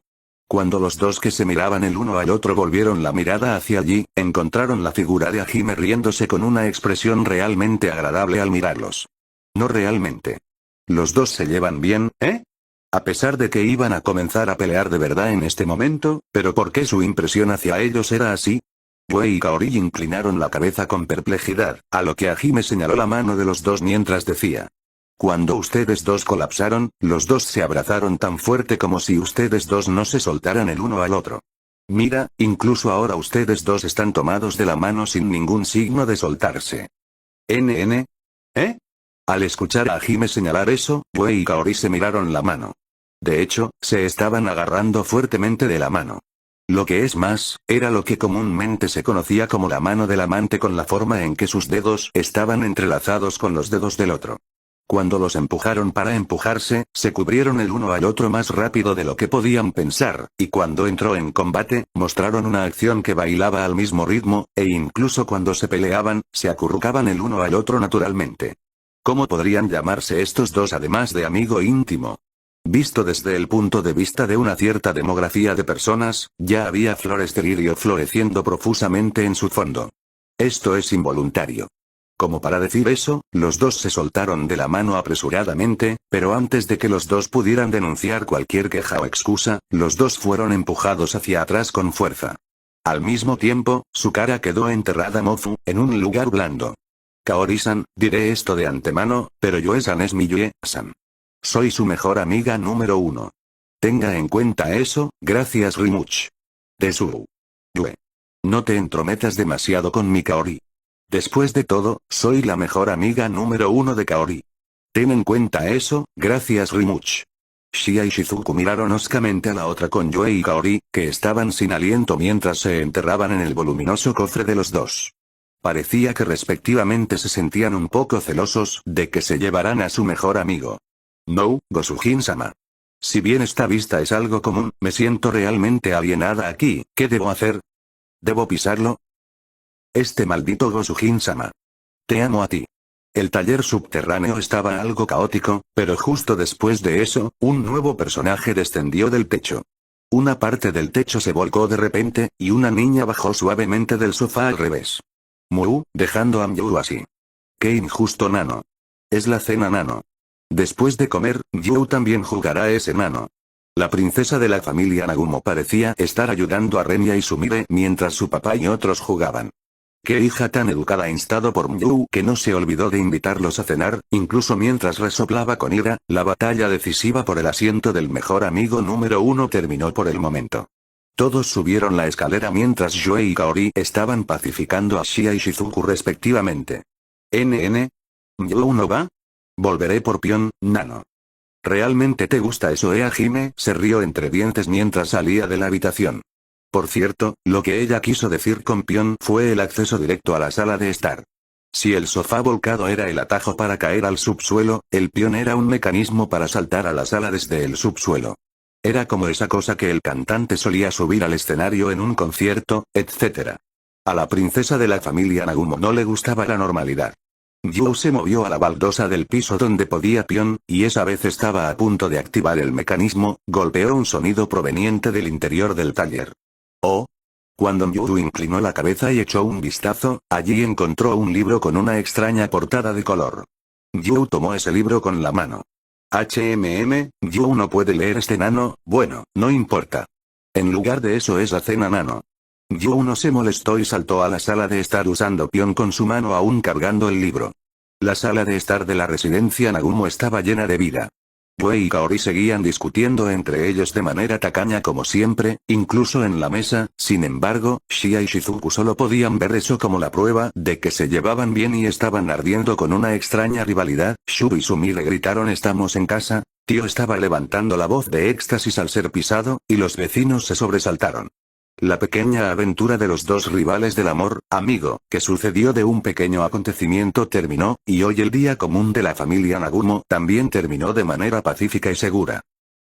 Speaker 1: Cuando los dos que se miraban el uno al otro volvieron la mirada hacia allí, encontraron la figura de Hajime riéndose con una expresión realmente agradable al mirarlos. No realmente. Los dos se llevan bien, ¿eh? A pesar de que iban a comenzar a pelear de verdad en este momento, pero ¿por qué su impresión hacia ellos era así? Yue y Kaori inclinaron la cabeza con perplejidad, a lo que Hajime señaló la mano de los dos mientras decía. Cuando ustedes dos colapsaron, los dos se abrazaron tan fuerte como si ustedes dos no se soltaran el uno al otro. Mira, incluso ahora ustedes dos están tomados de la mano sin ningún signo de soltarse. ¿Eh? Al escuchar a Hajime señalar eso, Yue y Kaori se miraron la mano. De hecho, se estaban agarrando fuertemente de la mano. Lo que es más, era lo que comúnmente se conocía como la mano del amante con la forma en que sus dedos estaban entrelazados con los dedos del otro. Cuando los empujaron para empujarse, se cubrieron el uno al otro más rápido de lo que podían pensar, y cuando entró en combate, mostraron una acción que bailaba al mismo ritmo, e incluso cuando se peleaban, se acurrucaban el uno al otro naturalmente. ¿Cómo podrían llamarse estos dos además de amigo íntimo? Visto desde el punto de vista de una cierta demografía de personas, ya había flores de lirio floreciendo profusamente en su fondo. Esto es involuntario. Como para decir eso, los dos se soltaron de la mano apresuradamente, pero antes de que los dos pudieran denunciar cualquier queja o excusa, los dos fueron empujados hacia atrás con fuerza. Al mismo tiempo, su cara quedó enterrada en un lugar blando. Kaori-san, diré esto de antemano, pero Yue-san es mi Yue-san. Soy su mejor amiga número 1. Tenga en cuenta eso, gracias Rimuch. Tesu. Yue. No te entrometas demasiado con mi Kaori. Después de todo, soy la mejor amiga número 1 de Kaori. Ten en cuenta eso, gracias Rimuch. Shia y Shizuku miraron hoscamente a la otra con Yue y Kaori, que estaban sin aliento mientras se enterraban en el voluminoso cofre de los dos. Parecía que respectivamente se sentían un poco celosos de que se llevaran a su mejor amigo. No, Gosujin-sama. Si bien esta vista es algo común, me siento realmente alienada aquí. ¿Qué debo hacer? ¿Debo pisarlo? Este maldito Gosujin-sama. Te amo a ti. El taller subterráneo estaba algo caótico, pero justo después de eso, un nuevo personaje descendió del techo. Una parte del techo se volcó de repente, y una niña bajó suavemente del sofá al revés. Dejando a Myu así. Qué injusto Nano. Es la cena Nano. Después de comer, Myu también jugará ese Nano. La princesa de la familia Nagumo parecía estar ayudando a Renya y Sumire mientras su papá y otros jugaban. Qué hija tan educada instado por Myu que no se olvidó de invitarlos a cenar, incluso mientras resoplaba con ira. La batalla decisiva por el asiento del mejor amigo número 1 terminó por el momento. Todos subieron la escalera mientras Yue y Kaori estaban pacificando a Shia y Shizuku respectivamente. ¿Myu no va? Volveré por Pion, Nano. ¿Realmente te gusta eso, Hajime? Se rió entre dientes mientras salía de la habitación. Por cierto, lo que ella quiso decir con Pion fue el acceso directo a la sala de estar. Si el sofá volcado era el atajo para caer al subsuelo, el Pion era un mecanismo para saltar a la sala desde el subsuelo. Era como esa cosa que el cantante solía subir al escenario en un concierto, etc. A la princesa de la familia Nagumo no le gustaba la normalidad. Yu se movió a la baldosa del piso donde podía Pion, y esa vez estaba a punto de activar el mecanismo. Golpeó un sonido proveniente del interior del taller. Oh. Cuando Yu inclinó la cabeza y echó un vistazo, allí encontró un libro con una extraña portada de color. Yu tomó ese libro con la mano. Yu no puede leer este nano, bueno, no importa. En lugar de eso es la cena nano. Yu no se molestó y saltó a la sala de estar usando Pion con su mano aún cargando el libro. La sala de estar de la residencia Nagumo estaba llena de vida. Yue y Kaori seguían discutiendo entre ellos de manera tacaña como siempre, incluso en la mesa. Sin embargo, Shia y Shizuku solo podían ver eso como la prueba de que se llevaban bien y estaban ardiendo con una extraña rivalidad. Shu y Sumi le gritaron «¿Estamos en casa?». Tio estaba levantando la voz de éxtasis al ser pisado, y los vecinos se sobresaltaron. La pequeña aventura de los dos rivales del amor, amigo, que sucedió de un pequeño acontecimiento terminó, y hoy el día común de la familia Nagumo también terminó de manera pacífica y segura.